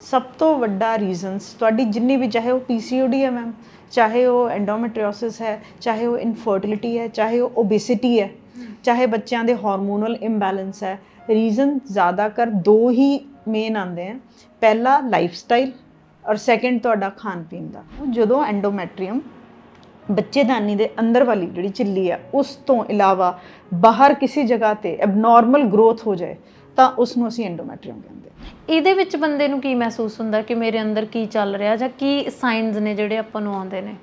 ਸਭ ਤੋਂ ਵੱਡਾ ਰੀਜ਼ਨਸ ਤੁਹਾਡੀ ਜਿੰਨੀ ਵੀ, ਚਾਹੇ ਉਹ ਪੀਸੀਓਡੀ ਹੈ ਮੈਮ, ਚਾਹੇ ਉਹ ਐਂਡੋਮੈਟ੍ਰੀਓਸਿਸ ਹੈ, ਚਾਹੇ ਉਹ ਇਨਫਰਟੀਲਿਟੀ ਹੈ, ਚਾਹੇ ਉਹ ਓਬੇਸਿਟੀ ਹੈ, ਚਾਹੇ ਬੱਚਿਆਂ ਦੇ ਹਾਰਮੋਨਲ ਇੰਬੈਲੈਂਸ ਹੈ, ਰੀਜ਼ਨ ਜ਼ਿਆਦਾਤਰ ਦੋ ਹੀ ਮੇਨ ਆਉਂਦੇ ਆ। ਪਹਿਲਾ ਲਾਈਫ ਸਟਾਈਲ ਔਰ ਸੈਕੰਡ ਤੁਹਾਡਾ ਖਾਣ ਪੀਣ ਦਾ। ਜਦੋਂ ਐਂਡੋਮੈਟਰੀਅਮ ਬੱਚੇਦਾਨੀ ਦੇ ਅੰਦਰ ਵਾਲੀ ਜਿਹੜੀ ਝਿੱਲੀ ਆ ਉਸ ਤੋਂ ਇਲਾਵਾ ਬਾਹਰ ਕਿਸੇ ਜਗ੍ਹਾ ਤੇ ਐਬਨੋਰਮਲ ਗਰੋਥ ਹੋ ਜਾਏ ਤਾਂ ਉਸ ਨੂੰ ਅਸੀਂ ਐਂਡੋਮੈਟਰੀਅਮ ਕਹਿੰਦੇ ਹਾਂ। ਇਹਦੇ ਵਿੱਚ ਬੰਦੇ ਨੂੰ ਕੀ ਮਹਿਸੂਸ ਹੁੰਦਾ ਕਿ ਮੇਰੇ ਅੰਦਰ ਕੀ ਚੱਲ ਰਿਹਾ, ਜਾਂ ਕੀ ਸਾਈਨਸ ਨੇ ਜਿਹੜੇ ਆਪਾਂ ਨੂੰ ਆਉਂਦੇ ਨੇ?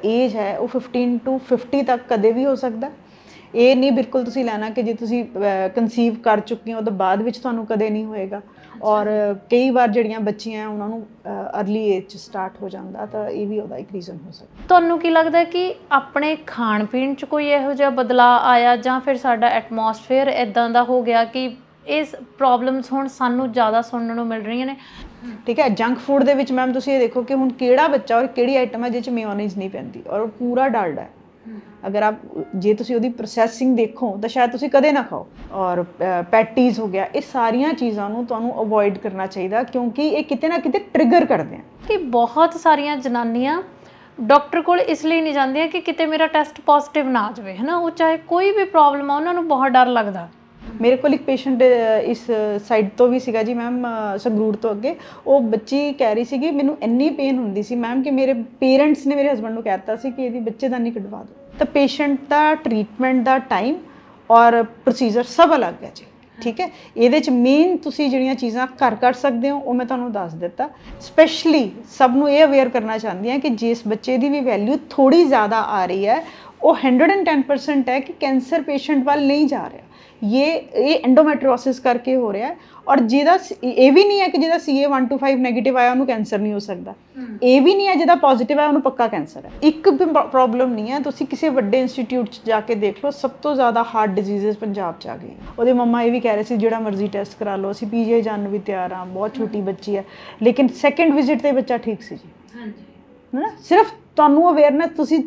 ਏਜ ਹੈ ਉਹ 15 to 50 ਤੱਕ ਕਦੇ ਵੀ ਹੋ ਸਕਦਾ। ਇਹ ਨਹੀਂ ਬਿਲਕੁਲ ਤੁਸੀਂ ਲੈਣਾ ਕਿ ਜੇ ਤੁਸੀਂ ਕਨਸੀਵ ਕਰ ਚੁੱਕੇ ਹੋ ਤਾਂ ਬਾਅਦ ਵਿੱਚ ਤੁਹਾਨੂੰ ਕਦੇ ਨਹੀਂ ਹੋਏਗਾ। ਔਰ ਕਈ ਵਾਰ ਜਿਹੜੀਆਂ ਬੱਚੀਆਂ ਉਹਨਾਂ ਨੂੰ ਅਰਲੀ ਏਜ 'ਚ ਸਟਾਰਟ ਹੋ ਜਾਂਦਾ, ਤਾਂ ਇਹ ਵੀ ਉਹਦਾ ਇੱਕ ਰੀਜ਼ਨ ਹੋ ਸਕਦਾ। ਤੁਹਾਨੂੰ ਕੀ ਲੱਗਦਾ ਕਿ ਆਪਣੇ ਖਾਣ ਪੀਣ 'ਚ ਕੋਈ ਇਹੋ ਜਿਹਾ ਬਦਲਾਅ ਆਇਆ, ਜਾਂ ਫਿਰ ਸਾਡਾ ਐਟਮੋਸਫੇਅਰ ਇੱਦਾਂ ਦਾ ਹੋ ਗਿਆ ਕਿ ਇਸ ਪ੍ਰੋਬਲਮਸ ਹੁਣ ਸਾਨੂੰ ਜ਼ਿਆਦਾ ਸੁਣਨ ਨੂੰ ਮਿਲ ਰਹੀਆਂ ਨੇ? ਠੀਕ ਹੈ, ਜੰਕ ਫੂਡ ਦੇ ਵਿੱਚ ਮੈਮ ਤੁਸੀਂ ਇਹ ਦੇਖੋ ਕਿ ਹੁਣ ਕਿਹੜਾ ਬੱਚਾ ਔਰ ਕਿਹੜੀ ਆਈਟਮ ਹੈ ਜਿਹਦੇ 'ਚ ਮੇਯੋਨੀਜ਼ ਨਹੀਂ ਪੈਂਦੀ ਔਰ ਉਹ ਪੂਰਾ ਡਾਲਡਾ ਹੈ। ਅਗਰ ਜੇ ਤੁਸੀਂ ਉਹਦੀ ਪ੍ਰੋਸੈਸਿੰਗ ਦੇਖੋ ਤਾਂ ਸ਼ਾਇਦ ਤੁਸੀਂ ਕਦੇ ਨਾ ਖਾਓ। ਔਰ ਪੈਟੀਜ਼ ਹੋ ਗਿਆ, ਇਹ ਸਾਰੀਆਂ ਚੀਜ਼ਾਂ ਨੂੰ ਤੁਹਾਨੂੰ ਅਵੋਇਡ ਕਰਨਾ ਚਾਹੀਦਾ ਕਿਉਂਕਿ ਇਹ ਕਿਤੇ ਨਾ ਕਿਤੇ ਟ੍ਰਿਗਰ ਕਰਦੇ ਆ। ਕਿ ਬਹੁਤ ਸਾਰੀਆਂ ਜਨਾਨੀਆਂ ਡਾਕਟਰ ਕੋਲ ਇਸ ਲਈ ਨਹੀਂ ਜਾਂਦੀਆਂ ਕਿ ਕਿਤੇ ਮੇਰਾ ਟੈਸਟ ਪੋਜ਼ਿਟਿਵ ਨਾ ਆ ਜਾਵੇ, ਹੈ ਨਾ। ਉਹ ਚਾਹੇ ਕੋਈ ਵੀ ਪ੍ਰੋਬਲਮ ਆ, ਉਹਨਾਂ ਨੂੰ ਬਹੁਤ ਡਰ ਲੱਗਦਾ। ਮੇਰੇ ਕੋਲ ਇੱਕ ਪੇਸ਼ੈਂਟ ਇਸ ਸਾਈਡ ਤੋਂ ਵੀ ਸੀਗਾ ਜੀ ਮੈਮ, ਸੰਗਰੂਰ ਤੋਂ ਅੱਗੇ। ਉਹ ਬੱਚੀ ਕਹਿ ਰਹੀ ਸੀਗੀ ਮੈਨੂੰ ਇੰਨੀ ਪੇਨ ਹੁੰਦੀ ਸੀ ਮੈਮ ਕਿ ਮੇਰੇ ਪੇਰੈਂਟਸ ਨੇ ਮੇਰੇ ਹਸਬੈਂਡ ਨੂੰ ਕਹਿ ਦਿੱਤਾ ਸੀ ਕਿ ਇਹਦੀ ਬੱਚੇਦਾਨੀ ਕਢਵਾ ਦਿਓ। ਤਾਂ ਪੇਸ਼ੈਂਟ ਦਾ ਟਰੀਟਮੈਂਟ ਦਾ ਟਾਈਮ ਔਰ ਪ੍ਰੋਸੀਜਰ ਸਭ ਅਲੱਗ ਹੈ ਜੀ। ਠੀਕ ਹੈ, ਇਹਦੇ 'ਚ ਮੇਨ ਤੁਸੀਂ ਜਿਹੜੀਆਂ ਚੀਜ਼ਾਂ ਘਰ ਕਰ ਸਕਦੇ ਹੋ ਉਹ ਮੈਂ ਤੁਹਾਨੂੰ ਦੱਸ ਦਿੱਤਾ। ਸਪੈਸ਼ਲੀ ਸਭ ਨੂੰ ਇਹ ਅਵੇਅਰ ਕਰਨਾ ਚਾਹੁੰਦੀ ਹਾਂ ਕਿ ਜਿਸ ਬੱਚੇ ਦੀ ਵੀ ਵੈਲਿਊ ਥੋੜ੍ਹੀ ਜ਼ਿਆਦਾ ਆ ਰਹੀ ਹੈ ਉਹ 110% ਹੈ ਕਿ ਕੈਂਸਰ ਪੇਸ਼ੈਂਟ ਵੱਲ ਨਹੀਂ ਜਾ ਰਿਹਾ। ਇਹ ਐਂਡੋਮੈਟ੍ਰੀਓਸਿਸ ਕਰਕੇ ਹੋ ਰਿਹਾ ਹੈ। ਔਰ ਜਿਹਦਾ ਇਹ ਵੀ ਨਹੀਂ ਹੈ ਕਿ ਜਿਹਦਾ CA125 ਨੈਗੇਟਿਵ ਆਇਆ ਉਹਨੂੰ ਕੈਂਸਰ ਨਹੀਂ ਹੋ ਸਕਦਾ। ਇਹ ਵੀ ਨਹੀਂ ਹੈ ਜਿਹਦਾ ਪੋਜ਼ਿਟਿਵ ਹੈ ਉਹਨੂੰ ਪੱਕਾ ਕੈਂਸਰ ਹੈ। ਇੱਕ ਪ੍ਰੋਬਲਮ ਨਹੀਂ ਹੈ, ਤੁਸੀਂ ਕਿਸੇ ਵੱਡੇ ਇੰਸਟੀਟਿਊਟ 'ਚ ਜਾ ਕੇ ਦੇਖ ਲਓ, ਸਭ ਤੋਂ ਜ਼ਿਆਦਾ ਹਾਰਟ ਡਿਜ਼ੀਜ਼ਸ ਪੰਜਾਬ 'ਚ ਆ ਗਏ। ਉਹਦੇ ਮੰਮਾ ਇਹ ਵੀ ਕਹਿ ਰਹੇ ਸੀ ਜਿਹੜਾ ਮਰਜ਼ੀ ਟੈਸਟ ਕਰਾ ਲਓ, ਅਸੀਂ PGI ਜਾਣ ਨੂੰ ਵੀ ਤਿਆਰ ਹਾਂ, ਬਹੁਤ ਛੋਟੀ ਬੱਚੀ ਹੈ, ਲੇਕਿਨ ਸੈਕਿੰਡ ਵਿਜ਼ਿਟ 'ਤੇ ਬੱਚਾ ਠੀਕ ਸੀ ਜੀ। ਹਾਂਜੀ, ਹੈ ਨਾ। ਸਿਰਫ ਤੁਹਾਨੂੰ ਅਵੇਅਰਨੈਸ, ਤੁਸੀਂ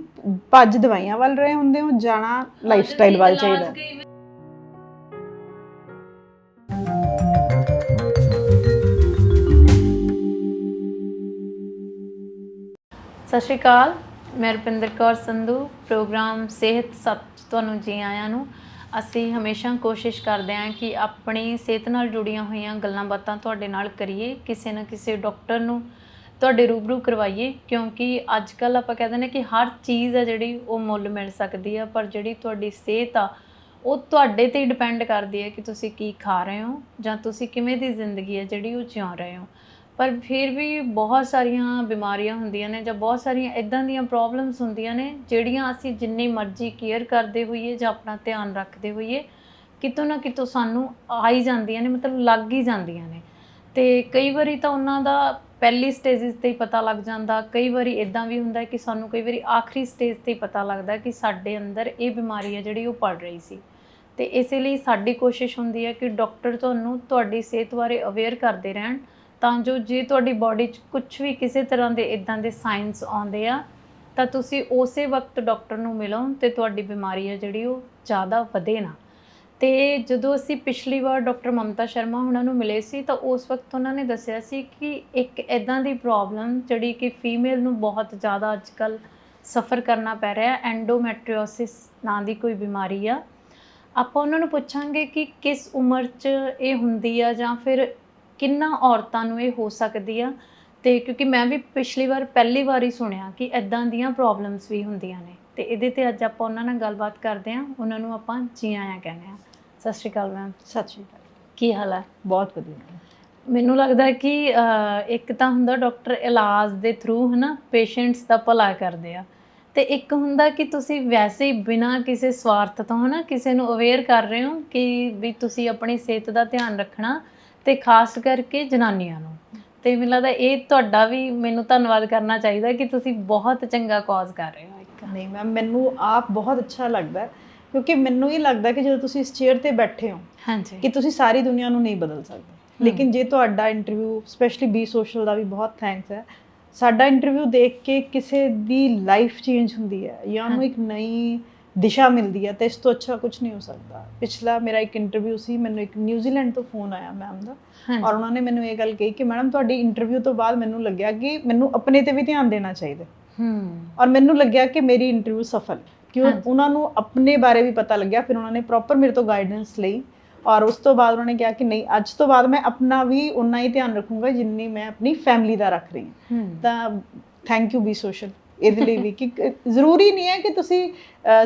ਭੱਜ ਦਵਾਈਆਂ ਵੱਲ ਰਹੇ ਹੁੰਦੇ ਹੋ, ਜਾਣਾ ਲਾਈਫ ਸਟਾਈਲ ਵੱਲ ਚਾਹੀਦਾ। ਸਤਿ ਸ਼੍ਰੀ ਅਕਾਲ, ਮੈਂ ਰੁਪਿੰਦਰ ਕੌਰ ਸੰਧੂ। ਪ੍ਰੋਗਰਾਮ ਸਿਹਤ ਸੱਚ ਤੁਹਾਨੂੰ ਜੀ ਆਇਆਂ ਨੂੰ। ਅਸੀਂ ਹਮੇਸ਼ਾ ਕੋਸ਼ਿਸ਼ ਕਰਦੇ ਹਾਂ ਕਿ ਆਪਣੀ ਸਿਹਤ ਨਾਲ ਜੁੜੀਆਂ ਹੋਈਆਂ ਗੱਲਾਂ ਬਾਤਾਂ ਤੁਹਾਡੇ ਨਾਲ ਕਰੀਏ, ਕਿਸੇ ਨਾ ਕਿਸੇ ਡਾਕਟਰ ਨੂੰ ਤੁਹਾਡੇ ਰੂਬਰੂ ਕਰਵਾਈਏ, ਕਿਉਂਕਿ ਅੱਜ ਕੱਲ੍ਹ ਆਪਾਂ ਕਹਿੰਦੇ ਨੇ ਕਿ ਹਰ ਚੀਜ਼ ਆ ਜਿਹੜੀ ਉਹ ਮੁੱਲ ਮਿਲ ਸਕਦੀ ਆ, ਪਰ ਜਿਹੜੀ ਤੁਹਾਡੀ ਸਿਹਤ ਆ ਉਹ ਤੁਹਾਡੇ 'ਤੇ ਹੀ ਡਿਪੈਂਡ ਕਰਦੀ ਹੈ ਕਿ ਤੁਸੀਂ ਕੀ ਖਾ ਰਹੇ ਹੋ ਜਾਂ ਤੁਸੀਂ ਕਿਵੇਂ ਦੀ ਜ਼ਿੰਦਗੀ ਹੈ ਜਿਹੜੀ ਉਹ ਜਿਉ ਰਹੇ ਹੋ। ਪਰ ਫਿਰ ਵੀ ਬਹੁਤ ਸਾਰੀਆਂ ਬਿਮਾਰੀਆਂ ਹੁੰਦੀਆਂ ਨੇ ਜਾਂ ਬਹੁਤ ਸਾਰੀਆਂ ਇੱਦਾਂ ਦੀਆਂ ਪ੍ਰੋਬਲਮਸ ਹੁੰਦੀਆਂ ਨੇ ਜਿਹੜੀਆਂ ਅਸੀਂ ਜਿੰਨੀ ਮਰਜ਼ੀ ਕੇਅਰ ਕਰਦੇ ਹੋਈਏ ਜਾਂ ਆਪਣਾ ਧਿਆਨ ਰੱਖਦੇ ਹੋਈਏ, ਕਿਤੋਂ ਨਾ ਕਿਤੋਂ ਸਾਨੂੰ ਆ ਹੀ ਜਾਂਦੀਆਂ ਨੇ, ਮਤਲਬ ਲੱਗ ਹੀ ਜਾਂਦੀਆਂ ਨੇ। ਅਤੇ ਕਈ ਵਾਰੀ ਤਾਂ ਉਹਨਾਂ ਦਾ ਪਹਿਲੀ ਸਟੇਜਿਸ 'ਤੇ ਹੀ ਪਤਾ ਲੱਗ ਜਾਂਦਾ, ਕਈ ਵਾਰੀ ਇੱਦਾਂ ਵੀ ਹੁੰਦਾ ਕਿ ਸਾਨੂੰ ਕਈ ਵਾਰੀ ਆਖਰੀ ਸਟੇਜ 'ਤੇ ਹੀ ਪਤਾ ਲੱਗਦਾ ਕਿ ਸਾਡੇ ਅੰਦਰ ਇਹ ਬਿਮਾਰੀ ਹੈ ਜਿਹੜੀ ਉਹ ਪੜ ਰਹੀ ਸੀ। ਅਤੇ ਇਸੇ ਲਈ ਸਾਡੀ ਕੋਸ਼ਿਸ਼ ਹੁੰਦੀ ਹੈ ਕਿ ਡਾਕਟਰ ਤੁਹਾਨੂੰ ਤੁਹਾਡੀ ਸਿਹਤ ਬਾਰੇ ਅਵੇਅਰ ਕਰਦੇ ਰਹਿਣ, ਤਾਂ ਜੋ ਜੇ ਤੁਹਾਡੀ ਬਾਡੀ 'ਚ ਕੁਛ ਵੀ ਕਿਸੇ ਤਰ੍ਹਾਂ ਦੇ ਇੱਦਾਂ ਦੇ ਸਾਇੰਸ ਆਉਂਦੇ ਆ ਤਾਂ ਤੁਸੀਂ ਉਸੇ ਵਕਤ ਡਾਕਟਰ ਨੂੰ ਮਿਲੋ ਅਤੇ ਤੁਹਾਡੀ ਬਿਮਾਰੀ ਹੈ ਜਿਹੜੀ ਉਹ ਜ਼ਿਆਦਾ ਵਧੇ ਨਾ। ਅਤੇ ਜਦੋਂ ਅਸੀਂ ਪਿਛਲੀ ਵਾਰ ਡਾਕਟਰ ਮਮਤਾ ਸ਼ਰਮਾ ਉਹਨਾਂ ਨੂੰ ਮਿਲੇ ਸੀ ਤਾਂ ਉਸ ਵਕਤ ਉਹਨਾਂ ਨੇ ਦੱਸਿਆ ਸੀ ਕਿ ਇੱਕ ਇੱਦਾਂ ਦੀ ਪ੍ਰੋਬਲਮ ਜਿਹੜੀ ਕਿ ਫੀਮੇਲ ਨੂੰ ਬਹੁਤ ਜ਼ਿਆਦਾ ਅੱਜ ਕੱਲ੍ਹ ਸਫਰ ਕਰਨਾ ਪੈ ਰਿਹਾ, ਐਂਡੋਮੈਟ੍ਰੀਓਸਿਸ ਨਾਂ ਦੀ ਕੋਈ ਬਿਮਾਰੀ ਆ। ਆਪਾਂ ਉਹਨਾਂ ਨੂੰ ਪੁੱਛਾਂਗੇ ਕਿ ਕਿਸ ਉਮਰ 'ਚ ਇਹ ਹੁੰਦੀ ਆ ਜਾਂ ਫਿਰ ਕਿੰਨਾ ਔਰਤਾਂ ਨੂੰ ਇਹ ਹੋ ਸਕਦੀ ਆ। ਅਤੇ ਕਿਉਂਕਿ ਮੈਂ ਵੀ ਪਿਛਲੀ ਵਾਰ ਪਹਿਲੀ ਵਾਰ ਹੀ ਸੁਣਿਆ ਕਿ ਇੱਦਾਂ ਦੀਆਂ ਪ੍ਰੋਬਲਮਸ ਵੀ ਹੁੰਦੀਆਂ ਨੇ, ਅਤੇ ਇਹਦੇ 'ਤੇ ਅੱਜ ਆਪਾਂ ਉਹਨਾਂ ਨਾਲ ਗੱਲਬਾਤ ਕਰਦੇ ਹਾਂ। ਉਹਨਾਂ ਨੂੰ ਆਪਾਂ ਜੀ ਆਇਆਂ ਕਹਿੰਦੇ ਹਾਂ। ਸਤਿ ਸ਼੍ਰੀ ਅਕਾਲ ਮੈਮ। ਸਤਿ ਸ਼੍ਰੀ ਅਕਾਲ। ਕੀ ਹਾਲ ਹੈ? ਬਹੁਤ ਵਧੀਆ। ਮੈਨੂੰ ਲੱਗਦਾ ਕਿ ਇੱਕ ਤਾਂ ਹੁੰਦਾ ਡਾਕਟਰ ਇਲਾਜ ਦੇ ਥਰੂ ਹੈ ਨਾ ਪੇਸ਼ੈਂਟਸ ਦਾ ਭਲਾ ਕਰਦੇ ਆ, ਅਤੇ ਇੱਕ ਹੁੰਦਾ ਕਿ ਤੁਸੀਂ ਵੈਸੇ ਹੀ ਬਿਨਾਂ ਕਿਸੇ ਸਵਾਰਥ ਤੋਂ ਹੈ ਨਾ ਕਿਸੇ ਨੂੰ ਅਵੇਅਰ ਕਰ ਰਹੇ ਹੋ ਕਿ ਵੀ ਤੁਸੀਂ ਆਪਣੀ ਸਿਹਤ ਦਾ ਧਿਆਨ ਰੱਖਣਾ, ਅਤੇ ਖਾਸ ਕਰਕੇ ਜਨਾਨੀਆਂ ਨੂੰ। ਅਤੇ ਮੈਨੂੰ ਲੱਗਦਾ ਇਹ ਤੁਹਾਡਾ ਵੀ ਮੈਨੂੰ ਧੰਨਵਾਦ ਕਰਨਾ ਚਾਹੀਦਾ ਕਿ ਤੁਸੀਂ ਬਹੁਤ ਚੰਗਾ ਕੌਜ਼ ਕਰ ਰਹੇ ਹੋ। ਇੱਕ ਨਹੀਂ ਮੈਮ, ਮੈਨੂੰ ਆਪ ਬਹੁਤ ਅੱਛਾ ਲੱਗਦਾ ਕਿਉਂਕਿ ਮੈਨੂੰ ਇਹ ਲੱਗਦਾ ਕਿ ਜਦੋਂ ਤੁਸੀਂ ਇਸ ਚੇਅਰ 'ਤੇ ਬੈਠੇ ਹੋ ਹਾਂਜੀ ਕਿ ਤੁਸੀਂ ਸਾਰੀ ਦੁਨੀਆ ਨੂੰ ਨਹੀਂ ਬਦਲ ਸਕਦੇ, ਲੇਕਿਨ ਜੇ ਤੁਹਾਡਾ ਇੰਟਰਵਿਊ, ਸਪੈਸ਼ਲੀ ਬੀ ਸੋਸ਼ਲ ਦਾ ਵੀ ਬਹੁਤ ਥੈਂਕਸ ਹੈ, ਸਾਡਾ ਇੰਟਰਵਿਊ ਦੇਖ ਕੇ ਕਿਸੇ ਦੀ ਲਾਈਫ ਚੇਂਜ ਹੁੰਦੀ ਹੈ ਜਾਂ ਉਹਨੂੰ ਇੱਕ ਨਈ ਦਿਸ਼ਾ ਮਿਲਦੀ ਹੈ ਤਾਂ ਇਸ ਤੋਂ ਅੱਛਾ ਕੁਝ ਨਹੀਂ ਹੋ ਸਕਦਾ। ਪਿਛਲਾ ਮੇਰਾ ਇੱਕ ਇੰਟਰਵਿਊ ਸੀ, ਮੈਨੂੰ ਇੱਕ ਨਿਊਜ਼ੀਲੈਂਡ ਤੋਂ ਫੋਨ ਆਇਆ ਮੈਮ ਦਾ, ਔਰ ਉਹਨਾਂ ਨੇ ਮੈਨੂੰ ਇਹ ਗੱਲ ਕਹੀ ਕਿ ਮੈਡਮ ਤੁਹਾਡੀ ਇੰਟਰਵਿਊ ਤੋਂ ਬਾਅਦ ਮੈਨੂੰ ਲੱਗਿਆ ਕਿ ਮੈਨੂੰ ਆਪਣੇ ਤੇ ਵੀ ਧਿਆਨ ਦੇਣਾ ਚਾਹੀਦਾ। ਔਰ ਮੈਨੂੰ ਲੱਗਿਆ ਕਿ ਮੇਰੀ ਇੰਟਰਵਿਊ ਸਫਲ, ਕਿਉਂ ਉਹਨਾਂ ਨੂੰ ਆਪਣੇ ਬਾਰੇ ਵੀ ਪਤਾ ਲੱਗਿਆ। ਫਿਰ ਉਹਨਾਂ ਨੇ ਪ੍ਰੋਪਰ ਮੇਰੇ ਤੋਂ ਗਾਈਡੈਂਸ ਲਈ, ਔਰ ਉਸ ਤੋਂ ਬਾਅਦ ਉਹਨਾਂ ਨੇ ਕਿਹਾ ਕਿ ਨਹੀਂ, ਅੱਜ ਤੋਂ ਬਾਅਦ ਮੈਂ ਆਪਣਾ ਵੀ ਉਨਾ ਹੀ ਧਿਆਨ ਰੱਖੂੰਗਾ ਜਿੰਨੀ ਮੈਂ ਆਪਣੀ ਫੈਮਿਲੀ ਦਾ ਰੱਖ ਰਹੀ ਹਾਂ। ਤਾਂ ਥੈਂਕ ਯੂ ਬੀ ਸੋਸ਼ਲ ਇਹਦੇ ਲਈ ਵੀ, ਕਿ ਜ਼ਰੂਰੀ ਨਹੀਂ ਹੈ ਕਿ ਤੁਸੀਂ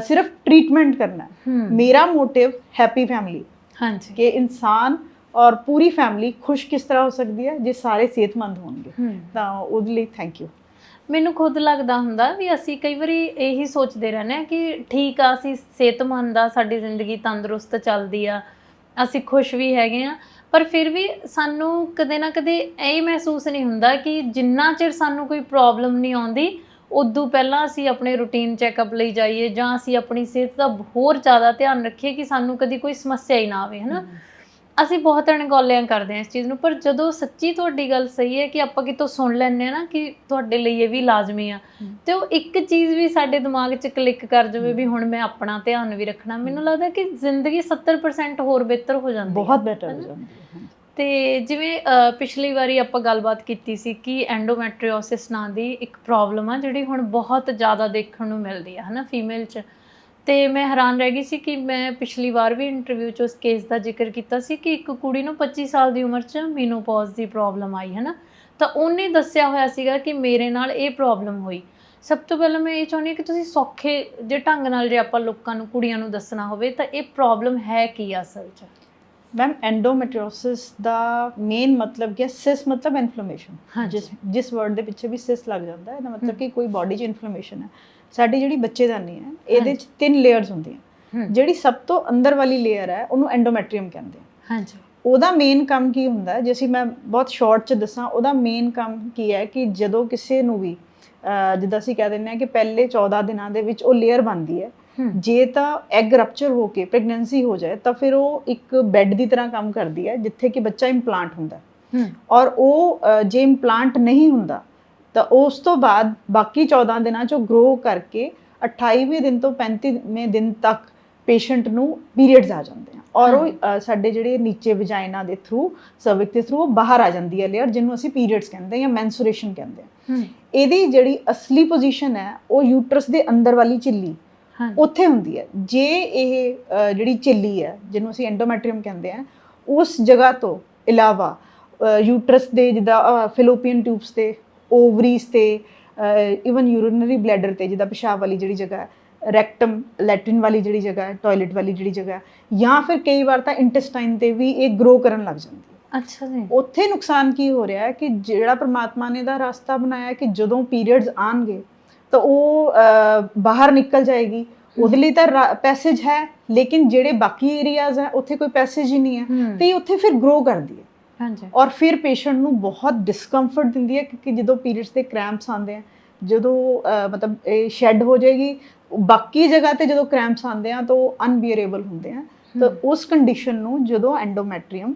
ਸਿਰਫ ਟ੍ਰੀਟਮੈਂਟ ਕਰਨਾ ਹੈ। ਮੇਰਾ ਮੋਟਿਵ ਹੈਪੀ ਫੈਮਿਲੀ, ਹਾਂਜੀ, ਕਿ ਇਨਸਾਨ ਔਰ ਪੂਰੀ ਫੈਮਿਲੀ ਖੁਸ਼ ਕਿਸ ਤਰ੍ਹਾਂ ਹੋ ਸਕਦੀ ਹੈ ਜੇ ਸਾਰੇ ਸਿਹਤਮੰਦ ਹੋਣਗੇ। ਤਾਂ ਉਹਦੇ ਲਈ ਥੈਂਕ ਯੂ। ਮੈਨੂੰ ਖੁਦ ਲੱਗਦਾ ਹੁੰਦਾ ਵੀ ਅਸੀਂ ਕਈ ਵਾਰੀ ਇਹੀ ਸੋਚਦੇ ਰਹਿੰਦੇ ਹਾਂ ਕਿ ਠੀਕ ਆ, ਅਸੀਂ ਸਿਹਤਮੰਦ ਆ, ਸਾਡੀ ਜ਼ਿੰਦਗੀ ਤੰਦਰੁਸਤ ਚੱਲਦੀ ਆ, ਅਸੀਂ ਖੁਸ਼ ਵੀ ਹੈਗੇ ਆ, ਪਰ ਫਿਰ ਵੀ ਸਾਨੂੰ ਕਦੇ ਨਾ ਕਦੇ ਇਹ ਮਹਿਸੂਸ ਨਹੀਂ ਹੁੰਦਾ ਕਿ ਜਿੰਨਾ ਚਿਰ ਸਾਨੂੰ ਕੋਈ ਪ੍ਰੋਬਲਮ ਨਹੀਂ ਆਉਂਦੀ ਉਦੋਂ ਪਹਿਲਾਂ ਅਸੀਂ ਆਪਣੇ ਰੂਟੀਨ ਚੈੱਕਅਪ ਲਈ ਜਾਈਏ, ਜਾਂ ਅਸੀਂ ਆਪਣੀ ਸਿਹਤ ਦਾ ਹੋਰ ਜ਼ਿਆਦਾ ਧਿਆਨ ਰੱਖੀਏ ਕਿ ਸਾਨੂੰ ਕਦੀ ਕੋਈ ਸਮੱਸਿਆ ਹੀ ਨਾ ਆਵੇ, ਹੈ ਨਾ। ਅਸੀਂ ਬਹੁਤ ਅਣਗੌਲਿਆਂ ਕਰਦੇ ਹਾਂ ਇਸ ਚੀਜ਼ ਨੂੰ, ਪਰ ਜਦੋਂ ਸੱਚੀ ਤੁਹਾਡੀ ਗੱਲ ਸਹੀ ਹੈ ਕਿ ਆਪਾਂ ਕਿਤੋਂ ਸੁਣ ਲੈਂਦੇ ਹਾਂ ਨਾ ਕਿ ਤੁਹਾਡੇ ਲਈ ਇਹ ਵੀ ਲਾਜ਼ਮੀ ਆ, ਤੇ ਉਹ ਇੱਕ ਚੀਜ਼ ਵੀ ਸਾਡੇ ਦਿਮਾਗ 'ਚ ਕਲਿੱਕ ਕਰ ਜਾਵੇ ਵੀ ਹੁਣ ਮੈਂ ਆਪਣਾ ਧਿਆਨ ਵੀ ਰੱਖਣਾ, ਮੈਨੂੰ ਲੱਗਦਾ ਕਿ ਜ਼ਿੰਦਗੀ 70% ਹੋਰ ਬਿਹਤਰ ਹੋ ਜਾਂਦੀ ਹੈ, ਬਹੁਤ ਬੈਟਰ ਹੋ ਜਾਂਦੀ ਹੈ। ਤੇ ਜਿਵੇਂ ਪਿਛਲੀ ਵਾਰੀ ਆਪਾਂ ਗੱਲਬਾਤ ਕੀਤੀ ਸੀ ਕਿ ਐਂਡੋਮੈਟਰੀਓਸਿਸ ਨਾਂ ਦੀ ਇੱਕ ਪ੍ਰੋਬਲਮ ਆ ਜਿਹੜੀ ਹੁਣ ਬਹੁਤ ਜ਼ਿਆਦਾ ਦੇਖਣ ਨੂੰ ਮਿਲਦੀ ਆ, ਹੈ ਨਾ, ਫੀਮੇਲ 'ਚ। ਤੇ ਮੈਂ ਹੈਰਾਨ ਰਹਿ ਗਈ ਸੀ ਕਿ ਮੈਂ ਪਿਛਲੀ ਵਾਰ ਵੀ ਇੰਟਰਵਿਊ 'ਚ ਉਸ ਕੇਸ ਦਾ ਜ਼ਿਕਰ ਕੀਤਾ ਸੀ ਕਿ ਇੱਕ ਕੁੜੀ ਨੂੰ 25 ਸਾਲ ਦੀ ਉਮਰ 'ਚ ਮੀਨੋਪੌਜ਼ ਦੀ ਪ੍ਰੋਬਲਮ ਆਈ, ਹੈ ਨਾ। ਤਾਂ ਉਹਨੇ ਦੱਸਿਆ ਹੋਇਆ ਸੀਗਾ ਕਿ ਮੇਰੇ ਨਾਲ ਇਹ ਪ੍ਰੋਬਲਮ ਹੋਈ। ਸਭ ਤੋਂ ਪਹਿਲਾਂ ਮੈਂ ਇਹ ਚਾਹੁੰਦੀ ਹਾਂ ਕਿ ਤੁਸੀਂ ਸੌਖੇ ਜੇ ਢੰਗ ਨਾਲ ਜੇ ਆਪਾਂ ਲੋਕਾਂ ਨੂੰ, ਕੁੜੀਆਂ ਨੂੰ ਦੱਸਣਾ ਹੋਵੇ ਤਾਂ ਇਹ ਪ੍ਰੋਬਲਮ ਹੈ ਕੀ ਅਸਲ 'ਚ? ਮੈਮ ਐਂਡੋਮੈਟਰੀਓਸਿਸ ਦਾ ਮੇਨ ਮਤਲਬ ਕੀ ਹੈ? ਸਿਸ ਮਤਲਬ ਇਨਫਲੇਮੇਸ਼ਨ, ਜਿਸ ਵਰਡ ਦੇ ਪਿੱਛੇ ਵੀ ਸਿਸ ਲੱਗ ਜਾਂਦਾ ਹੈ, ਇਹਦਾ ਮਤਲਬ ਕਿ ਕੋਈ ਬਾਡੀ 'ਚ ਇਨਫਲੇਮੇਸ਼ਨ ਹੈ। ਸਾਡੀ ਜਿਹੜੀ ਬੱਚੇਦਾਨੀ ਹੈ ਇਹਦੇ 'ਚ 3 ਲੇਅਰਸ ਹੁੰਦੀਆਂ। ਜਿਹੜੀ ਸਭ ਤੋਂ ਅੰਦਰ ਵਾਲੀ ਲੇਅਰ ਹੈ ਉਹਨੂੰ ਐਂਡੋਮੈਟਰੀਅਮ ਕਹਿੰਦੇ ਆ। ਹਾਂਜੀ, ਉਹਦਾ ਮੇਨ ਕੰਮ ਕੀ ਹੁੰਦਾ ਹੈ, ਜੇ ਅਸੀਂ ਮੈਂ ਬਹੁਤ ਸ਼ਾਰਟ 'ਚ ਦੱਸਾਂ, ਉਹਦਾ ਮੇਨ ਕੰਮ ਕੀ ਹੈ ਕਿ ਜਦੋਂ ਕਿਸੇ ਨੂੰ ਵੀ ਜਿੱਦਾਂ ਅਸੀਂ ਕਹਿ ਦਿੰਦੇ ਹਾਂ ਕਿ ਪਹਿਲੇ 14 ਦਿਨਾਂ ਦੇ ਵਿੱਚ ਉਹ ਲੇਅਰ ਬਣਦੀ ਹੈ। ਜੇ ਤਾਂ ਐਗ ਰਪਚਰ ਹੋ ਕੇ ਪ੍ਰੈਗਨੈਂਸੀ ਹੋ ਜਾਏ ਤਾਂ ਫਿਰ ਉਹ ਇੱਕ ਬੈੱਡ ਦੀ ਤਰ੍ਹਾਂ ਕੰਮ ਕਰਦੀ ਹੈ ਜਿੱਥੇ ਕਿ ਬੱਚਾ ਇੰਪਲਾਂਟ ਹੁੰਦਾ। ਔਰ ਉਹ ਜੇ ਇੰਪਲਾਂਟ ਨਹੀਂ ਹੁੰਦਾ ਤਾਂ ਉਸ ਤੋਂ ਬਾਅਦ ਬਾਕੀ 14 ਦਿਨਾਂ 'ਚੋਂ ਗਰੋ ਕਰਕੇ 28ਵੇਂ ਦਿਨ ਤੋਂ 35ਵੇਂ ਦਿਨ ਤੱਕ ਪੇਸ਼ੈਂਟ ਨੂੰ ਪੀਰੀਅਡਸ ਆ ਜਾਂਦੇ ਆ, ਔਰ ਉਹ ਸਾਡੇ ਜਿਹੜੇ ਨੀਚੇ ਵਜਾਈਨਾ ਦੇ ਥਰੂ, ਸਰਵਿਕਸ ਦੇ ਥਰੂ ਉਹ ਬਾਹਰ ਆ ਜਾਂਦੀ ਹੈ ਲੇਅਰ, ਜਿਹਨੂੰ ਅਸੀਂ ਪੀਰੀਅਡਸ ਕਹਿੰਦੇ ਹਾਂ ਜਾਂ ਮੈਂਸੂਰੇਸ਼ਨ ਕਹਿੰਦੇ ਹਾਂ। ਇਹਦੀ ਜਿਹੜੀ ਅਸਲੀ ਪੋਜੀਸ਼ਨ ਹੈ ਉਹ ਯੂਟਰਸ ਦੇ ਅੰਦਰ ਵਾਲੀ ਝਿੱਲੀ ਉੱਥੇ ਹੁੰਦੀ ਹੈ। ਜੇ ਇਹ ਜਿਹੜੀ ਝਿੱਲੀ ਹੈ ਜਿਹਨੂੰ ਅਸੀਂ ਐਂਡੋਮੈਟਰੀਅਮ ਕਹਿੰਦੇ ਹਾਂ, ਉਸ ਜਗ੍ਹਾ ਤੋਂ ਇਲਾਵਾ ਯੂਟਰਸ ਦੇ ਜਿੱਦਾਂ ਫਿਲੋਪੀਅਨ ਟਿਊਬਸ ਤੇ, ਓਵਰੀਜ਼ ਤੇ, ਇਵਨ ਯੂਰੀਨਰੀ ਬਲੈਡਰ ਤੇ, ਜਿੱਦਾਂ ਪਿਸ਼ਾਬ ਵਾਲੀ ਜਿਹੜੀ ਜਗ੍ਹਾ ਹੈ, ਰੈਕਟਮ, ਲੈਟਰਿਨ ਵਾਲੀ ਜਿਹੜੀ ਜਗ੍ਹਾ ਹੈ, ਟਾਇਲਟ ਵਾਲੀ ਜਿਹੜੀ ਜਗ੍ਹਾ ਹੈ, ਜਾਂ ਫਿਰ ਕਈ ਵਾਰ ਤਾਂ ਇੰਟੈਸਟਾਈਨ ਤੇ ਵੀ ਇਹ ਗਰੋ ਕਰਨ ਲੱਗ ਜਾਂਦੀ ਹੈ। ਅੱਛਾ ਜੀ। ਉੱਥੇ ਨੁਕਸਾਨ ਕੀ ਹੋ ਰਿਹਾ ਹੈ ਕਿ ਜਿਹੜਾ ਪਰਮਾਤਮਾ ਨੇ ਦਾ ਰਸਤਾ ਬਣਾਇਆ ਕਿ ਜਦੋਂ ਪੀਰੀਅਡਸ ਆਉਣਗੇ ਤਾਂ ਉਹ ਬਾਹਰ ਨਿਕਲ ਜਾਏਗੀ, ਉਹਦੇ ਲਈ ਤਾਂ ਪੈਸੇਜ ਹੈ, ਲੇਕਿਨ ਜਿਹੜੇ ਬਾਕੀ ਏਰੀਆਜ਼ ਹੈ ਉੱਥੇ ਕੋਈ ਪੈਸੇਜ ਹੀ ਨਹੀਂ ਹੈ, ਤੇ ਉੱਥੇ ਫਿਰ ਗਰੋ ਕਰਦੀ ਹੈ। ਹਾਂਜੀ, ਔਰ ਫਿਰ ਪੇਸ਼ੈਂਟ ਨੂੰ ਬਹੁਤ ਡਿਸਕੰਫਰਟ ਦਿੰਦੀ ਹੈ, ਕਿਉਂਕਿ ਜਦੋਂ ਪੀਰੀਅਡਸ ਦੇ ਕ੍ਰੈਂਪਸ ਆਉਂਦੇ ਆ, ਜਦੋਂ ਮਤਲਬ ਇਹ ਸ਼ੈੱਡ ਹੋ ਜਾਏਗੀ, ਬਾਕੀ ਜਗ੍ਹਾ ਤੇ ਜਦੋਂ ਕ੍ਰੈਂਪਸ ਆਉਂਦੇ ਆ ਤਾਂ ਉਹ ਅਨਬੀਅਰੇਬਲ ਹੁੰਦੇ ਆ। ਤਾਂ ਉਸ ਕੰਡੀਸ਼ਨ ਨੂੰ ਜਦੋਂ ਐਂਡੋਮੈਟਰੀਅਮ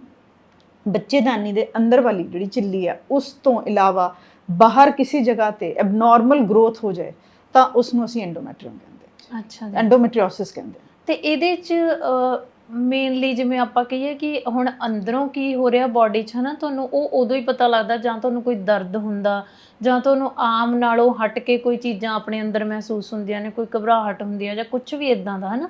ਬੱਚੇਦਾਨੀ ਦੇ ਅੰਦਰ ਵਾਲੀ ਜਿਹੜੀ ਝਿੱਲੀ ਆ ਉਸ ਤੋਂ ਇਲਾਵਾ ਬਾਹਰ ਕਿਸੇ ਜਗ੍ਹਾ ਤੇ ਐਬਨੋਰਮਲ ਗਰੋਥ ਹੋ ਜਾਏ ਤਾਂ ਉਸ ਨੂੰ ਅਸੀਂ ਐਂਡੋਮੈਟਰੀਅਮ ਕਹਿੰਦੇ ਹਾਂ। ਅੱਛਾ, ਐਂਡੋਮੈਟਰੀਓਸਿਸ ਕਹਿੰਦੇ ਹਾਂ। ਤੇ ਇਹਦੇ 'ਚ ਮੇਨਲੀ ਜਿਵੇਂ ਆਪਾਂ ਕਹੀਏ ਕਿ ਹੁਣ ਅੰਦਰੋਂ ਕੀ ਹੋ ਰਿਹਾ ਬਾਡੀ 'ਚ, ਹੈ ਨਾ, ਤੁਹਾਨੂੰ ਉਹ ਉਦੋਂ ਹੀ ਪਤਾ ਲੱਗਦਾ ਜਾਂ ਤੁਹਾਨੂੰ ਕੋਈ ਦਰਦ ਹੁੰਦਾ, ਜਾਂ ਤੁਹਾਨੂੰ ਆਮ ਨਾਲੋਂ ਹਟ ਕੇ ਕੋਈ ਚੀਜ਼ਾਂ ਆਪਣੇ ਅੰਦਰ ਮਹਿਸੂਸ ਹੁੰਦੀਆਂ ਨੇ, ਕੋਈ ਘਬਰਾਹਟ ਹੁੰਦੀ ਹੈ ਜਾਂ ਕੁਝ ਵੀ ਇੱਦਾਂ ਦਾ, ਹੈ ਨਾ।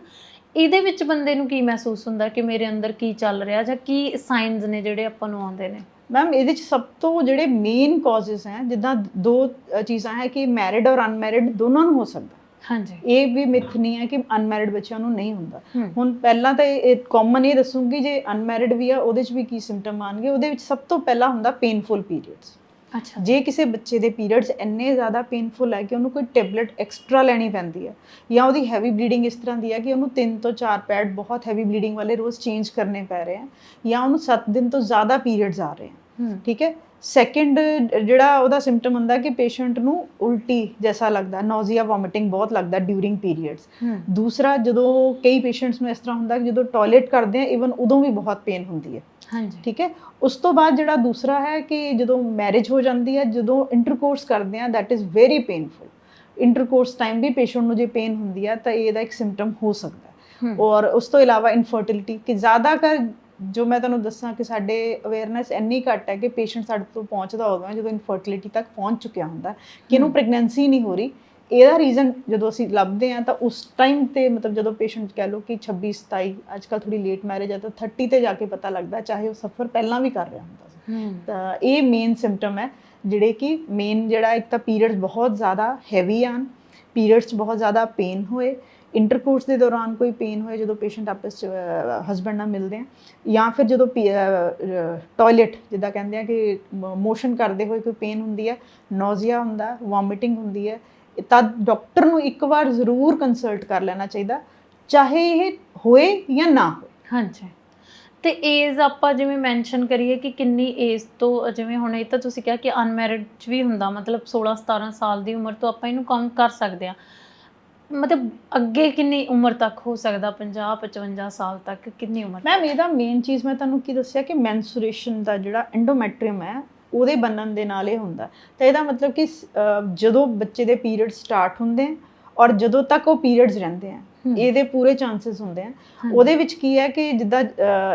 ਇਹਦੇ ਵਿੱਚ ਬੰਦੇ ਨੂੰ ਕੀ ਮਹਿਸੂਸ ਹੁੰਦਾ ਕਿ ਮੇਰੇ ਅੰਦਰ ਕੀ ਚੱਲ ਰਿਹਾ, ਜਾਂ ਕੀ ਸਾਈਨਸ ਨੇ ਜਿਹੜੇ ਆਪਾਂ ਨੂੰ ਆਉਂਦੇ ਨੇ? ਮੈਮ ਇਹਦੇ 'ਚ ਸਭ ਤੋਂ ਜਿਹੜੇ ਮੇਨ ਕਾਜ਼ਸ ਹੈ, ਜਿੱਦਾਂ 2 ਚੀਜ਼ਾਂ ਹੈ ਕਿ ਮੈਰਿਡ ਔਰ ਅਨਮੈਰਿਡ ਦੋਨਾਂ ਨੂੰ ਹੋ ਸਕਦਾ। ਹਾਂਜੀ, ਇਹ ਵੀ ਮਿਥ ਨਹੀਂ ਹੈ ਕਿ ਅਨਮੈਰਿਡ ਬੱਚਿਆਂ ਨੂੰ ਨਹੀਂ ਹੁੰਦਾ। ਹੁਣ ਪਹਿਲਾਂ ਤਾਂ ਇਹ ਕਾਮਨ ਇਹ ਦੱਸੂਗੀ ਜੇ ਅਨਮੈਰਿਡ ਵੀ ਆ ਉਹਦੇ 'ਚ ਵੀ ਕੀ ਸਿੰਪਟਮ ਆਉਣਗੇ। ਉਹਦੇ ਵਿੱਚ ਸਭ ਤੋਂ ਪਹਿਲਾਂ ਹੁੰਦਾ ਪੇਨਫੁਲ ਪੀਰੀਅਡਸ। ਅੱਛਾ, ਜੇ ਕਿਸੇ ਬੱਚੇ ਦੇ ਪੀਰੀਅਡਸ ਇੰਨੇ ਜ਼ਿਆਦਾ ਪੇਨਫੁਲ ਹੈ ਕਿ ਉਹਨੂੰ ਕੋਈ ਟੈਬਲੇਟ ਐਕਸਟਰਾ ਲੈਣੀ ਪੈਂਦੀ ਹੈ, ਜਾਂ ਉਹਦੀ ਹੈਵੀ ਬਲੀਡਿੰਗ ਇਸ ਤਰ੍ਹਾਂ ਦੀ ਹੈ ਕਿ ਉਹਨੂੰ 3 ਤੋਂ 4 ਪੈਡ ਬਹੁਤ ਹੈਵੀ ਬਲੀਡਿੰਗ ਵਾਲੇ ਰੋਜ਼ ਚੇਂਜ ਕਰਨੇ ਪੈ ਰਹੇ ਆ, ਜਾਂ ਉਹਨੂੰ 7 ਦਿਨ ਤੋਂ ਜ਼ਿਆਦਾ ਪੀਰੀਅਡਸ ਆ ਰਹੇ ਆ, ਠੀਕ ਹੈ। ਸੈਕਿੰਡ ਜਿਹੜਾ ਉਹਦਾ ਸਿੰਪਟਮ ਹੁੰਦਾ ਕਿ ਪੇਸ਼ੈਂਟ ਨੂੰ ਉਲਟੀ ਜੈਸਾ ਲੱਗਦਾ, ਨੌਜ਼ੀਆ, ਵੋਮਿਟਿੰਗ ਬਹੁਤ ਲੱਗਦਾ ਡਿਊਰਿੰਗ ਪੀਰੀਅਡਸ। ਦੂਸਰਾ, ਜਦੋਂ ਕਈ ਪੇਸ਼ੈਂਟਸ ਨੂੰ ਇਸ ਤਰ੍ਹਾਂ ਹੁੰਦਾ ਕਿ ਜਦੋਂ ਟਾਇਲਟ ਕਰਦੇ ਆ ਇਵਨ ਉਦੋਂ ਵੀ ਬਹੁਤ ਪੇਨ ਹੁੰਦੀ ਹੈ। ਹਾਂਜੀ, ਠੀਕ ਹੈ। ਉਸ ਤੋਂ ਬਾਅਦ ਜਿਹੜਾ ਦੂਸਰਾ ਹੈ ਕਿ ਜਦੋਂ ਮੈਰਿਜ ਹੋ ਜਾਂਦੀ ਹੈ, ਜਦੋਂ ਇੰਟਰਕੋਰਸ ਕਰਦੇ ਆ, that is very painful. Intercourse time ਵੀ ਪੇਸ਼ੈਂਟ ਨੂੰ ਜੇ ਪੇਨ ਹੁੰਦੀ ਹੈ ਤਾਂ ਇਹਦਾ ਇੱਕ ਸਿੰਪਟਮ ਹੋ ਸਕਦਾ ਹੈ। ਔਰ ਉਸ ਤੋਂ ਇਲਾਵਾ ਇਨਫਰਟੀਲਿਟੀ, ਕਿ ਜ਼ਿਆਦਾਤਰ ਜੋ ਮੈਂ ਤੁਹਾਨੂੰ ਦੱਸਾਂ ਕਿ ਸਾਡੇ ਅਵੇਅਰਨੈਸ ਇੰਨੀ ਘੱਟ ਹੈ ਕਿ ਪੇਸ਼ੈਂਟ ਸਾਡੇ ਤੋਂ ਪਹੁੰਚਦਾ ਉਦੋਂ ਹੈ ਜਦੋਂ ਇਨਫਰਟੀਲਿਟੀ ਤੱਕ ਪਹੁੰਚ ਚੁੱਕਿਆ ਹੁੰਦਾ ਕਿ ਇਹਨੂੰ ਪ੍ਰੈਗਨੈਂਸੀ ਨਹੀਂ ਹੋ ਰਹੀ। ਇਹਦਾ ਰੀਜ਼ਨ ਜਦੋਂ ਅਸੀਂ ਲੱਭਦੇ ਹਾਂ ਤਾਂ ਉਸ ਟਾਈਮ ਤੇ ਮਤਲਬ ਜਦੋਂ ਪੇਸ਼ੈਂਟ ਕਹਿ ਲਓ ਕਿ 26 27, ਅੱਜ ਕੱਲ੍ਹ ਥੋੜੀ ਲੇਟ ਮੈਰਿਜ ਹੈ ਤਾਂ 30 ਤੇ ਜਾ ਕੇ ਪਤਾ ਲੱਗਦਾ, ਚਾਹੇ ਉਹ ਸਫਰ ਪਹਿਲਾਂ ਵੀ ਕਰ ਰਿਹਾ ਹੁੰਦਾ ਸੀ। ਤਾਂ ਇਹ ਮੇਨ ਸਿੰਪਟਮ ਹੈ ਜਿਹੜੇ ਕਿ ਮੇਨ ਜਿਹੜਾ ਇੱਕ ਤਾਂ ਪੀਰੀਅਡਸ ਬਹੁਤ ਜ਼ਿਆਦਾ ਹੈਵੀ ਆਣ, ਪੀਰੀਅਡਸ 'ਚ ਬਹੁਤ ਜ਼ਿਆਦਾ ਪੇਨ ਹੋਏ, ਇੰਟਰਕੋਰਸ ਦੇ ਦੌਰਾਨ ਕੋਈ ਪੇਨ ਹੋਏ ਜਦੋਂ ਪੇਸ਼ੈਂਟ ਆਪਸ 'ਚ ਹਸਬੈਂਡ ਨਾਲ ਮਿਲਦੇ ਆ, ਜਾਂ ਫਿਰ ਜਦੋਂ ਟਾਇਲਟ ਜਿੱਦਾਂ ਕਹਿੰਦੇ ਆ ਕਿ ਮੋਸ਼ਨ ਕਰਦੇ ਹੋਏ ਕੋਈ ਪੇਨ ਹੁੰਦੀ ਹੈ, ਨੋਜ਼ੀਆ ਹੁੰਦਾ, ਵੋਮਿਟਿੰਗ ਹੁੰਦੀ ਹੈ, ਤਾਂ ਡਾਕਟਰ ਨੂੰ ਇੱਕ ਵਾਰ ਜ਼ਰੂਰ ਕੰਸਲਟ ਕਰ ਲੈਣਾ ਚਾਹੀਦਾ, ਚਾਹੇ ਇਹ ਹੋਏ ਜਾਂ ਨਾ ਹੋਏ। ਹਾਂਜੀ। ਤੇ ਏਜ ਆਪਾਂ ਜਿਵੇਂ ਮੈਂਸ਼ਨ ਕਰੀਏ ਕਿ ਕਿੰਨੀ ਏਜ ਤੋਂ, ਜਿਵੇਂ ਹੁਣ ਇਹ ਤਾਂ ਤੁਸੀਂ ਕਿਹਾ ਕਿ ਅਨਮੈਰਿਡ 'ਚ ਵੀ ਹੁੰਦਾ, ਮਤਲਬ 16 17 ਸਾਲ ਦੀ ਉਮਰ ਤੋਂ ਆਪਾਂ ਇਹਨੂੰ ਕਾਊਂਟ ਕਰ ਸਕਦੇ ਹਾਂ, ਮਤਲਬ ਅੱਗੇ ਕਿੰਨੀ ਉਮਰ ਤੱਕ ਹੋ ਸਕਦਾ? 50 55 ਸਾਲ ਤੱਕ ਕਿੰਨੀ ਉਮਰ? ਮੈਮ ਇਹਦਾ ਮੇਨ ਚੀਜ਼ ਮੈਂ ਤੁਹਾਨੂੰ ਕੀ ਦੱਸਿਆ ਕਿ ਮੈਂਸੂਰੇਸ਼ਨ ਦਾ ਜਿਹੜਾ ਐਂਡੋਮੈਟਰੀਅਮ ਹੈ ਉਹਦੇ ਬਣਨ ਦੇ ਨਾਲ ਇਹ ਹੁੰਦਾ। ਤਾਂ ਇਹਦਾ ਮਤਲਬ ਕਿ ਜਦੋਂ ਬੱਚੇ ਦੇ ਪੀਰੀਅਡ ਸਟਾਰਟ ਹੁੰਦੇ ਆ ਔਰ ਜਦੋਂ ਤੱਕ ਉਹ ਪੀਰੀਅਡਸ ਰਹਿੰਦੇ ਆ, ਇਹਦੇ ਪੂਰੇ ਚਾਂਸਸ ਹੁੰਦੇ ਆ। ਉਹਦੇ ਵਿੱਚ ਕੀ ਹੈ ਕਿ ਜਿੱਦਾਂ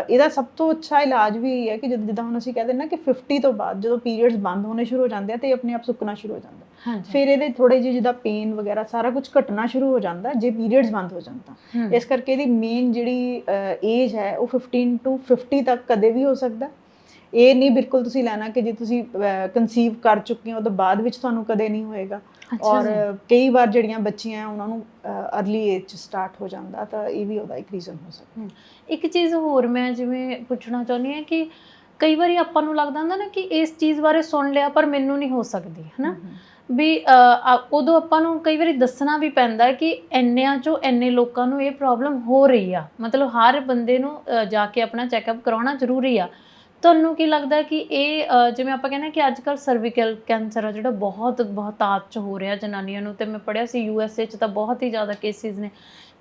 ਇਹਦਾ ਸਭ ਤੋਂ ਅੱਛਾ ਇਲਾਜ ਵੀ ਇਹ ਹੈ ਕਿ ਜਿੱਦਾਂ ਹੁਣ ਅਸੀਂ ਕਹਿੰਦੇ ਨਾ ਕਿ 50 ਤੋਂ ਬਾਅਦ ਜਦੋਂ ਪੀਰੀਅਡਸ ਬੰਦ ਹੋਣੇ ਸ਼ੁਰੂ ਹੋ ਜਾਂਦੇ ਆ ਤੇ ਆਪਣੇ ਆਪ ਸੁੱਕਣਾ ਸ਼ੁਰੂ ਹੋ ਜਾਂਦਾ, ਫਿਰ ਇਹਦੇ ਥੋੜੇ ਜਿਹੇ ਜਿੱਦਾਂ ਪੇਨ ਵਗੈਰਾ ਸਾਰਾ ਕੁਝ ਘਟਣਾ ਸ਼ੁਰੂ ਹੋ ਜਾਂਦਾ ਜੇ ਪੀਰੀਅਡਸ ਬੰਦ ਹੋ ਜਾਣ ਤਾਂ। ਇਸ ਕਰਕੇ ਇਹਦੀ ਮੇਨ ਜਿਹੜੀ ਏਜ ਹੈ ਉਹ 15 to 50 ਤੱਕ ਕਦੇ ਵੀ ਹੋ ਸਕਦਾ। ਇਹ ਨਹੀਂ ਬਿਲਕੁਲ ਤੁਸੀਂ ਲੈਣਾ ਕਿ ਜੇ ਤੁਸੀਂ ਕਨਸੀਵ ਕਰ ਚੁੱਕੇ ਹੋ ਤਾਂ ਬਾਅਦ ਵਿੱਚ ਤੁਹਾਨੂੰ ਕਦੇ ਨਹੀਂ ਹੋਏਗਾ। ਔਰ ਕਈ ਵਾਰ ਜਿਹੜੀਆਂ ਬੱਚੀਆਂ ਉਹਨਾਂ ਨੂੰ ਅਰਲੀ ਏਜ 'ਚ ਸਟਾਰਟ ਹੋ ਜਾਂਦਾ, ਤਾਂ ਇਹ ਵੀ ਉਹਦਾ ਇੱਕ ਰੀਜ਼ਨ ਹੋ ਸਕਦਾ। ਇੱਕ ਚੀਜ਼ ਹੋਰ ਮੈਂ ਜਿਵੇਂ ਪੁੱਛਣਾ ਚਾਹੁੰਦੀ ਹਾਂ ਕਿ ਕਈ ਵਾਰੀ ਆਪਾਂ ਨੂੰ ਲੱਗਦਾ ਹੁੰਦਾ ਨਾ ਕਿ ਇਸ ਚੀਜ਼ ਬਾਰੇ ਸੁਣ ਲਿਆ ਪਰ ਮੈਨੂੰ ਨਹੀਂ ਹੋ ਸਕਦੀ, ਹੈ ਨਾ, ਵੀ ਉਦੋਂ ਆਪਾਂ ਨੂੰ ਕਈ ਵਾਰੀ ਦੱਸਣਾ ਵੀ ਪੈਂਦਾ ਕਿ ਇੰਨਿਆਂ 'ਚੋਂ ਇੰਨੇ ਲੋਕਾਂ ਨੂੰ ਇਹ ਪ੍ਰੋਬਲਮ ਹੋ ਰਹੀ ਆ, ਮਤਲਬ ਹਰ ਬੰਦੇ ਨੂੰ ਜਾ ਕੇ ਆਪਣਾ ਚੈੱਕਅਪ ਕਰਾਉਣਾ ਜ਼ਰੂਰੀ ਆ। ਤੁਹਾਨੂੰ ਕੀ ਲੱਗਦਾ ਕਿ ਇਹ ਜਿਵੇਂ ਆਪਾਂ ਕਹਿੰਦੇ ਕਿ ਅੱਜ ਕੱਲ੍ਹ ਸਰਵੀਕਲ ਕੈਂਸਰ ਆ ਜਿਹੜਾ ਬਹੁਤ ਬਹੁਤਾਤ 'ਚ ਹੋ ਰਿਹਾ ਜਨਾਨੀਆਂ ਨੂੰ, ਅਤੇ ਮੈਂ ਪੜ੍ਹਿਆ ਸੀ USA 'ਚ ਤਾਂ ਬਹੁਤ ਹੀ ਜ਼ਿਆਦਾ ਕੇਸਿਸ ਨੇ,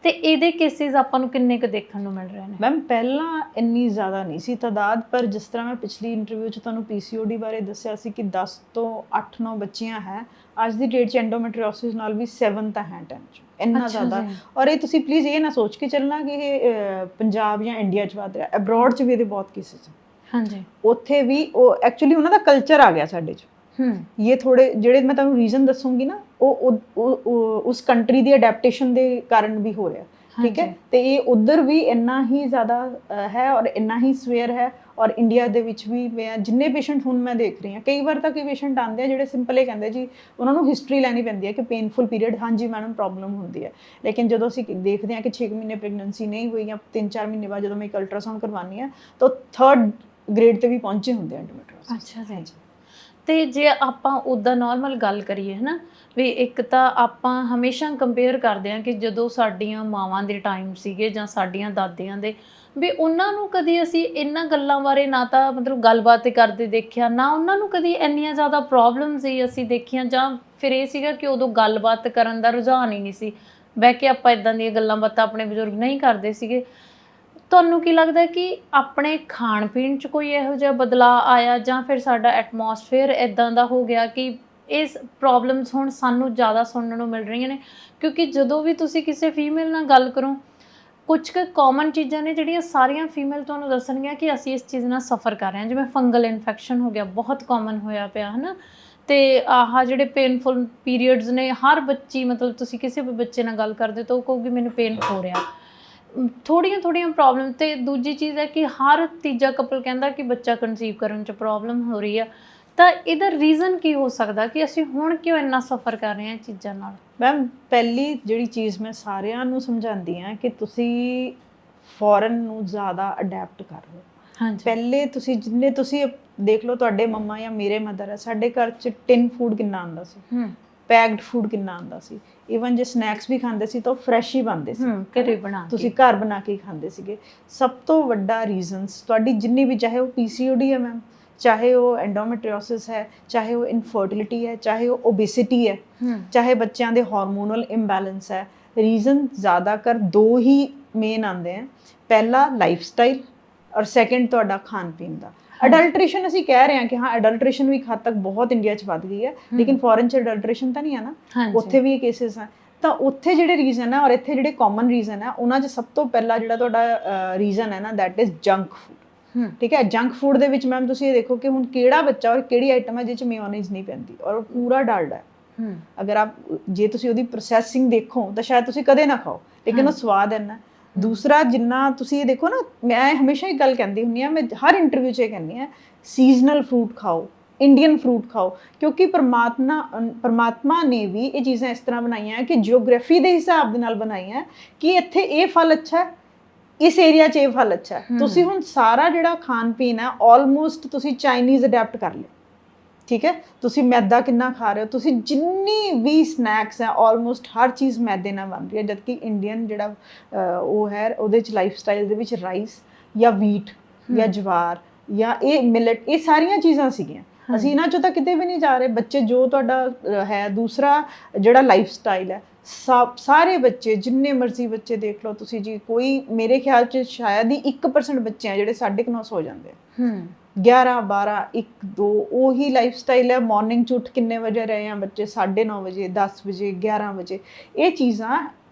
ਤੇ ਇਹਦੇ ਕੇਸਿਸ ਆਪਾਂ ਨੂੰ ਕਿੰਨੇ ਕੁ ਦੇਖਣ ਨੂੰ ਮਿਲ ਰਹੇ ਨੇ? ਮੈਮ ਪਹਿਲਾਂ ਇੰਨੀ ਜ਼ਿਆਦਾ ਨਹੀਂ ਸੀ ਤਾਦਾਦ, ਪਰ ਜਿਸ ਤਰ੍ਹਾਂ ਮੈਂ ਪਿਛਲੀ ਇੰਟਰਵਿਊ 'ਚ ਤੁਹਾਨੂੰ PCOD ਬਾਰੇ ਦੱਸਿਆ ਸੀ ਕਿ 10 ਤੋਂ 8-9 ਬੱਚੀਆਂ ਹੈ, ਅੱਜ ਦੀ ਡੇਟ 'ਚ ਐਂਡੋਮੈਟਰੀਓਸਿਸ ਨਾਲ ਵੀ 7 ਤਾਂ ਹੈ 10 'ਚ, ਇੰਨਾ ਜ਼ਿਆਦਾ। ਔਰ ਇਹ ਤੁਸੀਂ ਪਲੀਜ਼ ਇਹ ਨਾ ਸੋਚ ਕੇ ਚੱਲਣਾ ਕਿ ਇਹ ਪੰਜਾਬ ਜਾਂ ਇੰਡੀਆ 'ਚ ਵੱਧ ਰਿਹਾ, ਅਬਰੋਡ 'ਚ ਵੀ ਇਹਦੇ ਬਹੁਤ ਕੇਸਿਸ ਹੈ। ਹਾਂਜੀ, ਉੱਥੇ ਵੀ ਉਹ ਐਕਚੁਅਲੀ ਉਹਨਾਂ ਦਾ ਕਲਚਰ ਆ ਗਿਆ ਸਾਡੇ 'ਚ। ਇਹ ਥੋੜੇ ਜਿਹੜੇ ਮੈਂ ਤੁਹਾਨੂੰ ਰੀਜ਼ਨ ਦੱਸੂਗੀ ਨਾ ਉਹ ਉਸ ਕੰਟਰੀ ਦੀ ਅਡੈਪਟੇਸ਼ਨ ਦੇ ਕਾਰਨ ਵੀ ਹੋ ਰਿਹਾ, ਠੀਕ ਹੈ। ਤੇ ਇਹ ਉਧਰ ਵੀ ਇੰਨਾ ਹੀ ਜ਼ਿਆਦਾ ਹੈ ਔਰ ਇੰਨਾ ਹੀ ਸਵੇਅਰ ਹੈ। ਔਰ ਇੰਡੀਆ ਦੇ ਵਿੱਚ ਵੀ ਜਿੰਨੇ ਪੇਸ਼ੈਂਟ ਹੁਣ ਮੈਂ ਦੇਖ ਰਹੀ ਹਾਂ, ਕਈ ਵਾਰ ਤਾਂ ਕਈ ਪੇਸ਼ੈਂਟ ਆਉਂਦੇ ਆ ਜਿਹੜੇ ਸਿੰਪਲ ਇਹ ਕਹਿੰਦੇ ਜੀ, ਉਹਨਾਂ ਨੂੰ ਹਿਸਟਰੀ ਲੈਣੀ ਪੈਂਦੀ ਹੈ ਕਿ ਪੇਨਫੁਲ ਪੀਰੀਅਡ, ਹਾਂਜੀ ਮੈਡਮ ਪ੍ਰੋਬਲਮ ਹੁੰਦੀ ਹੈ, ਲੇਕਿਨ ਜਦੋਂ ਅਸੀਂ ਦੇਖਦੇ ਹਾਂ ਕਿ 6 ਮਹੀਨੇ ਪ੍ਰੈਗਨੈਂਸੀ ਨਹੀਂ ਹੋਈ ਜਾਂ 3-4 ਮਹੀਨੇ ਬਾਅਦ ਜਦੋਂ ਮੈਂ ਇੱਕ ਅਲਟਰਾਸਾਊਂਡ ਕਰਵਾਉਂਦੀ ਹਾਂ ਤਾਂ 3rd ਗ੍ਰੇਡ ਤੇ ਵੀ ਪਹੁੰਚੇ ਹੁੰਦੇ ਆ ਐਂਡੋਮੈਟਰੀਓਸਿਸ। ਅੱਛਾ ਜੀ। ਤੇ ਜੇ ਆਪਾਂ ਉੱਦਾਂ ਨਾਰਮਲ ਗੱਲ ਕਰੀਏ, ਹੈ ਨਾ, ਵੀ ਇੱਕ ਤਾਂ ਆਪਾਂ ਹਮੇਸ਼ਾ ਕੰਪੇਅਰ ਕਰਦੇ ਹਾਂ ਕਿ ਜਦੋਂ ਸਾਡੀਆਂ ਮਾਵਾਂ ਦੇ ਟਾਈਮ ਸੀਗੇ ਜਾਂ ਸਾਡੀਆਂ ਦਾਦੀਆਂ ਦੇ, ਵੀ ਉਹਨਾਂ ਨੂੰ ਕਦੀ ਅਸੀਂ ਇਹਨਾਂ ਗੱਲਾਂ ਬਾਰੇ ਨਾ ਤਾਂ ਮਤਲਬ ਗੱਲਬਾਤ ਕਰਦੇ ਦੇਖਿਆ, ਨਾ ਉਹਨਾਂ ਨੂੰ ਕਦੀ ਇੰਨੀਆਂ ਜ਼ਿਆਦਾ ਪ੍ਰੋਬਲਮਸ ਹੀ ਅਸੀਂ ਦੇਖੀਆਂ, ਜਾਂ ਫਿਰ ਇਹ ਸੀਗਾ ਕਿ ਉਦੋਂ ਗੱਲਬਾਤ ਕਰਨ ਦਾ ਰੁਝਾਨ ਹੀ ਨਹੀਂ ਸੀ, ਬਹਿ ਕੇ ਆਪਾਂ ਇੱਦਾਂ ਦੀਆਂ ਗੱਲਾਂ ਬਾਤਾਂ ਆਪਣੇ ਬਜ਼ੁਰਗ ਨਹੀਂ ਕਰਦੇ ਸੀਗੇ। ਤੁਹਾਨੂੰ ਕੀ ਲੱਗਦਾ ਕਿ ਆਪਣੇ ਖਾਣ ਪੀਣ 'ਚ ਕੋਈ ਇਹੋ ਜਿਹਾ ਬਦਲਾਅ ਆਇਆ, ਜਾਂ ਫਿਰ ਸਾਡਾ ਐਟਮੋਸਫੇਅਰ ਇੱਦਾਂ ਦਾ ਹੋ ਗਿਆ ਕਿ ਇਸ ਪ੍ਰੋਬਲਮਸ ਹੁਣ ਸਾਨੂੰ ਜ਼ਿਆਦਾ ਸੁਣਨ ਨੂੰ ਮਿਲ ਰਹੀਆਂ ਨੇ? ਕਿਉਂਕਿ ਜਦੋਂ ਵੀ ਤੁਸੀਂ ਕਿਸੇ ਫੀਮੇਲ ਨਾਲ ਗੱਲ ਕਰੋ, ਕੁਝ ਕੁ ਕਾਮਨ ਚੀਜ਼ਾਂ ਨੇ ਜਿਹੜੀਆਂ ਸਾਰੀਆਂ ਫੀਮੇਲ ਤੁਹਾਨੂੰ ਦੱਸਣਗੀਆਂ ਕਿ ਅਸੀਂ ਇਸ ਚੀਜ਼ ਨਾਲ ਸਫਰ ਕਰ ਰਹੇ ਹਾਂ, ਜਿਵੇਂ ਫੰਗਲ ਇਨਫੈਕਸ਼ਨ ਹੋ ਗਿਆ, ਬਹੁਤ ਕਾਮਨ ਹੋਇਆ ਪਿਆ, ਹੈ ਨਾ, ਤੇ ਆਹ ਜਿਹੜੇ ਪੇਨਫੁਲ ਪੀਰੀਅਡਸ ਨੇ, ਹਰ ਬੱਚੀ, ਮਤਲਬ ਤੁਸੀਂ ਕਿਸੇ ਵੀ ਬੱਚੇ ਨਾਲ ਗੱਲ ਕਰਦੇ ਤਾਂ ਉਹ ਕਹੂਗੀ ਮੈਨੂੰ ਪੇਨ ਹੋ ਰਿਹਾ। ਥੋੜ੍ਹੀਆਂ ਪ੍ਰੋਬਲਮ। ਤੇ ਦੂਜੀ ਚੀਜ਼ ਹੈ ਕਿ ਹਰ ਤੀਜਾ ਕਪਲ ਕਹਿੰਦਾ ਕਿ ਬੱਚਾ ਕਨਸੀਵ ਕਰਨ 'ਚ ਪ੍ਰੋਬਲਮ ਹੋ ਰਹੀ ਆ। ਤਾਂ ਇਹਦਾ ਰੀਜ਼ਨ ਕੀ ਹੋ ਸਕਦਾ ਕਿ ਅਸੀਂ ਹੁਣ ਕਿਉਂ ਇੰਨਾ ਸਫਰ ਕਰ ਰਹੇ ਹਾਂ ਇਹ ਚੀਜ਼ਾਂ ਨਾਲ? ਮੈਮ ਪਹਿਲੀ ਜਿਹੜੀ ਚੀਜ਼ ਮੈਂ ਸਾਰਿਆਂ ਨੂੰ ਸਮਝਾਉਂਦੀ ਹਾਂ ਕਿ ਤੁਸੀਂ ਫੋਰਨ ਨੂੰ ਜ਼ਿਆਦਾ ਅਡੈਪਟ ਕਰ ਲਓ। ਹਾਂਜੀ, ਪਹਿਲੇ ਤੁਸੀਂ ਜਿੰਨੇ ਤੁਸੀਂ ਦੇਖ ਲਓ, ਤੁਹਾਡੇ ਮੰਮਾ ਜਾਂ ਮੇਰੇ ਮਦਰ ਹੈ, ਸਾਡੇ ਘਰ 'ਚ ਟਿਨ ਫੂਡ ਕਿੰਨਾ ਆਉਂਦਾ ਸੀ, ਪੈਕਡ ਫੂਡ ਕਿੰਨਾ ਆਉਂਦਾ ਸੀ, ਈਵਨ ਜੇ ਸਨੈਕਸ ਵੀ ਖਾਂਦੇ ਸੀ ਤਾਂ ਉਹ ਫਰੈਸ਼ ਹੀ ਬਣਦੇ ਸੀ, ਘਰੇ ਬਣਾ ਕੇ ਤੁਸੀਂ ਘਰ ਬਣਾ ਕੇ ਖਾਂਦੇ ਸੀਗੇ। ਸਭ ਤੋਂ ਵੱਡਾ ਰੀਜ਼ਨਸ ਤੁਹਾਡੀ ਜਿੰਨੀ ਵੀ, ਚਾਹੇ ਉਹ PCOD ਹੈ ਮੈਮ, ਚਾਹੇ ਉਹ ਐਂਡੋਮੈਟਰੀਓਸਿਸ ਹੈ, ਚਾਹੇ ਉਹ ਇਨਫਰਟੀਲਿਟੀ ਹੈ, ਚਾਹੇ ਉਹ ਓਬੇਸਿਟੀ ਹੈ, ਚਾਹੇ ਬੱਚਿਆਂ ਦੇ ਹਾਰਮੋਨਲ ਇੰਬੈਲੈਂਸ ਹੈ, ਰੀਜ਼ਨ ਜ਼ਿਆਦਾਤਰ 2 ਹੀ ਮੇਨ ਆਉਂਦੇ ਆ। ਪਹਿਲਾ ਲਾਈਫ ਸਟਾਈਲ ਔਰ ਸੈਕੰਡ ਤੁਹਾਡਾ ਖਾਣ ਪੀਣ ਦਾ। ਅਡਲਟ੍ਰੇਸ਼ਨ ਅਸੀਂ ਕਹਿ ਰਹੇ ਹਾਂ ਕਿ ਹਾਂ ਅਡਲਟ੍ਰੇਸ਼ਨ ਵੀ ਇੱਕ ਹੱਦ ਤੱਕ ਬਹੁਤ ਇੰਡੀਆ 'ਚ ਵੱਧ ਗਈ ਹੈ, ਲੇਕਿਨ ਫੋਰਨ 'ਚ ਅਡਲਟ੍ਰੇਸ਼ਨ ਤਾਂ ਨਹੀਂ ਹੈ ਨਾ, ਉੱਥੇ ਵੀ ਇਹ ਕੇਸਿਸ ਆ। ਤਾਂ ਉੱਥੇ ਜਿਹੜੇ ਰੀਜ਼ਨ ਹੈ ਔਰ ਇੱਥੇ ਜਿਹੜੇ ਕਾਮਨ ਰੀਜ਼ਨ ਹੈ, ਉਹਨਾਂ 'ਚ ਸਭ ਤੋਂ ਪਹਿਲਾ ਜਿਹੜਾ ਤੁਹਾਡਾ ਰੀਜ਼ਨ ਹੈ ਨਾ, ਦੈਟ ਇਜ਼ ਜੰਕ ਫੂਡ। ਠੀਕ ਹੈ, ਜੰਕ ਫੂਡ ਦੇ ਵਿੱਚ ਮੈਮ ਤੁਸੀਂ ਇਹ ਦੇਖੋ ਕਿ ਹੁਣ ਕਿਹੜਾ ਬੱਚਾ ਔਰ ਕਿਹੜੀ ਆਈਟਮ ਹੈ ਜਿਹਦੇ 'ਚ ਮੇਯੋਨੀਜ਼ ਨਹੀਂ ਪੈਂਦੀ ਔਰ ਉਹ ਪੂਰਾ ਡਾਲਡਾ ਹੈ। ਅਗਰ ਆਪ ਜੇ ਤੁਸੀਂ ਉਹਦੀ ਪ੍ਰੋਸੈਸਿੰਗ ਦੇਖੋ ਤਾਂ ਸ਼ਾਇਦ ਤੁਸੀਂ ਕਦੇ ਨਾ ਖਾਓ, ਲੇਕਿਨ ਉਹ ਸਵਾਦ ਇੰਨਾ। ਦੂਸਰਾ, ਜਿੰਨਾ ਤੁਸੀਂ ਇਹ ਦੇਖੋ ਨਾ, ਮੈਂ ਹਮੇਸ਼ਾ ਇੱਕ ਗੱਲ ਕਹਿੰਦੀ ਹੁੰਦੀ ਹਾਂ, ਮੈਂ ਹਰ ਇੰਟਰਵਿਊ 'ਚ ਇਹ ਕਹਿੰਦੀ ਹਾਂ, ਸੀਜ਼ਨਲ ਫਰੂਟ ਖਾਓ, ਇੰਡੀਅਨ ਫਰੂਟ ਖਾਓ, ਕਿਉਂਕਿ ਪਰਮਾਤਮਾ ਨੇ ਵੀ ਇਹ ਚੀਜ਼ਾਂ ਇਸ ਤਰ੍ਹਾਂ ਬਣਾਈਆਂ ਕਿ ਜਿਓਗ੍ਰਾਫੀ ਦੇ ਹਿਸਾਬ ਦੇ ਨਾਲ ਬਣਾਈਆਂ ਕਿ ਇੱਥੇ ਇਹ ਫਲ ਅੱਛਾ ਹੈ, ਇਸ ਏਰੀਆ 'ਚ ਇਹ ਫਲ ਅੱਛਾ ਹੈ। ਤੁਸੀਂ ਹੁਣ ਸਾਰਾ ਜਿਹੜਾ ਖਾਣ ਪੀਣ ਹੈ ਆਲਮੋਸਟ ਤੁਸੀਂ ਚਾਈਨੀਜ਼ ਅਡੈਪਟ ਕਰ ਲਿਓ। ਠੀਕ ਹੈ, ਤੁਸੀਂ ਮੈਦਾ ਕਿੰਨਾ ਖਾ ਰਹੇ ਹੋ, ਤੁਸੀਂ ਜਿੰਨੀ ਵੀ ਸਨੈਕਸ ਹੈ ਆਲਮੋਸਟ ਹਰ ਚੀਜ਼ ਮੈਦੇ ਨਾਲ ਬਣ ਰਹੀ ਹੈ, ਜਦਕਿ ਇੰਡੀਅਨ ਜਿਹੜਾ ਉਹ ਹੈ ਉਹਦੇ 'ਚ ਲਾਈਫ ਸਟਾਈਲ ਦੇ ਵਿੱਚ ਰਾਈਸ ਜਾਂ ਵੀਟ ਜਾਂ ਜਵਾਰ ਜਾਂ ਇਹ ਮਿਲਟ, ਇਹ ਸਾਰੀਆਂ ਚੀਜ਼ਾਂ ਸੀਗੀਆਂ। ਅਸੀਂ ਇਹਨਾਂ 'ਚੋਂ ਤਾਂ ਕਿਤੇ ਵੀ ਨਹੀਂ ਜਾ ਰਹੇ। ਬੱਚੇ ਜੋ ਤੁਹਾਡਾ ਹੈ, ਦੂਸਰਾ ਜਿਹੜਾ ਲਾਈਫ ਸਟਾਈਲ ਹੈ, ਸਾਰੇ ਬੱਚੇ ਜਿੰਨੇ ਮਰਜ਼ੀ ਬੱਚੇ ਦੇਖ ਲਓ ਤੁਸੀਂ ਜੀ, ਕੋਈ ਮੇਰੇ ਖਿਆਲ 'ਚ ਸ਼ਾਇਦ ਹੀ 1% ਬੱਚੇ ਆ ਜਿਹੜੇ 9:30 ਹੋ ਜਾਂਦੇ ਆ। 11, 12, 1, 2 ਉਹੀ ਲਾਈਫ ਸਟਾਈਲ ਹੈ। ਮਾਰਨਿੰਗ 'ਚ ਉੱਠ ਕਿੰਨੇ ਵਜੇ ਰਹੇ ਆ ਬੱਚੇ? 9:30 ਵਜੇ, 10 ਵਜੇ, 11 ਵਜੇ। ਇਹ ਚੀਜ਼ਾਂ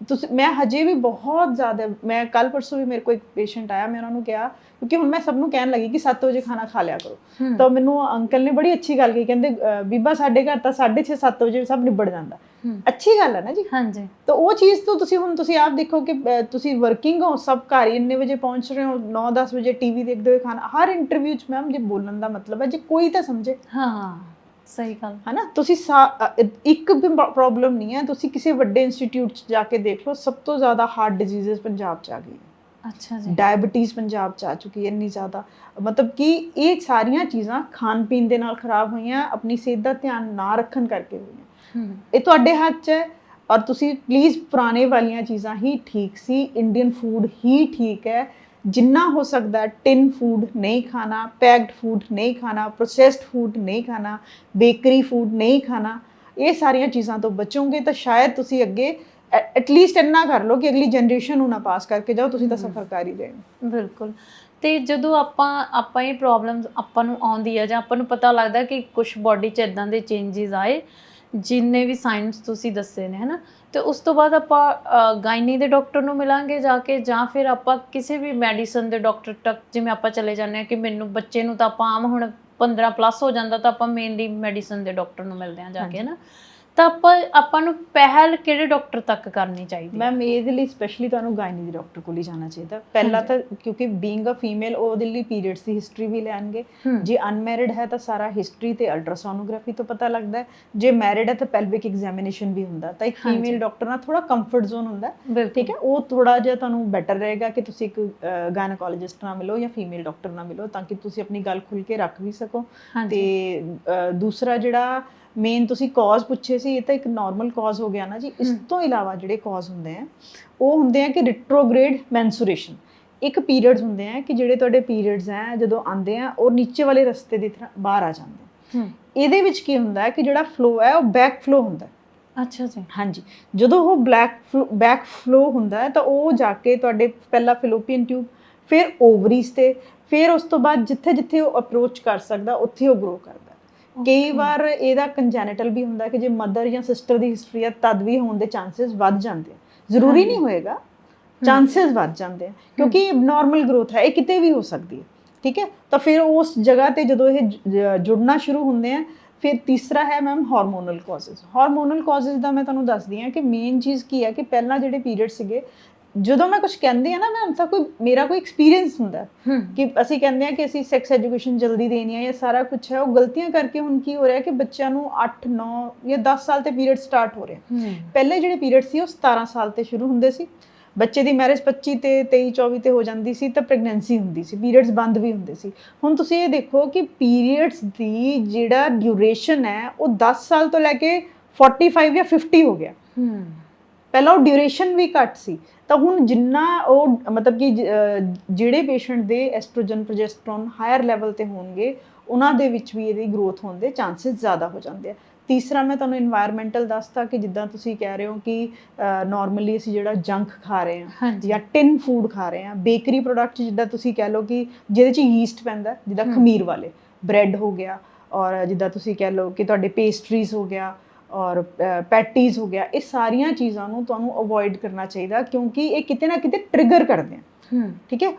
ਮੈਂ ਹਜੇ ਵੀ ਬਹੁਤ ਜ਼ਿਆਦਾ, ਮੈਂ ਕੱਲ ਪਰਸੋਂ ਵੀ ਮੇਰੇ ਕੋਲ ਇੱਕ ਪੇਸ਼ੈਂਟ ਆਇਆ, ਮੈਂ ਉਹਨਾਂ ਨੂੰ ਕਿਹਾ, ਕਿਉਂਕਿ ਹੁਣ ਮੈਂ ਸਭ ਨੂੰ ਕਹਿਣ ਲੱਗੀ ਕਿ 7 ਵਜੇ ਖਾਣਾ ਖਾ ਲਿਆ ਕਰੋ। ਤਾਂ ਮੈਨੂੰ ਅੰਕਲ ਨੇ ਬੜੀ ਅੱਛੀ ਗੱਲ ਕਹੀ, ਕਹਿੰਦੇ ਬੀਬਾ ਸਾਡੇ ਘਰ ਤਾਂ 6:30 7 ਵਜੇ ਸਭ ਨਿਬੜ ਜਾਂਦਾ। ਅੱਛੀ ਗੱਲ ਹੈ ਨਾ ਜੀ। ਹਾਂਜੀ। ਤਾਂ ਉਹ ਚੀਜ਼ ਤੋਂ ਤੁਸੀਂ ਆਪ ਦੇਖੋ ਕਿ ਤੁਸੀਂ ਵਰਕਿੰਗ ਹੋ, ਸਭ ਘਰ ਹੀ ਇੰਨੇ ਵਜੇ ਪਹੁੰਚ ਰਹੇ ਹੋ, 9-10 ਵਜੇ ਟੀਵੀ ਦੇਖਦੇ ਹੋਏ ਖਾਣਾ। ਹਰ ਇੰਟਰਵਿਊ 'ਚ ਮੈਮ ਜੇ ਬੋਲਣ ਦਾ ਮਤਲਬ ਹੈ ਜੇ ਕੋਈ ਤਾਂ ਸਮਝੇ। ਹਾਂ, ਸਹੀ ਗੱਲ ਹੈ ਨਾ। ਤੁਸੀਂ ਇੱਕ ਵੀ ਪ੍ਰੋਬਲਮ ਨਹੀਂ ਹੈ, ਤੁਸੀਂ ਕਿਸੇ ਵੱਡੇ ਇੰਸਟੀਟਿਊਟ 'ਚ ਜਾ ਕੇ ਦੇਖ ਲਓ, ਸਭ ਤੋਂ ਜ਼ਿਆਦਾ ਹਾਰਟ ਡਿਜ਼ੀਜ਼ਸ ਪੰਜਾਬ 'ਚ ਆ ਗਈ। ਅੱਛਾ ਜੀ। ਡਾਇਬਟੀਜ਼ ਪੰਜਾਬ 'ਚ ਆ ਚੁੱਕੀ ਹੈ ਇੰਨੀ ਜ਼ਿਆਦਾ, ਮਤਲਬ ਕਿ ਇਹ ਸਾਰੀਆਂ ਚੀਜ਼ਾਂ ਖਾਣ ਪੀਣ ਦੇ ਨਾਲ ਖਰਾਬ ਹੋਈਆਂ, ਆਪਣੀ ਸਿਹਤ ਦਾ ਧਿਆਨ ਨਾ ਰੱਖਣ ਕਰਕੇ ਹੋਈਆਂ। ਇਹ ਤੁਹਾਡੇ ਹੱਥ 'ਚ ਹੈ। ਔਰ ਤੁਸੀਂ ਪਲੀਜ਼ ਪੁਰਾਣੇ ਵਾਲੀਆਂ ਚੀਜ਼ਾਂ ਹੀ ਠੀਕ ਸੀ, ਇੰਡੀਅਨ ਫੂਡ ਹੀ ਠੀਕ ਹੈ। ਜਿੰਨਾ ਹੋ ਸਕਦਾ ਟਿਨ ਫੂਡ ਨਹੀਂ ਖਾਣਾ, ਪੈਕਡ ਫੂਡ ਨਹੀਂ ਖਾਣਾ, ਪ੍ਰੋਸੈਸਡ ਫੂਡ ਨਹੀਂ ਖਾਣਾ, ਬੇਕਰੀ ਫੂਡ ਨਹੀਂ ਖਾਣਾ। ਇਹ ਸਾਰੀਆਂ ਚੀਜ਼ਾਂ ਤੋਂ ਬਚੋਗੇ ਤਾਂ ਸ਼ਾਇਦ ਤੁਸੀਂ ਅੱਗੇ ਐਟਲੀਸਟ ਇੰਨਾ ਕਰ ਲਓ ਕਿ ਅਗਲੀ ਜਨਰੇਸ਼ਨ ਨੂੰ ਨਾ ਪਾਸ ਕਰਕੇ ਜਾਓ, ਤੁਸੀਂ ਤਾਂ ਸਫਰ ਕਰ ਹੀ ਰਹੇ ਹੋ। ਬਿਲਕੁਲ। ਤੇ ਜਦੋਂ ਆਪਾਂ ਇਹ ਪ੍ਰੋਬਲਮਸ ਆਪਾਂ ਨੂੰ ਆਉਂਦੀ ਹੈ ਜਾਂ ਆਪਾਂ ਨੂੰ ਪਤਾ ਲੱਗਦਾ ਕਿ ਕੁਝ ਬਾਡੀ 'ਚ ਇਦਾਂ ਦੇ ਚੇਂਜਸ ਆਏ, ਜਿੰਨੇ ਵੀ ਸਾਇੰਸ ਤੁਸੀਂ ਦੱਸੇ ਨੇ, ਹੈ ਨਾ, ਤੇ ਉਸ ਤੋਂ ਬਾਅਦ ਆਪਾਂ ਗਾਇਨੀ ਦੇ ਡਾਕਟਰ ਨੂੰ ਮਿਲਾਂਗੇ ਜਾ ਕੇ, ਜਾਂ ਫਿਰ ਆਪਾਂ ਕਿਸੇ ਵੀ ਮੈਡੀਸਨ ਦੇ ਡਾਕਟਰ ਤੱਕ ਜਿਵੇਂ ਆਪਾਂ ਚਲੇ ਜਾਂਦੇ ਹਾਂ ਕਿ ਮੈਨੂੰ ਬੱਚੇ ਨੂੰ ਤਾਂ ਆਪਾਂ ਆਮ ਹੁਣ 15+ ਹੋ ਜਾਂਦਾ ਤਾਂ ਆਪਾਂ ਮੇਨਲੀ ਮੈਡੀਸਨ ਦੇ ਡਾਕਟਰ ਨੂੰ ਮਿਲਦੇ ਹਾਂ ਜਾ ਕੇ, ਹੈ ਨਾ। ਤਾਂ ਆਪਾਂ ਨੂੰ ਪਹਿਲ ਕਿਹੜੇ ਡਾਕਟਰ ਤੱਕ ਕਰਨੀ ਚਾਹੀਦੀ ਹੈ? ਮੈਮ ਇਹਦੇ ਲਈ ਸਪੈਸ਼ਲੀ ਤੁਹਾਨੂੰ ਗਾਇਨੀ ਦੇ ਡਾਕਟਰ ਕੋਲ ਹੀ ਜਾਣਾ ਚਾਹੀਦਾ ਪਹਿਲਾਂ ਤਾਂ, ਕਿਉਂਕਿ ਬੀਇੰਗ ਅ ਫੀਮੇਲ ਉਹਦੇ ਲਈ ਪੀਰੀਅਡਸ ਦੀ ਹਿਸਟਰੀ ਵੀ ਲੈਣਗੇ। ਜੇ ਅਨਮੈਰਿਡ ਹੈ ਤਾਂ ਸਾਰਾ ਹਿਸਟਰੀ ਤੇ ਅਲਟਰਾਸੋਨੋਗ੍ਰਾਫੀ ਤੋਂ ਪਤਾ ਲੱਗਦਾ ਹੈ। ਜੇ ਮੈਰਿਡ ਹੈ ਤਾਂ ਪੈਲਵਿਕ ਐਗਜ਼ਾਮੀਨੇਸ਼ਨ ਵੀ ਹੁੰਦਾ। ਤਾਂ ਇੱਕ ਫੀਮੇਲ ਡਾਕਟਰ ਨਾਲ ਥੋੜਾ ਕੰਫਰਟ ਜ਼ੋਨ ਹੁੰਦਾ, ਠੀਕ ਹੈ, ਉਹ ਥੋੜਾ ਜਿਹਾ ਤੁਹਾਨੂੰ ਬੈਟਰ ਰਹੇਗਾ ਕਿ ਤੁਸੀਂ ਇੱਕ ਗਾਇਨੋਕੋਲੋਜਿਸਟ ਨਾਲ ਮਿਲੋ ਜਾਂ ਫੀਮੇਲ ਡਾਕਟਰ ਨਾਲ ਮਿਲੋ, ਤਾਂ ਕਿ ਤੁਸੀਂ ਆਪਣੀ ਗੱਲ ਖੁੱਲ੍ਹ ਕੇ ਰੱਖ ਵੀ ਸਕੋ। ਤੇ ਦੂਸਰਾ ਜਿਹੜਾ ਮੇਨ ਤੁਸੀਂ ਕਾਜ਼ ਪੁੱਛੇ ਸੀ, ਇਹ ਤਾਂ ਇੱਕ ਨਾਰਮਲ ਕਾਜ਼ ਹੋ ਗਿਆ ਨਾ ਜੀ। ਇਸ ਤੋਂ ਇਲਾਵਾ ਜਿਹੜੇ ਕਾਜ਼ ਹੁੰਦੇ ਆ ਉਹ ਹੁੰਦੇ ਆ ਕਿ ਰਿਟਰੋਗ੍ਰੇਡ ਮੈਂਸੂਰੇਸ਼ਨ। ਇੱਕ ਪੀਰੀਅਡਸ ਹੁੰਦੇ ਆ ਕਿ ਜਿਹੜੇ ਤੁਹਾਡੇ ਪੀਰੀਅਡਸ ਹੈ ਜਦੋਂ ਆਉਂਦੇ ਆ ਉਹ ਨੀਚੇ ਵਾਲੇ ਰਸਤੇ ਦੀ ਤਰ੍ਹਾਂ ਬਾਹਰ ਆ ਜਾਂਦੇ। ਇਹਦੇ ਵਿੱਚ ਕੀ ਹੁੰਦਾ ਹੈ ਕਿ ਜਿਹੜਾ ਫਲੋ ਹੈ ਉਹ ਬੈਕ ਫਲੋ ਹੁੰਦਾ। ਅੱਛਾ ਜੀ। ਹਾਂਜੀ, ਜਦੋਂ ਉਹ ਬੈਕ ਫਲੋ ਹੁੰਦਾ ਹੈ ਤਾਂ ਉਹ ਜਾ ਕੇ ਤੁਹਾਡੇ ਪਹਿਲਾਂ ਫਿਲੋਪੀਅਨ ਟਿਊਬ, ਫਿਰ ਓਵਰੀਜ਼ ਤੇ, ਫਿਰ ਉਸ ਤੋਂ ਬਾਅਦ ਜਿੱਥੇ ਜਿੱਥੇ ਉਹ ਅਪਰੋਚ ਕਰ ਸਕਦਾ ਉੱਥੇ ਉਹ ਗਰੋ ਕਰਦਾ। ਕਈ ਵਾਰ ਇਹਦਾ ਕੰਜੈਨਿਟਲ ਵੀ ਹੁੰਦਾ ਕਿ ਜੇ ਮਦਰ ਜਾਂ ਸਿਸਟਰ ਦੀ ਹਿਸਟਰੀ ਹੈ ਤਦ ਵੀ ਹੋਣ ਦੇ ਚਾਂਸਸ ਵੱਧ ਜਾਂਦੇ ਆ। ਜ਼ਰੂਰੀ ਨਹੀਂ ਹੋਏਗਾ, ਚਾਂਸਸ ਵੱਧ ਜਾਂਦੇ ਆ, ਕਿਉਂਕਿ ਨਾਰਮਲ ਗਰੋਥ ਹੈ, ਇਹ ਕਿਤੇ ਵੀ ਹੋ ਸਕਦੀ ਹੈ। ਠੀਕ ਹੈ, ਤਾਂ ਫਿਰ ਉਸ ਜਗ੍ਹਾ ਤੇ ਜਦੋਂ ਇਹ ਜੁੜਨਾ ਸ਼ੁਰੂ ਹੁੰਦੇ ਆ। ਫਿਰ ਤੀਸਰਾ ਹੈ ma'am hormonal causes. Hormonal causes ਦਾ ਮੈਂ ਤੁਹਾਨੂੰ ਦੱਸਦੀ ਹਾਂ ਕਿ ਮੇਨ ਚੀਜ਼ ਕੀ ਹੈ ਕਿ ਪਹਿਲਾਂ ਜਿਹੜੇ ਪੀਰੀਅਡ ਸੀਗੇ, ਜਦੋਂ ਮੈਂ ਕੁਝ ਕਹਿੰਦੀ ਹਾਂ ਨਾ ਮੈਮ, ਤਾਂ ਮੇਰਾ ਕੋਈ ਐਕਸਪੀਰੀਅੰਸ ਹੁੰਦਾ ਕਿ ਅਸੀਂ ਕਹਿੰਦੇ ਹਾਂ ਕਿ ਅਸੀਂ ਸੈਕਸ ਐਜੂਕੇਸ਼ਨ ਜਲਦੀ ਦੇਣੀ ਹੈ, ਇਹ ਸਾਰਾ ਕੁਝ ਹੈ, ਉਹ ਗਲਤੀਆਂ ਕਰਕੇ ਹੁਣ ਕੀ ਹੋ ਰਿਹਾ ਕਿ ਬੱਚਿਆਂ ਨੂੰ 8, 9 ਜਾਂ 10 ਸਾਲ ਤੇ ਪੀਰੀਅਡ ਸਟਾਰਟ ਹੋ ਰਹੇ। ਪਹਿਲੇ ਜਿਹੜੇ ਪੀਰੀਅਡ ਸੀ ਉਹ 17 ਸਾਲ ਤੇ ਸ਼ੁਰੂ ਹੁੰਦੇ ਸੀ। ਬੱਚੇ ਦੀ ਮੈਰਿਜ 25 ਤੇ 23, 24 ਤੇ ਹੋ ਜਾਂਦੀ ਸੀ ਤਾਂ ਪ੍ਰੈਗਨੈਂਸੀ ਹੁੰਦੀ ਸੀ, ਪੀਰੀਅਡਸ ਬੰਦ ਵੀ ਹੁੰਦੇ ਸੀ। ਹੁਣ ਤੁਸੀਂ ਇਹ ਦੇਖੋ ਕਿ ਪੀਰੀਅਡਸ ਦੀ ਜਿਹੜਾ ਡਿਊਰੇਸ਼ਨ ਹੈ ਉਹ 10 ਸਾਲ ਤੋਂ ਲੈ ਕੇ 45 ਜਾਂ 50 ਹੋ ਗਿਆ। ਪਹਿਲਾਂ ਉਹ ਡਿਊਰੇਸ਼ਨ ਵੀ ਘੱਟ ਸੀ। ਤਾਂ ਹੁਣ ਜਿੰਨਾ ਉਹ ਮਤਲਬ ਕਿ ਜਿਹੜੇ ਪੇਸ਼ੈਂਟ ਦੇ ਐਸਟ੍ਰੋਜਨ ਪ੍ਰੋਜੈਸਟਰੋਨ ਹਾਇਰ ਲੈਵਲ ਤੇ ਹੋਣਗੇ, ਉਹਨਾਂ ਦੇ ਵਿੱਚ ਵੀ ਇਹਦੀ ਗਰੋਥ ਹੋਣ ਦੇ ਚਾਂਸਸ ਜ਼ਿਆਦਾ ਹੋ ਜਾਂਦੇ ਆ। ਤੀਸਰਾ ਮੈਂ ਤੁਹਾਨੂੰ এনवायरमेंटल ਦੱਸਤਾ ਕਿ ਜਿੱਦਾਂ ਤੁਸੀਂ ਕਹਿ ਰਹੇ ਹੋ ਕਿ ਨਾਰਮਲੀ ਅਸੀਂ ਜਿਹੜਾ ਜੰਕ ਖਾ ਰਹੇ ਹਾਂ ਜਾਂ ਟਿਨ ਫੂਡ ਖਾ ਰਹੇ ਹਾਂ, ਬੇਕਰੀ ਪ੍ਰੋਡਕਟ ਜਿੱਦਾਂ ਤੁਸੀਂ ਕਹਿ ਲਓ ਕਿ ਜਿਹਦੇ 'ਚ ਯੀਸਟ ਪੈਂਦਾ, ਜਿੱਦਾਂ ਖਮੀਰ ਵਾਲੇ ਬ੍ਰੈਡ ਹੋ ਗਿਆ, ਔਰ ਜਿੱਦਾਂ ਤੁਸੀਂ ਕਹਿ ਲਓ ਕਿ ਤੁਹਾਡੇ ਪੇਸਟਰੀਜ਼ ਹੋ ਗਿਆ ਔਰ ਪੈਟੀਜ਼ ਹੋ ਗਿਆ, ਇਹ ਸਾਰੀਆਂ ਚੀਜ਼ਾਂ ਨੂੰ ਤੁਹਾਨੂੰ ਅਵੋਇਡ ਕਰਨਾ ਚਾਹੀਦਾ ਕਿਉਂਕਿ ਇਹ ਕਿਤੇ ਨਾ ਕਿਤੇ ਟ੍ਰਿਗਰ ਕਰਦੇ ਆ। ਠੀਕ ਹੈ।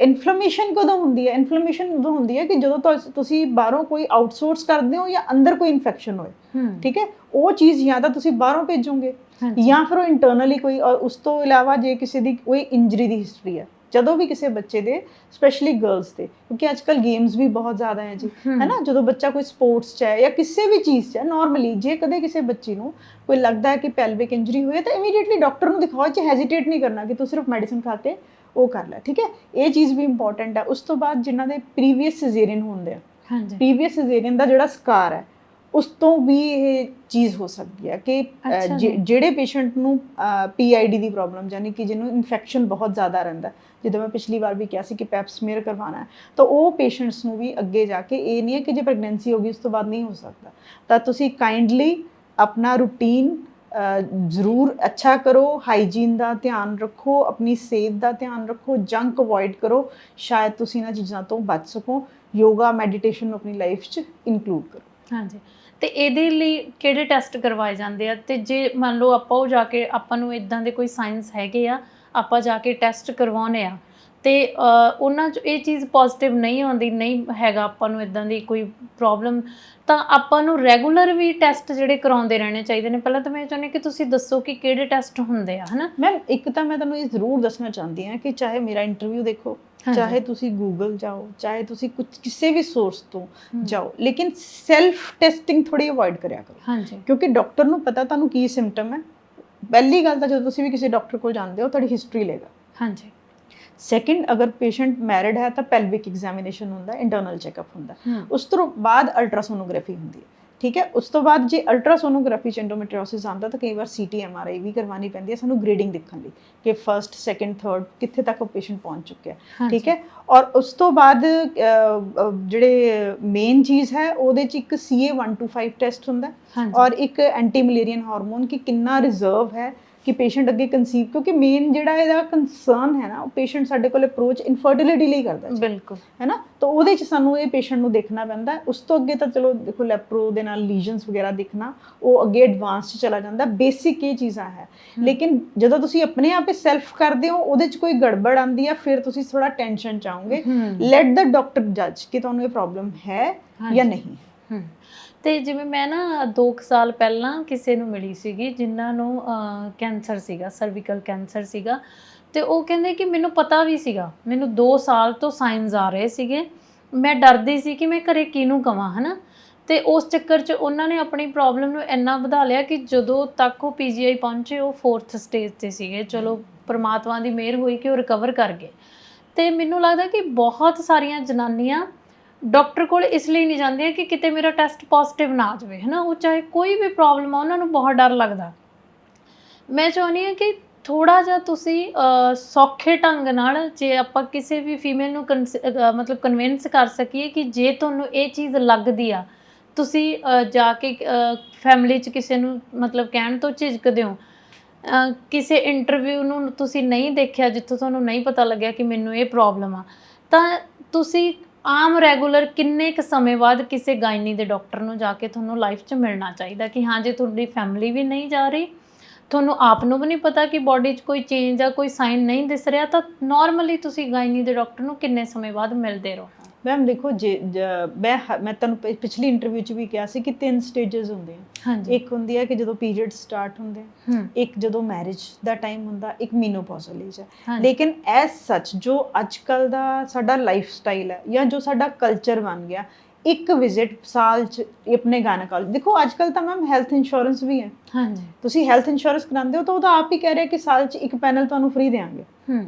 ਇਨਫਲੇਮੇਸ਼ਨ ਕਦੋਂ ਹੁੰਦੀ ਹੈ? ਇਨਫਲੇਮੇਸ਼ਨ ਉਦੋਂ ਹੁੰਦੀ ਹੈ ਕਿ ਜਦੋਂ ਤੁਸੀਂ ਬਾਹਰੋਂ ਕੋਈ ਆਊਟਸੋਰਸ ਕਰਦੇ ਹੋ ਜਾਂ ਅੰਦਰ ਕੋਈ ਇਨਫੈਕਸ਼ਨ ਹੋਏ। ਠੀਕ ਹੈ, ਉਹ ਚੀਜ਼ ਜਾਂ ਤਾਂ ਤੁਸੀਂ ਬਾਹਰੋਂ ਭੇਜੋਗੇ ਜਾਂ ਫਿਰ ਉਹ ਇੰਟਰਨਲੀ ਕੋਈ, ਔਰ ਉਸ ਤੋਂ ਇਲਾਵਾ ਜੇ ਕਿਸੇ ਦੀ ਕੋਈ ਇੰਜਰੀ ਦੀ ਹਿਸਟਰੀ ਹੈ, ਜਦੋਂ ਵੀ ਕਿਸੇ ਬੱਚੇ ਦੇ, ਸਪੈਸ਼ਲੀ ਗਰਲਸ ਦੇ, ਕਿਉਂਕਿ ਅੱਜ ਕੱਲ੍ਹ ਗੇਮਸ ਵੀ ਬਹੁਤ ਜ਼ਿਆਦਾ ਹੈ ਜੀ, ਹੈ ਨਾ, ਜਦੋਂ ਬੱਚਾ ਕੋਈ ਸਪੋਰਟਸ 'ਚ ਹੈ ਜਾਂ ਕਿਸੇ ਵੀ ਚੀਜ਼ 'ਚ ਹੈ, ਨਾਰਮਲੀ ਜੇ ਕਦੇ ਕਿਸੇ ਬੱਚੀ ਨੂੰ ਕੋਈ ਲੱਗਦਾ ਹੈ ਕਿ ਪੈਲਵਿਕ ਇੰਜਰੀ ਹੋਈ ਹੈ ਤਾਂ ਇਮੀਡੀਏਟਲੀ ਡਾਕਟਰ ਨੂੰ ਦਿਖਾਓ, ਚ ਹੈਜ਼ਿਟੇਟ ਨਹੀਂ ਕਰਨਾ ਕਿ ਤੂੰ ਸਿਰਫ ਮੈਡੀਸਿਨ ਖਾ ਕੇ ਉਹ ਕਰ ਲੈ। ਠੀਕ ਹੈ, ਇਹ ਚੀਜ਼ ਵੀ ਇੰਪੋਰਟੈਂਟ ਹੈ। ਉਸ ਤੋਂ ਬਾਅਦ ਜਿਨ੍ਹਾਂ ਦੇ ਪ੍ਰੀਵੀਅਸ ਸਿਜ਼ੇਰੀਅਨ ਹੁੰਦੇ ਆ, ਪ੍ਰੀਵੀਅਸ ਸਿਜ਼ੇਰੀਅਨ ਦਾ ਜਿਹੜਾ ਸਕਾਰ ਹੈ ਉਸ ਤੋਂ ਵੀ ਇਹ ਚੀਜ਼ ਹੋ ਸਕਦੀ ਹੈ ਕਿ ਜਿਹੜੇ ਪੇਸ਼ੈਂਟ ਨੂੰ PID ਦੀ ਪ੍ਰੋਬਲਮ, ਯਾਨੀ ਕਿ ਜਿਹਨੂੰ ਇਨਫੈਕਸ਼ਨ ਬਹੁਤ ਜ਼ਿਆਦਾ ਰਹਿੰਦਾ, ਜਿੱਦਾਂ ਮੈਂ ਪਿਛਲੀ ਵਾਰ ਵੀ ਕਿਹਾ ਸੀ ਕਿ ਪੈਪ ਸਮੀਅਰ ਕਰਵਾਉਣਾ ਹੈ, ਤਾਂ ਉਹ ਪੇਸ਼ੈਂਟਸ ਨੂੰ ਵੀ ਅੱਗੇ ਜਾ ਕੇ ਇਹ ਨਹੀਂ ਹੈ ਕਿ ਜੇ ਪ੍ਰੈਗਨੈਂਸੀ ਹੋ ਗਈ ਉਸ ਤੋਂ ਬਾਅਦ ਨਹੀਂ ਹੋ ਸਕਦਾ। ਤਾਂ ਤੁਸੀਂ ਕਾਈਂਡਲੀ ਆਪਣਾ ਰੂਟੀਨ ਜ਼ਰੂਰ ਅੱਛਾ ਕਰੋ, ਹਾਈਜੀਨ ਦਾ ਧਿਆਨ ਰੱਖੋ, ਆਪਣੀ ਸਿਹਤ ਦਾ ਧਿਆਨ ਰੱਖੋ, ਜੰਕ ਅਵੋਇਡ ਕਰੋ, ਸ਼ਾਇਦ ਤੁਸੀਂ ਇਹਨਾਂ ਚੀਜ਼ਾਂ ਤੋਂ ਬਚ ਸਕੋ। ਯੋਗਾ ਮੈਡੀਟੇਸ਼ਨ ਨੂੰ ਆਪਣੀ ਲਾਈਫ 'ਚ ਇਨਕਲੂਡ ਕਰੋ। ਹਾਂਜੀ, ਤੇ ਇਹਦੇ ਲਈ ਕਿਹੜੇ ਟੈਸਟ ਕਰਵਾਏ ਜਾਂਦੇ ਆ? ਤੇ ਜੇ ਮੰਨ ਲਓ ਆਪਾਂ ਉਹ ਜਾ ਕੇ, ਆਪਾਂ ਨੂੰ ਇਦਾਂ ਦੇ ਕੋਈ ਸਾਇੰਸ ਹੈਗੇ ਆ, ਆਪਾਂ ਜਾ ਕੇ ਟੈਸਟ ਕਰਵਾਉਣੇ ਆ ਤੇ ਉਹਨਾਂ 'ਚ ਇਹ ਚੀਜ਼ ਪੋਜ਼ਿਟਿਵ ਨਹੀਂ ਆਉਂਦੀ, ਨਹੀਂ ਹੈਗਾ ਆਪਾਂ ਨੂੰ ਇਦਾਂ ਦੀ ਕੋਈ ਪ੍ਰੋਬਲਮ, ਤਾਂ ਆਪਾਂ ਨੂੰ ਰੈਗੂਲਰ ਵੀ ਟੈਸਟ ਜਿਹੜੇ ਕਰਾਉਂਦੇ ਰਹਿਣੇ ਚਾਹੀਦੇ ਨੇ? ਪਹਿਲਾਂ ਤਾਂ ਮੈਂ ਚਾਹੁੰਦੀ ਕਿ ਤੁਸੀਂ ਦੱਸੋ ਕਿ ਕਿਹੜੇ ਟੈਸਟ ਹੁੰਦੇ ਆ, ਹੈ ਨਾ ਮੈਮ। ਇੱਕ ਤਾਂ ਮੈਂ ਤੁਹਾਨੂੰ ਇਹ ਜ਼ਰੂਰ ਦੱਸਣਾ ਚਾਹੁੰਦੀ ਹਾਂ ਕਿ ਚਾਹੇ ਮੇਰਾ ਇੰਟਰਵਿਊ ਦੇਖੋ, ਚਾਹੇ ਤੁਸੀਂ ਗੂਗਲ ਜਾਓ, ਚਾਹੇ ਤੁਸੀਂ ਕਿਸੇ ਵੀ ਸੋਰਸ ਤੋਂ ਜਾਓ, ਲੇਕਿਨ ਸੈਲਫ ਟੈਸਟਿੰਗ ਥੋੜੀ ਅਵੋਇਡ ਕਰਿਆ ਕਰੋ, ਕਿਉਂਕਿ ਡਾਕਟਰ ਨੂੰ ਪਤਾ ਤੁਹਾਨੂੰ ਕੀ ਸਿੰਪਟਮ ਹੈ। ਪਹਿਲੀ ਗੱਲ ਤਾਂ ਜਦੋਂ ਤੁਸੀਂ ਵੀ ਕਿਸੇ ਡਾਕਟਰ ਕੋਲ ਜਾਂਦੇ ਹੋ ਤੁਹਾਡੀ ਹਿਸਟਰੀ ਲਏਗਾ। ਹਾਂਜੀ। ਸੈਕਿੰਡ, ਅਗਰ ਪੇਸ਼ੈਂਟ ਮੈਰਿਡ ਹੈ ਤਾਂ ਪੈਲਵਿਕ ਐਗਜ਼ਾਮੀਨੇਸ਼ਨ ਹੁੰਦਾ, ਇੰਟਰਨਲ ਚੈੱਕਅਪ ਹੁੰਦਾ। ਉਸ ਤੋਂ ਬਾਅਦ ਅਲਟਰਾਸੋਨੋਗ੍ਰਾਫੀ ਹੁੰਦੀ ਹੈ। ਠੀਕ ਹੈ, ਉਸ ਤੋਂ ਬਾਅਦ ਜੇ ਅਲਟਰਾਸੋਨੋਗ੍ਰਾਫੀ 'ਚ ਐਂਡੋਮੈਟ੍ਰੀਓਸਿਸ ਆਉਂਦਾ ਤਾਂ ਕਈ ਵਾਰ CT MRI ਵੀ ਕਰਵਾਉਣੀ ਪੈਂਦੀ ਹੈ ਸਾਨੂੰ ਗ੍ਰੇਡਿੰਗ ਦੇਖਣ ਲਈ ਕਿ ਫਸਟ, ਸੈਕਿੰਡ, ਥਰਡ ਕਿੱਥੇ ਤੱਕ ਉਹ ਪੇਸ਼ੈਂਟ ਪਹੁੰਚ ਚੁੱਕਿਆ। ਠੀਕ ਹੈ, ਔਰ ਉਸ ਤੋਂ ਬਾਅਦ ਜਿਹੜੇ ਮੇਨ ਚੀਜ਼ ਹੈ ਉਹਦੇ 'ਚ ਇੱਕ CA-125 ਟੈਸਟ ਹੁੰਦਾ ਔਰ ਇੱਕ ਐਂਟੀ ਮਲੇਰੀਅਨ ਹਾਰਮੋਨ ਕਿ ਕਿੰਨਾ ਰਿਜ਼ਰਵ ਹੈ ਕਿ ਪੇਸ਼ੈਂਟ ਅੱਗੇ ਕਨਸੀਵ, ਕਿਉਂਕਿ ਮੇਨ ਜਿਹੜਾ ਇਹਦਾ ਕੰਸਰਨ ਹੈ ਨਾ, ਉਹ ਪੇਸ਼ੈਂਟ ਸਾਡੇ ਕੋਲ ਅਪਰੋਚ ਇਨਫਰਟੀਲਿਟੀ ਲਈ ਕਰਦਾ ਜੀ, ਬਿਲਕੁਲ, ਹੈ ਨਾ। ਤਾਂ ਉਹਦੇ 'ਚ ਸਾਨੂੰ ਇਹ ਪੇਸ਼ੈਂਟ ਨੂੰ ਦੇਖਣਾ ਪੈਂਦਾ। ਉਸ ਤੋਂ ਅੱਗੇ ਤਾਂ ਚਲੋ ਦੇਖੋ ਲੈਪਰੋ ਦੇ ਨਾਲ ਲੀਜਨਸ ਵਗੈਰਾ ਦੇਖਣਾ, ਉਹ ਅੱਗੇ ਐਡਵਾਂਸ 'ਚ ਚਲਾ ਜਾਂਦਾ। ਬੇਸਿਕ ਇਹ ਚੀਜ਼ਾਂ ਹੈ, ਲੇਕਿਨ ਜਦੋਂ ਤੁਸੀਂ ਆਪਣੇ ਆਪ ਹੀ ਸੈਲਫ ਕਰਦੇ ਹੋ, ਉਹਦੇ 'ਚ ਕੋਈ ਗੜਬੜ ਆਉਂਦੀ ਹੈ, ਫਿਰ ਤੁਸੀਂ ਥੋੜਾ ਟੈਨਸ਼ਨ ਚਾਹੋਗੇ। ਲੈਟ ਦ ਡਾਕਟਰ ਜੱਜ ਕਿ ਤੁਹਾਨੂੰ ਇਹ ਪ੍ਰੋਬਲਮ ਹੈ ਜਾਂ ਨਹੀਂ। ਤੇ ਜਿਵੇਂ ਮੈਂ ਨਾ 2 ਸਾਲ ਪਹਿਲਾਂ ਕਿਸੇ ਨੂੰ ਮਿਲੀ ਸੀਗੀ ਜਿਨ੍ਹਾਂ ਨੂੰ ਕੈਂਸਰ ਸੀਗਾ, ਸਰਵੀਕਲ ਕੈਂਸਰ ਸੀਗਾ, ਤੇ ਉਹ ਕਹਿੰਦੇ ਕਿ ਮੈਨੂੰ ਪਤਾ ਵੀ ਸੀਗਾ, ਮੈਨੂੰ 2 ਸਾਲ ਤੋਂ ਸਾਈਨਸ ਆ ਰਹੇ ਸੀਗੇ, ਮੈਂ ਡਰਦੀ ਸੀ ਕਿ ਮੈਂ ਘਰੇ ਕਿਹਨੂੰ ਕਵਾਂ, ਹੈ ਨਾ। ਤੇ ਉਸ ਚੱਕਰ 'ਚ ਉਹਨਾਂ ਨੇ ਆਪਣੀ ਪ੍ਰੋਬਲਮ ਨੂੰ ਇੰਨਾ ਵਧਾ ਲਿਆ ਕਿ ਜਦੋਂ ਤੱਕ ਉਹ PGI ਪਹੁੰਚੇ ਉਹ 4th ਸਟੇਜ 'ਤੇ ਸੀਗੇ। ਚਲੋ ਪਰਮਾਤਮਾ ਦੀ ਮਿਹਰ ਹੋਈ ਕਿ ਉਹ ਰਿਕਵਰ ਕਰ ਗਏ। ਤੇ ਮੈਨੂੰ ਲੱਗਦਾ ਕਿ ਬਹੁਤ ਸਾਰੀਆਂ ਜਨਾਨੀਆਂ ਡਾਕਟਰ ਕੋਲ ਇਸ ਲਈ ਨਹੀਂ ਜਾਂਦੀਆਂ ਕਿ ਕਿਤੇ ਮੇਰਾ ਟੈਸਟ ਪੋਜ਼ਿਟਿਵ ਨਾ ਆ ਜਾਵੇ, ਹੈ ਨਾ। ਉਹ ਚਾਹੇ ਕੋਈ ਵੀ ਪ੍ਰੋਬਲਮ ਆ, ਉਹਨਾਂ ਨੂੰ ਬਹੁਤ ਡਰ ਲੱਗਦਾ। ਮੈਂ ਚਾਹੁੰਦੀ ਹਾਂ ਕਿ ਥੋੜ੍ਹਾ ਜਿਹਾ ਤੁਸੀਂ ਸੌਖੇ ਢੰਗ ਨਾਲ, ਜੇ ਆਪਾਂ ਕਿਸੇ ਵੀ ਫੀਮੇਲ ਨੂੰ ਮਤਲਬ ਕਨਵਿੰਸ ਕਰ ਸਕੀਏ ਕਿ ਜੇ ਤੁਹਾਨੂੰ ਇਹ ਚੀਜ਼ ਲੱਗਦੀ ਆ, ਤੁਸੀਂ ਜਾ ਕੇ ਫੈਮਿਲੀ 'ਚ ਕਿਸੇ ਨੂੰ ਮਤਲਬ ਕਹਿਣ ਤੋਂ ਝਿਜਕਦੇ ਹੋ, ਕਿਸੇ ਇੰਟਰਵਿਊ ਨੂੰ ਤੁਸੀਂ ਨਹੀਂ ਦੇਖਿਆ ਜਿੱਥੋਂ ਤੁਹਾਨੂੰ ਨਹੀਂ ਪਤਾ ਲੱਗਿਆ ਕਿ ਮੈਨੂੰ ਇਹ ਪ੍ਰੋਬਲਮ ਆ, ਤਾਂ ਤੁਸੀਂ ਆਮ ਰੈਗੂਲਰ ਕਿੰਨੇ ਕੁ ਸਮੇਂ ਬਾਅਦ ਕਿਸੇ ਗਾਇਨੀ ਦੇ ਡਾਕਟਰ ਨੂੰ ਜਾ ਕੇ ਤੁਹਾਨੂੰ ਲਾਈਫ 'ਚ ਮਿਲਣਾ ਚਾਹੀਦਾ ਕਿ ਹਾਂ, ਜੇ ਤੁਹਾਡੀ ਫੈਮਿਲੀ ਵੀ ਨਹੀਂ ਜਾ ਰਹੀ, ਤੁਹਾਨੂੰ ਆਪ ਨੂੰ ਵੀ ਨਹੀਂ ਪਤਾ ਕਿ ਬੋਡੀ 'ਚ ਕੋਈ ਚੇਂਜ ਆ, ਕੋਈ ਸਾਈਨ ਨਹੀਂ ਦਿਸ ਰਿਹਾ, ਤਾਂ ਨਾਰਮਲੀ ਤੁਸੀਂ ਗਾਇਨੀ ਦੇ ਡਾਕਟਰ ਨੂੰ ਕਿੰਨੇ ਸਮੇਂ ਬਾਅਦ ਮਿਲਦੇ ਰਹੋ? ਮੈਮ ਦੇਖੋ, ਮੈਂ ਤੁਹਾਨੂੰ ਪਿਛਲੀ ਇੰਟਰਵਿਊ 'ਚ ਵੀ ਕਿਹਾ ਸੀ ਕਿ 3 ਸਟੇਜਸ ਹੁੰਦੇ ਆ। ਇੱਕ ਹੁੰਦੀ ਹੈ ਕਿ ਜਦੋਂ ਪੀਰੀਅਡ ਸਟਾਰਟ ਹੁੰਦੇ ਆ, ਇੱਕ ਜਦੋਂ ਮੈਰਿਜ ਦਾ ਟਾਈਮ ਹੁੰਦਾ, ਇੱਕ ਮੀਨੋਪੌਜ਼ਲ ਏਜ ਹੈ। ਲੇਕਿਨ ਐਜ਼ ਸੱਚ ਜੋ ਅੱਜ ਕੱਲ੍ਹ ਦਾ ਸਾਡਾ ਲਾਈਫ ਸਟਾਈਲ ਹੈ ਜਾਂ ਜੋ ਸਾਡਾ ਕਲਚਰ ਬਣ ਗਿਆ, ਇੱਕ ਵਿਜ਼ਿਟ ਸਾਲ 'ਚ ਆਪਣੇ ਗਾਇਨੋਕੋਲੋਜਿਸਟ, ਦੇਖੋ ਅੱਜ ਕੱਲ੍ਹ ਤਾਂ ਮੈਮ ਹੈਲਥ ਇੰਸ਼ੋਰੈਂਸ ਵੀ ਹੈ। ਤੁਸੀਂ ਹੈਲਥ ਇੰਸ਼ੋਰੈਂਸ ਕਰਾਉਂਦੇ ਹੋ ਤਾਂ ਉਹ ਤਾਂ ਆਪ ਹੀ ਕਹਿ ਰਿਹਾ ਕਿ ਸਾਲ 'ਚ ਇੱਕ ਪੈਨਲ ਤੁਹਾਨੂੰ ਫ੍ਰੀ ਦੇਵਾਂਗੇ।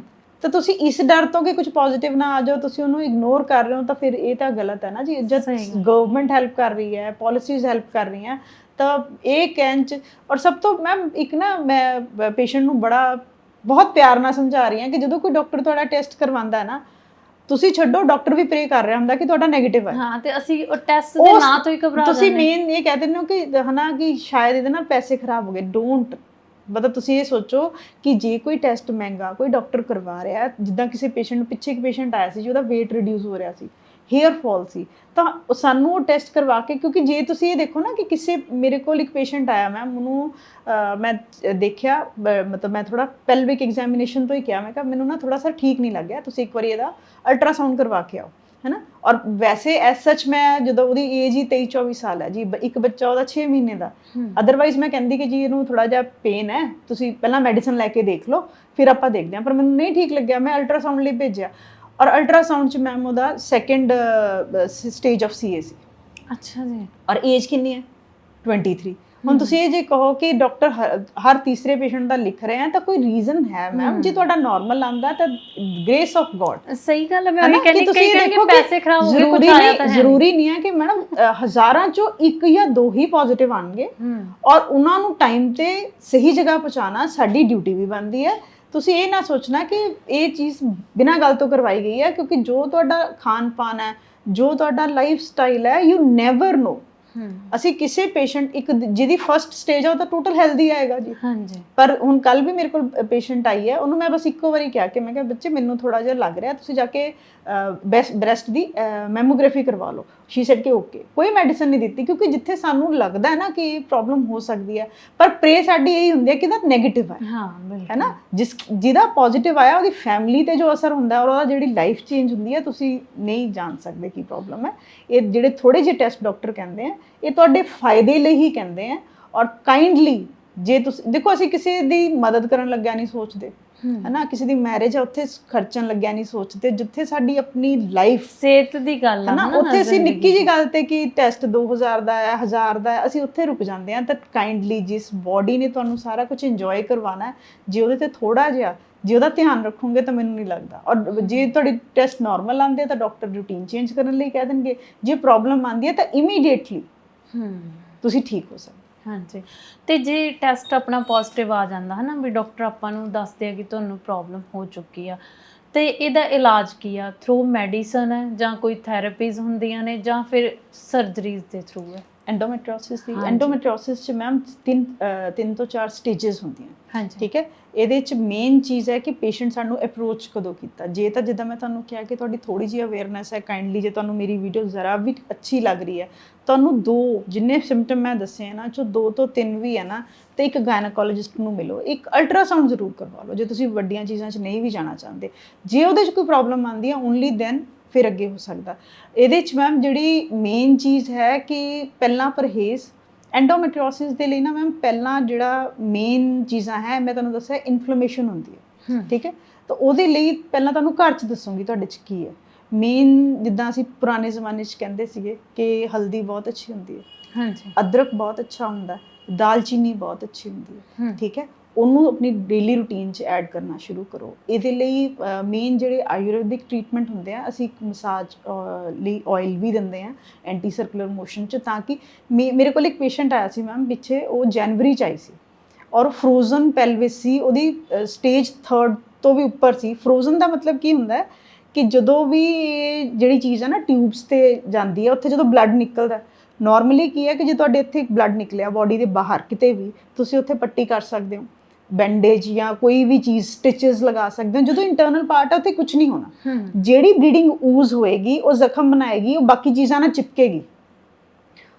ਤਾਂ ਤੁਸੀਂ ਇਸ ਡਰ ਤੋਂ ਕਿ ਕੁਝ ਪੋਜ਼ਿਟਿਵ ਨਾ ਆ ਜਾਓ ਤੁਸੀਂ ਉਹਨੂੰ ਇਗਨੋਰ ਕਰ ਰਹੇ ਹੋ, ਤਾਂ ਫਿਰ ਇਹ ਤਾਂ ਗਲਤ ਹੈ ਨਾ ਜੀ। ਜਦ ਗਵਰਨਮੈਂਟ ਹੈਲਪ ਕਰ ਰਹੀ ਹੈ, ਪਾਲਿਸੀਜ਼ ਹੈਲਪ ਕਰ ਰਹੀਆਂ, ਤਾਂ ਇਹ ਕਹਿਣ 'ਚ, ਔਰ ਸਭ ਤੋਂ ਮੈਮ ਇੱਕ ਨਾ ਮੈਂ ਪੇਸ਼ੈਂਟ ਨੂੰ ਬਹੁਤ ਪਿਆਰ ਨਾਲ ਸਮਝਾ ਰਹੀ ਹਾਂ ਕਿ ਜਦੋਂ ਕੋਈ ਡਾਕਟਰ ਤੁਹਾਡਾ ਟੈਸਟ ਕਰਵਾਉਂਦਾ ਹੈ ਨਾ, ਤੁਸੀਂ ਛੱਡੋ, ਡਾਕਟਰ ਵੀ ਪ੍ਰੇ ਕਰ ਰਿਹਾ ਹੁੰਦਾ ਕਿ ਤੁਹਾਡਾ ਨੈਗੇਟਿਵ ਹੈ। ਹਾਂ, ਤੇ ਅਸੀਂ ਉਹ ਟੈਸਟ ਦੇ ਨਾਂ ਤੋਂ ਹੀ ਘਬਰਾ ਜਾਂਦੇ। ਤੁਸੀਂ ਮੇਨ ਇਹ ਕਹਿ ਦਿੰਦੇ ਹੋ ਕਿ ਹਨਾ ਕਿ ਸ਼ਾਇਦ ਇਹਦੇ ਨਾਲ ਪੈਸੇ ਖਰਾਬ ਹੋ ਗਏ। ਡੋਂਟ, ਮਤਲਬ ਤੁਸੀਂ ਇਹ ਸੋਚੋ ਕਿ ਜੇ ਕੋਈ ਟੈਸਟ ਮਹਿੰਗਾ ਕੋਈ ਡਾਕਟਰ ਕਰਵਾ ਰਿਹਾ, ਜਿੱਦਾਂ ਕਿਸੇ ਪੇਸ਼ੈਂਟ ਨੂੰ, ਪਿੱਛੇ ਇੱਕ ਪੇਸ਼ੈਂਟ ਆਇਆ ਸੀ ਜਿਹਦਾ weight ਰਿਡਿਊਸ ਹੋ ਰਿਹਾ ਸੀ, ਹੇਅਰ ਫਾਲ ਸੀ, ਤਾਂ ਸਾਨੂੰ ਉਹ ਟੈਸਟ ਕਰਵਾ ਕੇ, ਕਿਉਂਕਿ ਜੇ ਤੁਸੀਂ ਇਹ ਦੇਖੋ ਨਾ ਕਿ ਕਿਸੇ, ਮੇਰੇ ਕੋਲ ਇੱਕ ਪੇਸ਼ੈਂਟ ਆਇਆ ਮੈਮ, ਉਹਨੂੰ ਮੈਂ ਦੇਖਿਆ, ਮਤਲਬ ਮੈਂ ਥੋੜਾ ਪੈਲਵਿਕ ਐਗਜ਼ਾਮੀਨੇਸ਼ਨ ਤੋਂ ਹੀ ਕਿਹਾ, ਮੈਂ ਕਿਹਾ ਮੈਨੂੰ ਨਾ ਥੋੜਾ ਸਾ ਠੀਕ ਨਹੀਂ ਲੱਗਿਆ, ਤੁਸੀਂ ਇੱਕ ਵਾਰੀ ਇਹਦਾ ਅਲਟਰਾਸਾਊਂਡ ਕਰਵਾ ਕੇ ਆਓ, ਹੈ ਨਾ। ਔਰ ਵੈਸੇ ਐਸ ਸੱਚ ਮੈਂ, ਜਦੋਂ ਉਹਦੀ ਏਜ ਹੀ 23-24 ਸਾਲ ਹੈ ਜੀ, ਇੱਕ ਬੱਚਾ ਉਹਦਾ 6 ਮਹੀਨੇ ਦਾ, ਅਦਰਵਾਈਜ਼ ਮੈਂ ਕਹਿੰਦੀ ਕਿ ਜੀ ਇਹਨੂੰ ਥੋੜਾ ਜਿਹਾ ਪੇਨ ਹੈ, ਤੁਸੀਂ ਪਹਿਲਾਂ ਮੈਡੀਸਨ ਲੈ ਕੇ ਦੇਖ ਲਓ, ਫਿਰ ਆਪਾਂ ਦੇਖਦੇ ਹਾਂ। ਪਰ ਮੈਨੂੰ ਨਹੀਂ ਠੀਕ ਲੱਗਿਆ, ਮੈਂ ਅਲਟਰਾਸਾਊਂਡ ਲਈ ਭੇਜਿਆ, ਔਰ ਅਲਟਰਾਸਾਊਂਡ 'ਚ ਮੈਮ ਉਹਦਾ second stage of CA C. ਅੱਛਾ ਜੀ। ਔਰ ਏਜ ਕਿੰਨੀ ਹੈ? 23। ਹੁਣ ਤੁਸੀਂ ਇਹ ਜੇ ਕਹੋ ਕਿ ਡਾਕਟਰ ਹਰ ਤੀਸਰੇ ਪੇਸ਼ੈਂਟ ਦਾ ਲਿਖ ਰਹੇ ਆ, ਤਾਂ ਕੋਈ ਰੀਜ਼ਨ ਹੈ ਮੈਮ। ਜੇ ਤੁਹਾਡਾ ਨਾਰਮਲ ਆਂਦਾ ਤਾਂ ਗ੍ਰੇਸ ਆਫ ਗੋਡ। ਸਹੀ ਗੱਲ ਹੈ, ਮੈਂ ਉਹੀ ਕਹਿੰਦੀ, ਕਈ ਕਹਿੰਦੇ ਪੈਸੇ ਖਰਾਬ ਹੋ ਗਏ, ਕੁਝ ਆਇਆ ਤਾਂ ਹੈ। ਜ਼ਰੂਰੀ ਨਹੀਂ ਹੈ ਕਿ ਮੈਡਮ ਹਜ਼ਾਰਾਂ ਚੋਂ ਇੱਕ ਜਾਂ ਦੋ ਹੀ ਪੋਜ਼ਿਟਿਵ ਆਣਗੇ, ਔਰ ਉਹਨਾਂ ਨੂੰ ਟਾਈਮ ਤੇ ਸਹੀ ਜਗ੍ਹਾ ਪਹੁੰਚਾਉਣਾ ਸਾਡੀ ਡਿਊਟੀ ਵੀ ਬਣਦੀ ਹੈ। ਤੁਸੀਂ ਇਹ ਨਾ ਸੋਚਣਾ ਕਿ ਇਹ ਚੀਜ਼ ਬਿਨਾਂ ਗੱਲ ਤੋਂ ਕਰਵਾਈ ਗਈ ਹੈ, ਕਿਉਂਕਿ ਜੋ ਤੁਹਾਡਾ ਖਾਣ ਪਾਨ ਹੈ, ਜੋ ਤੁਹਾਡਾ ਲਾਈਫ ਸਟਾਈਲ ਹੈ, ਯੂ ਨੈਵਰ ਨੋ। ਅਸੀਂ ਕਿਸੇ ਪੇਸ਼ੈਂਟ, ਇੱਕ ਜਿਹਦੀ ਫਸਟ ਸਟੇਜ ਆ, ਉਹ ਤਾਂ ਟੋਟਲ ਹੈਲਦੀ ਆਏਗਾ ਜੀ। ਹਾਂਜੀ। ਪਰ ਹੁਣ ਕੱਲ ਵੀ ਮੇਰੇ ਕੋਲ ਪੇਸ਼ੈਂਟ ਆਈ ਹੈ, ਉਹਨੂੰ ਮੈਂ ਬਸ ਇੱਕੋ ਵਾਰੀ ਕਿਹਾ ਕਿ ਮੈਂ ਕਿਹਾ ਬੱਚੇ ਮੈਨੂੰ ਥੋੜਾ ਜਿਹਾ ਲੱਗ ਰਿਹਾ, ਤੁਸੀਂ ਜਾ ਕੇ ਬ੍ਰੈਸਟ ਦੀ ਮੈਮੋਗ੍ਰਾਫੀ ਕਰਵਾ ਲਓ। ਸ਼ੀ ਸੈਡ ਕਿ ਓਕੇ। ਕੋਈ ਮੈਡੀਸਨ ਨਹੀਂ ਦਿੱਤੀ, ਕਿਉਂਕਿ ਜਿੱਥੇ ਸਾਨੂੰ ਲੱਗਦਾ ਹੈ ਨਾ ਕਿ ਇਹ ਪ੍ਰੋਬਲਮ ਹੋ ਸਕਦੀ ਹੈ, ਪਰ ਪ੍ਰੇ ਸਾਡੀ ਇਹੀ ਹੁੰਦੀ ਹੈ ਕਿ ਇਹਦਾ ਨੈਗੇਟਿਵ ਹੈ। ਹਾਂ ਬਿਲਕੁਲ, ਹੈ ਨਾ। ਜਿਹਦਾ ਪੋਜ਼ਿਟਿਵ ਆਇਆ, ਉਹਦੀ ਫੈਮਿਲੀ ਤੇ ਜੋ ਅਸਰ ਹੁੰਦਾ ਔਰ ਉਹਦਾ ਜਿਹੜੀ ਲਾਈਫ ਚੇਂਜ ਹੁੰਦੀ ਹੈ, ਤੁਸੀਂ ਨਹੀਂ ਜਾਣ ਸਕਦੇ ਕੀ ਪ੍ਰੋਬਲਮ ਹੈ। ਇਹ ਜਿਹੜੇ ਥੋੜੇ ਜਿਹੇ ਟੈਸਟ ਡਾਕਟਰ ਕਹਿੰਦੇ ਆ, ਇਹ ਤੁਹਾਡੇ ਫਾਇਦੇ ਲਈ ਹੀ ਕਹਿੰਦੇ ਆ। ਔਰ ਕਾਈਂਡਲੀ, ਜੇ ਤੁਸੀਂ ਦੇਖੋ, ਅਸੀਂ ਕਿਸੇ ਦੀ ਮਦਦ ਕਰਨ ਲੱਗਿਆ ਨਹੀਂ ਸੋਚਦੇ, ਹੈ ਨਾ, ਕਿਸੇ ਦੀ ਮੈਰਿਜ ਹੈ ਉੱਥੇ ਖਰਚਣ ਲੱਗਿਆ ਨਹੀਂ ਸੋਚਦੇ, ਜਿੱਥੇ ਸਾਡੀ ਆਪਣੀ ਲਾਈਫ, ਸਿਹਤ ਦੀ ਗੱਲ ਹੈ ਨਾ, ਉੱਥੇ ਅਸੀਂ ਨਿੱਕੀ ਜਿਹੀ ਗੱਲ ਤੇ ਕਿ ਟੈਸਟ 2000 ਦਾ ਹੈ, 1000 ਦਾ ਹੈ, ਅਸੀਂ ਉੱਥੇ ਰੁਕ ਜਾਂਦੇ ਹਾਂ। ਤਾਂ ਕਾਈਂਡਲੀ, ਜਿਸ ਬੋਡੀ ਨੇ ਤੁਹਾਨੂੰ ਸਾਰਾ ਕੁਝ ਇੰਜੋਏ ਕਰਵਾਉਣਾ ਹੈ, ਜੇ ਉਹਦੇ ਤੇ ਥੋੜਾ ਜਿਹਾ ਜੇ ਉਹਦਾ ਧਿਆਨ ਰੱਖੋਗੇ ਤਾਂ ਮੈਨੂੰ ਨਹੀਂ ਲੱਗਦਾ। ਔਰ ਜੇ ਤੁਹਾਡੀ ਟੈਸਟ ਨਾਰਮਲ ਆਉਂਦੇ ਤਾਂ ਡਾਕਟਰ ਰੂਟੀਨ ਚੇਂਜ ਕਰਨ ਲਈ ਕਹਿ ਦੇਣਗੇ। ਜੇ ਪ੍ਰੋਬਲਮ ਆਉਂਦੀ ਹੈ ਤਾਂ ਇਮੀਡੀਏਟਲੀ ਤੁਸੀਂ ਠੀਕ ਹੋ ਸਕਦੇ। ਹਾਂਜੀ। ਤੇ ਜੇ ਟੈਸਟ ਆਪਣਾ ਪੋਜ਼ਿਟਿਵ ਆ ਜਾਂਦਾ ਹੈ ਨਾ, ਵੀ ਡਾਕਟਰ ਆਪਾਂ ਨੂੰ ਦੱਸਦੇ ਆ ਕਿ ਤੁਹਾਨੂੰ ਪ੍ਰੋਬਲਮ ਹੋ ਚੁੱਕੀ ਆ, ਤੇ ਇਹਦਾ ਇਲਾਜ ਕੀ ਆ? ਥਰੂ ਮੈਡੀਸਨ ਹੈ, ਜਾਂ ਕੋਈ ਥੈਰੇਪੀਜ਼ ਹੁੰਦੀਆਂ ਨੇ, ਜਾਂ ਫਿਰ ਸਰਜਰੀਜ਼ ਦੇ ਥਰੂ ਹੈ? ਐਂਡੋਮੈਟ੍ਰੀਓਸਿਸ ਦੀ, ਐਂਡੋਮੈਟ੍ਰੀਓਸਿਸ 'ਚ ਮੈਮ 3 ਤੋਂ 4 ਸਟੇਜਸ ਹੁੰਦੀਆਂ। ਹਾਂਜੀ। ਠੀਕ ਹੈ। ਇਹਦੇ 'ਚ ਮੇਨ ਚੀਜ਼ ਹੈ ਕਿ ਪੇਸ਼ੈਂਟ ਸਾਨੂੰ ਅਪਰੋਚ ਕਦੋਂ ਕੀਤਾ। ਜੇ ਤਾਂ ਜਿੱਦਾਂ ਮੈਂ ਤੁਹਾਨੂੰ ਕਿਹਾ ਕਿ ਤੁਹਾਡੀ ਥੋੜੀ ਜਿਹੀ ਅਵੇਅਰਨੈਸ ਹੈ, ਕਾਈਂਡਲੀ ਜੇ ਤੁਹਾਨੂੰ ਮੇਰੀ ਵੀਡੀਓ ਜ਼ਰਾ ਵੀ ਅੱਛੀ ਲੱਗ ਰਹੀ ਹੈ, ਤੁਹਾਨੂੰ ਜਿੰਨੇ ਸਿੰਪਟਮ ਮੈਂ ਦੱਸੇ ਇਹਨਾਂ 'ਚੋਂ 2 ਤੋਂ 3 ਵੀ ਹੈ ਨਾ, ਤੇ ਇੱਕ ਗਾਇਨੋਕੋਲੋਜਿਸਟ ਨੂੰ ਮਿਲੋ, ਇੱਕ ਅਲਟਰਾਸਾਊਂਡ ਜ਼ਰੂਰ ਕਰਵਾ ਲਓ ਜੇ ਤੁਸੀਂ ਵੱਡੀਆਂ ਚੀਜ਼ਾਂ 'ਚ ਨਹੀਂ ਵੀ ਜਾਣਾ ਚਾਹੁੰਦੇ। ਜੇ ਉਹਦੇ 'ਚ ਕੋਈ ਪ੍ਰੋਬਲਮ ਆਉਂਦੀ ਹੈ, ਓਨਲੀ ਦੈਨ ਫਿਰ ਅੱਗੇ ਹੋ ਸਕਦਾ। ਇਹਦੇ 'ਚ ਮੈਮ ਜਿਹੜੀ ਮੇਨ ਚੀਜ਼ ਹੈ ਕਿ ਪਹਿਲਾਂ ਪਰਹੇਜ਼। ਐਂਡੋਮੈਟ੍ਰੀਓਸਿਸ ਦੇ ਲਈ ਨਾ ਮੈਮ ਪਹਿਲਾਂ ਜਿਹੜਾ ਮੇਨ ਚੀਜ਼ਾਂ ਹੈ, ਮੈਂ ਤੁਹਾਨੂੰ ਦੱਸਿਆ, ਇਨਫਲੇਮੇਸ਼ਨ ਹੁੰਦੀ ਹੈ। ਠੀਕ ਹੈ। ਤਾਂ ਉਹਦੇ ਲਈ ਪਹਿਲਾਂ ਤੁਹਾਨੂੰ ਘਰ 'ਚ ਦੱਸੂਗੀ ਤੁਹਾਡੇ 'ਚ ਕੀ ਹੈ ਮੇਨ। ਜਿੱਦਾਂ ਅਸੀਂ ਪੁਰਾਣੇ ਜ਼ਮਾਨੇ 'ਚ ਕਹਿੰਦੇ ਸੀਗੇ ਕਿ ਹਲਦੀ ਬਹੁਤ ਅੱਛੀ ਹੁੰਦੀ ਹੈ, ਹਾਂਜੀ, ਅਦਰਕ ਬਹੁਤ ਅੱਛਾ ਹੁੰਦਾ, ਦਾਲਚੀਨੀ ਬਹੁਤ ਅੱਛੀ ਹੁੰਦੀ ਹੈ। ਠੀਕ ਹੈ। ਉਹਨੂੰ ਆਪਣੀ ਡੇਲੀ ਰੂਟੀਨ 'ਚ ਐਡ ਕਰਨਾ ਸ਼ੁਰੂ ਕਰੋ। ਇਹਦੇ ਲਈ ਮੇਨ ਜਿਹੜੇ ਆਯੁਰਵੈਦਿਕ ਟਰੀਟਮੈਂਟ ਹੁੰਦੇ ਆ, ਅਸੀਂ ਇੱਕ ਮਸਾਜ ਲਈ ਆਇਲ ਵੀ ਦਿੰਦੇ ਹਾਂ ਐਂਟੀ ਸਰਕੂਲਰ ਮੋਸ਼ਨ 'ਚ, ਤਾਂ ਕਿ ਮੇਰੇ ਕੋਲ ਇੱਕ ਪੇਸ਼ੈਂਟ ਆਇਆ ਸੀ ਮੈਮ ਪਿੱਛੇ, ਉਹ ਜਨਵਰੀ 'ਚ ਆਈ ਸੀ, ਔਰ ਫਰੋਜ਼ਨ ਪੈਲਵਿਸ ਸੀ ਉਹਦੀ, ਸਟੇਜ 3 ਤੋਂ ਵੀ ਉੱਪਰ ਸੀ। ਫਰੋਜ਼ਨ ਦਾ ਮਤਲਬ ਕੀ ਹੁੰਦਾ ਹੈ ਕਿ ਜਦੋਂ ਵੀ ਜਿਹੜੀ ਚੀਜ਼ ਹੈ ਨਾ ਟਿਊਬਸ ਤੇ ਜਾਂਦੀ ਹੈ, ਉੱਥੇ ਜਦੋਂ ਬਲੱਡ ਨਿਕਲਦਾ, ਨਾਰਮਲੀ ਕੀ ਹੈ ਕਿ ਜੇ ਤੁਹਾਡੇ ਇੱਥੇ ਬਲੱਡ ਨਿਕਲਿਆ ਬੋਡੀ ਦੇ ਬਾਹਰ ਕਿਤੇ ਵੀ, ਤੁਸੀਂ ਉੱਥੇ ਪੱਟੀ ਕਰ ਸਕਦੇ ਹੋ, ਬੈਂਡੇਜ ਜਾਂ ਕੋਈ ਵੀ ਚੀਜ਼, ਸਟਿਚਸ ਲਗਾ ਸਕਦੇ ਹੋ। ਜਦੋਂ ਇੰਟਰਨਲ ਪਾਰਟ ਹੈ ਉੱਥੇ ਕੁਝ ਨਹੀਂ ਹੋਣਾ। ਜਿਹੜੀ ਬਲੀਡਿੰਗ ਊਜ਼ ਹੋਏਗੀ, ਉਹ ਜ਼ਖਮ ਬਣਾਏਗੀ, ਉਹ ਬਾਕੀ ਚੀਜ਼ਾਂ ਨਾਲ ਚਿਪਕੇਗੀ।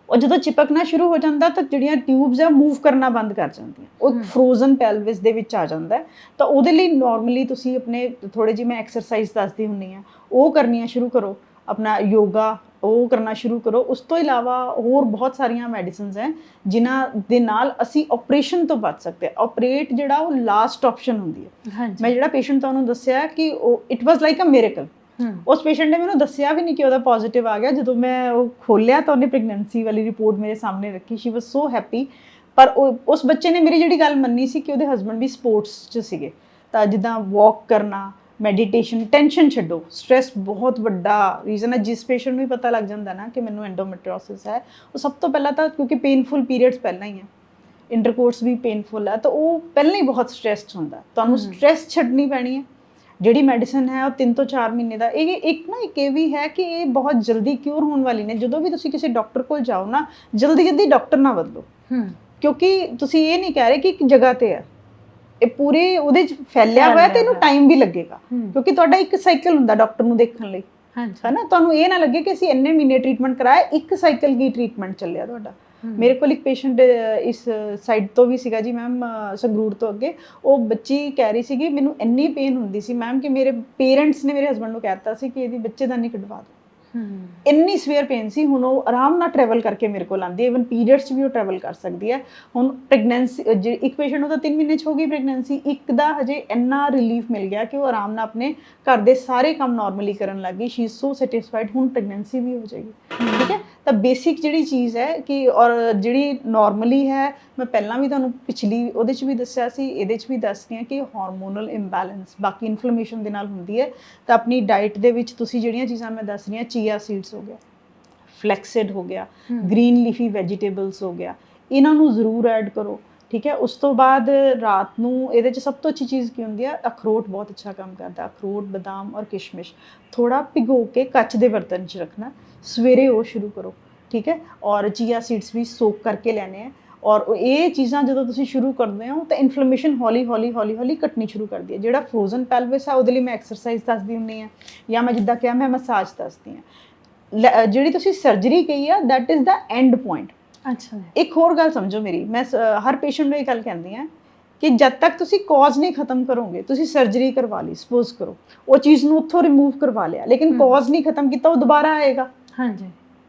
ਉਹ ਜਦੋਂ ਚਿਪਕਣਾ ਸ਼ੁਰੂ ਹੋ ਜਾਂਦਾ ਤਾਂ ਜਿਹੜੀਆਂ ਟਿਊਬਸ ਆ ਮੂਵ ਕਰਨਾ ਬੰਦ ਕਰ ਜਾਂਦੀਆਂ, ਉਹ ਫਰੋਜ਼ਨ ਪੈਲਵਿਸ ਦੇ ਵਿੱਚ ਆ ਜਾਂਦਾ। ਤਾਂ ਉਹਦੇ ਲਈ ਨਾਰਮਲੀ ਤੁਸੀਂ ਆਪਣੇ ਥੋੜੇ ਜਿਹੀ ਮੈਂ ਐਕਸਰਸਾਈਜ਼ ਦੱਸਦੀ ਹੁੰਦੀ ਹਾਂ, ਉਹ ਕਰਨੀਆਂ ਸ਼ੁਰੂ ਕਰੋ। ਆਪਣਾ ਯੋਗਾ ਉਹ ਕਰਨਾ ਸ਼ੁਰੂ ਕਰੋ। ਉਸ ਤੋਂ ਇਲਾਵਾ ਹੋਰ ਬਹੁਤ ਸਾਰੀਆਂ ਮੈਡੀਸਿਨਸ ਹੈ ਜਿਨ੍ਹਾਂ ਦੇ ਨਾਲ ਅਸੀਂ ਆਪਰੇਸ਼ਨ ਤੋਂ ਬਚ ਸਕਦੇ ਹਾਂ। ਆਪਰੇਟ ਜਿਹੜਾ ਉਹ ਲਾਸਟ ਆਪਸ਼ਨ ਹੁੰਦੀ ਹੈ। ਮੈਂ ਜਿਹੜਾ ਪੇਸ਼ੈਂਟ ਤੁਹਾਨੂੰ ਦੱਸਿਆ ਕਿ ਉਹ it was like a miracle. ਉਸ ਪੇਸ਼ੈਂਟ ਨੇ ਮੈਨੂੰ ਦੱਸਿਆ ਵੀ ਨਹੀਂ ਕਿ ਉਹਦਾ ਪੋਜ਼ਿਟਿਵ ਆ ਗਿਆ। ਜਦੋਂ ਮੈਂ ਉਹ ਖੋਲ੍ਹਿਆ ਤਾਂ ਉਹਨੇ ਪ੍ਰੈਗਨੈਂਸੀ ਵਾਲੀ ਰਿਪੋਰਟ ਮੇਰੇ ਸਾਹਮਣੇ ਰੱਖੀ। ਸ਼ੀ ਵਾਜ਼ ਸੋ ਹੈਪੀ। ਪਰ ਉਸ ਬੱਚੇ ਨੇ ਮੇਰੀ ਜਿਹੜੀ ਗੱਲ ਮੰਨੀ ਸੀ ਕਿ ਉਹਦੇ ਹਸਬੈਂਡ ਵੀ ਸਪੋਰਟਸ 'ਚ ਸੀਗੇ, ਤਾਂ ਜਿੱਦਾਂ ਵਾਕ ਕਰਨਾ, ਮੈਡੀਟੇਸ਼ਨ, ਟੈਨਸ਼ਨ ਛੱਡੋ। ਸਟ੍ਰੈਸ ਬਹੁਤ ਵੱਡਾ ਰੀਜ਼ਨ ਹੈ। ਜਿਸ ਪੇਸ਼ੈਂਟ ਨੂੰ ਵੀ ਪਤਾ ਲੱਗ ਜਾਂਦਾ ਨਾ ਕਿ ਮੈਨੂੰ ਐਂਡੋਮੈਟ੍ਰੀਓਸਿਸ ਹੈ, ਉਹ ਸਭ ਤੋਂ ਪਹਿਲਾਂ ਤਾਂ, ਕਿਉਂਕਿ ਪੇਨਫੁਲ ਪੀਰੀਅਡਸ ਪਹਿਲਾਂ ਹੀ ਹੈ, ਇੰਟਰਕੋਰਸ ਵੀ ਪੇਨਫੁਲ ਹੈ, ਤਾਂ ਉਹ ਪਹਿਲਾਂ ਹੀ ਬਹੁਤ ਸਟ੍ਰੈਸਡ ਹੁੰਦਾ। ਤੁਹਾਨੂੰ ਸਟ੍ਰੈਸ ਛੱਡਣੀ ਪੈਣੀ ਹੈ। ਜਿਹੜੀ ਮੈਡੀਸਨ ਹੈ ਉਹ 3 ਤੋਂ 4 ਮਹੀਨੇ ਦਾ। ਇਹ ਇੱਕ ਇਹ ਵੀ ਹੈ ਕਿ ਇਹ ਬਹੁਤ ਜਲਦੀ ਕਿਉਰ ਹੋਣ ਵਾਲੀ ਨੇ। ਜਦੋਂ ਵੀ ਤੁਸੀਂ ਕਿਸੇ ਡਾਕਟਰ ਕੋਲ ਜਾਓ ਨਾ, ਜਲਦੀ ਡਾਕਟਰ ਨਾ ਬਦਲੋ, ਕਿਉਂਕਿ ਤੁਸੀਂ ਇਹ ਨਹੀਂ ਕਹਿ ਰਹੇ ਕਿ ਇੱਕ ਜਗ੍ਹਾ ਤੇ ਹੈ, ਇਹ ਪੂਰੇ ਉਹਦੇ 'ਚ ਫੈਲਿਆ ਹੋਇਆ ਤੇ ਇਹਨੂੰ ਟਾਈਮ ਵੀ ਲੱਗੇਗਾ, ਕਿਉਂਕਿ ਤੁਹਾਡਾ ਇੱਕ ਸਾਈਕਲ ਹੁੰਦਾ ਡਾਕਟਰ ਨੂੰ ਦੇਖਣ ਲਈ, ਹੈ ਨਾ। ਤੁਹਾਨੂੰ ਇਹ ਨਾ ਲੱਗੇ ਕਿ ਅਸੀਂ ਇੰਨੇ ਮਹੀਨੇ ਟ੍ਰੀਟਮੈਂਟ ਕਰਾਇਆ, ਇੱਕ ਸਾਈਕਲ ਕੀ ਟ੍ਰੀਟਮੈਂਟ ਚੱਲਿਆ ਤੁਹਾਡਾ। ਮੇਰੇ ਕੋਲ ਇੱਕ ਪੇਸ਼ੈਂਟ ਇਸ ਸਾਈਡ ਤੋਂ ਵੀ ਸੀਗਾ ਜੀ ਮੈਮ, ਸੰਗਰੂਰ ਤੋਂ ਅੱਗੇ। ਉਹ ਬੱਚੀ ਕਹਿ ਰਹੀ ਸੀਗੀ ਮੈਨੂੰ ਇੰਨੀ ਪੇਨ ਹੁੰਦੀ ਸੀ ਮੈਮ ਕਿ ਮੇਰੇ ਪੇਰੈਂਟਸ ਨੇ ਮੇਰੇ ਹਸਬੈਂਡ ਨੂੰ ਕਹਿ ਦਿੱਤਾ ਸੀ ਕਿ ਇਹਦੀ ਬੱਚੇਦਾਨੀ ਕਢਵਾ ਦਿਓ। ਇੰਨੀ ਸਵੇਅਰ ਪੇਨ ਸੀ। ਹੁਣ ਉਹ ਆਰਾਮ ਨਾਲ ਟਰੈਵਲ ਕਰਕੇ ਮੇਰੇ ਕੋਲ ਆਉਂਦੀ ਹੈ, ਇਵਨ ਪੀਰੀਅਡਸ 'ਚ ਵੀ ਉਹ ਟਰੈਵਲ ਕਰ ਸਕਦੀ ਹੈ। ਹੁਣ ਪ੍ਰੈਗਨੈਂਸੀ, ਇੱਕ ਪੇਸ਼ੈਂਟ ਨੂੰ ਤਾਂ 3 ਮਹੀਨੇ 'ਚ ਹੋ ਗਈ ਪ੍ਰੈਗਨੈਂਸੀ, ਇੱਕ ਦਾ ਹਜੇ ਇੰਨਾ ਰਿਲੀਫ ਮਿਲ ਗਿਆ ਕਿ ਉਹ ਆਰਾਮ ਨਾਲ ਆਪਣੇ ਘਰ ਦੇ ਸਾਰੇ ਕੰਮ ਨਾਰਮਲੀ ਕਰਨ ਲੱਗ ਗਈ। She is so satisfied. ਹੁਣ ਪ੍ਰੈਗਨੈਂਸੀ ਵੀ ਹੋ ਜਾਏਗੀ, ਠੀਕ ਹੈ। ਤਾਂ ਬੇਸਿਕ ਜਿਹੜੀ ਚੀਜ਼ ਹੈ ਕਿ ਔਰ ਜਿਹੜੀ ਨਾਰਮਲੀ ਹੈ, ਮੈਂ ਪਹਿਲਾਂ ਵੀ ਤੁਹਾਨੂੰ ਪਿਛਲੀ ਉਹਦੇ 'ਚ ਵੀ ਦੱਸਿਆ ਸੀ, ਇਹਦੇ 'ਚ ਵੀ ਦੱਸਦੀ ਹਾਂ ਕਿ ਹਾਰਮੋਨਲ ਇੰਬੈਲੈਂਸ ਬਾਕੀ ਇਨਫਲੇਮੇਸ਼ਨ ਦੇ ਨਾਲ ਹੁੰਦੀ ਹੈ। ਤਾਂ ਆਪਣੀ ਡਾਈਟ ਦੇ ਵਿੱਚ ਤੁਸੀਂ ਜਿਹੜੀਆਂ ਚੀਜ਼ਾਂ ਮੈਂ ਦੱਸ ਰਹੀ ਹਾਂ, ਚੀਆ ਸੀਡਸ ਹੋ ਗਿਆ, ਫਲੈਕਸਿਡ ਹੋ ਗਿਆ, ਗ੍ਰੀਨ ਲੀਫੀ ਵੈਜੀਟੇਬਲਸ ਹੋ ਗਿਆ, ਇਹਨਾਂ ਨੂੰ ਜ਼ਰੂਰ ਐਡ ਕਰੋ, ਠੀਕ ਹੈ। ਉਸ ਤੋਂ ਬਾਅਦ ਰਾਤ ਨੂੰ ਇਹਦੇ 'ਚ ਸਭ ਤੋਂ ਅੱਛੀ ਚੀਜ਼ ਕੀ ਹੁੰਦੀ ਹੈ, ਅਖਰੋਟ ਬਹੁਤ ਅੱਛਾ ਕੰਮ ਕਰਦਾ। ਅਖਰੋਟ, ਬਦਾਮ ਔਰ ਕਿਸ਼ਮਿਸ਼ ਥੋੜਾ ਭਿਗੋ ਕੇ ਕੱਚ ਦੇ ਬਰਤਨ 'ਚ ਰੱਖਣਾ, ਸਵੇਰੇ ਉਹ ਸ਼ੁਰੂ ਕਰੋ, ਠੀਕ ਹੈ। ਔਰ ਚੀਆ ਸੀਡਸ ਵੀ ਸੋਕ ਕਰਕੇ ਲੈਣੇ ਆ। ਔਰ ਇਹ ਚੀਜ਼ਾਂ ਜਦੋਂ ਤੁਸੀਂ ਸ਼ੁਰੂ ਕਰਦੇ ਹੋ ਤਾਂ ਇਨਫਲੇਮੇਸ਼ਨ ਹੌਲੀ ਹੌਲੀ ਘਟਣੀ ਸ਼ੁਰੂ ਕਰਦੀ ਹੈ। ਜਿਹੜਾ ਫਰੋਜ਼ਨ ਪੈਲਵਿਸ ਆ ਉਹਦੇ ਲਈ ਮੈਂ ਐਕਸਰਸਾਈਜ਼ ਦੱਸਦੀ ਹੁੰਦੀ ਹਾਂ, ਜਾਂ ਮੈਂ ਜਿੱਦਾਂ ਕਿਹਾ ਮੈਂ ਮਸਾਜ ਦੱਸਦੀ ਹਾਂ। ਜਿਹੜੀ ਤੁਸੀਂ ਸਰਜਰੀ ਕਹੀ ਆ, that is the and point. ਅੱਛਾ, ਇੱਕ ਹੋਰ ਗੱਲ ਸਮਝੋ ਮੇਰੀ, ਮੈਂ ਹਰ ਪੇਸ਼ੈਂਟ ਨੂੰ ਇਹ ਗੱਲ ਕਹਿੰਦੀ ਹਾਂ ਕਿ ਜਦ ਤੱਕ ਤੁਸੀਂ ਕੌਜ਼ ਨਹੀਂ ਖਤਮ ਕਰੋਗੇ, ਤੁਸੀਂ ਸਰਜਰੀ ਕਰਵਾ ਲਈ, ਸਪੋਜ਼ ਕਰੋ ਉਹ ਚੀਜ਼ ਨੂੰ ਉੱਥੋਂ ਰਿਮੂਵ ਕਰਵਾ ਲਿਆ, ਲੇਕਿਨ ਕੌਜ਼ ਨਹੀਂ ਖਤਮ ਕੀਤਾ, ਉਹ ਦੁਬਾਰਾ ਆਏਗਾ। ਹਾਂਜੀ,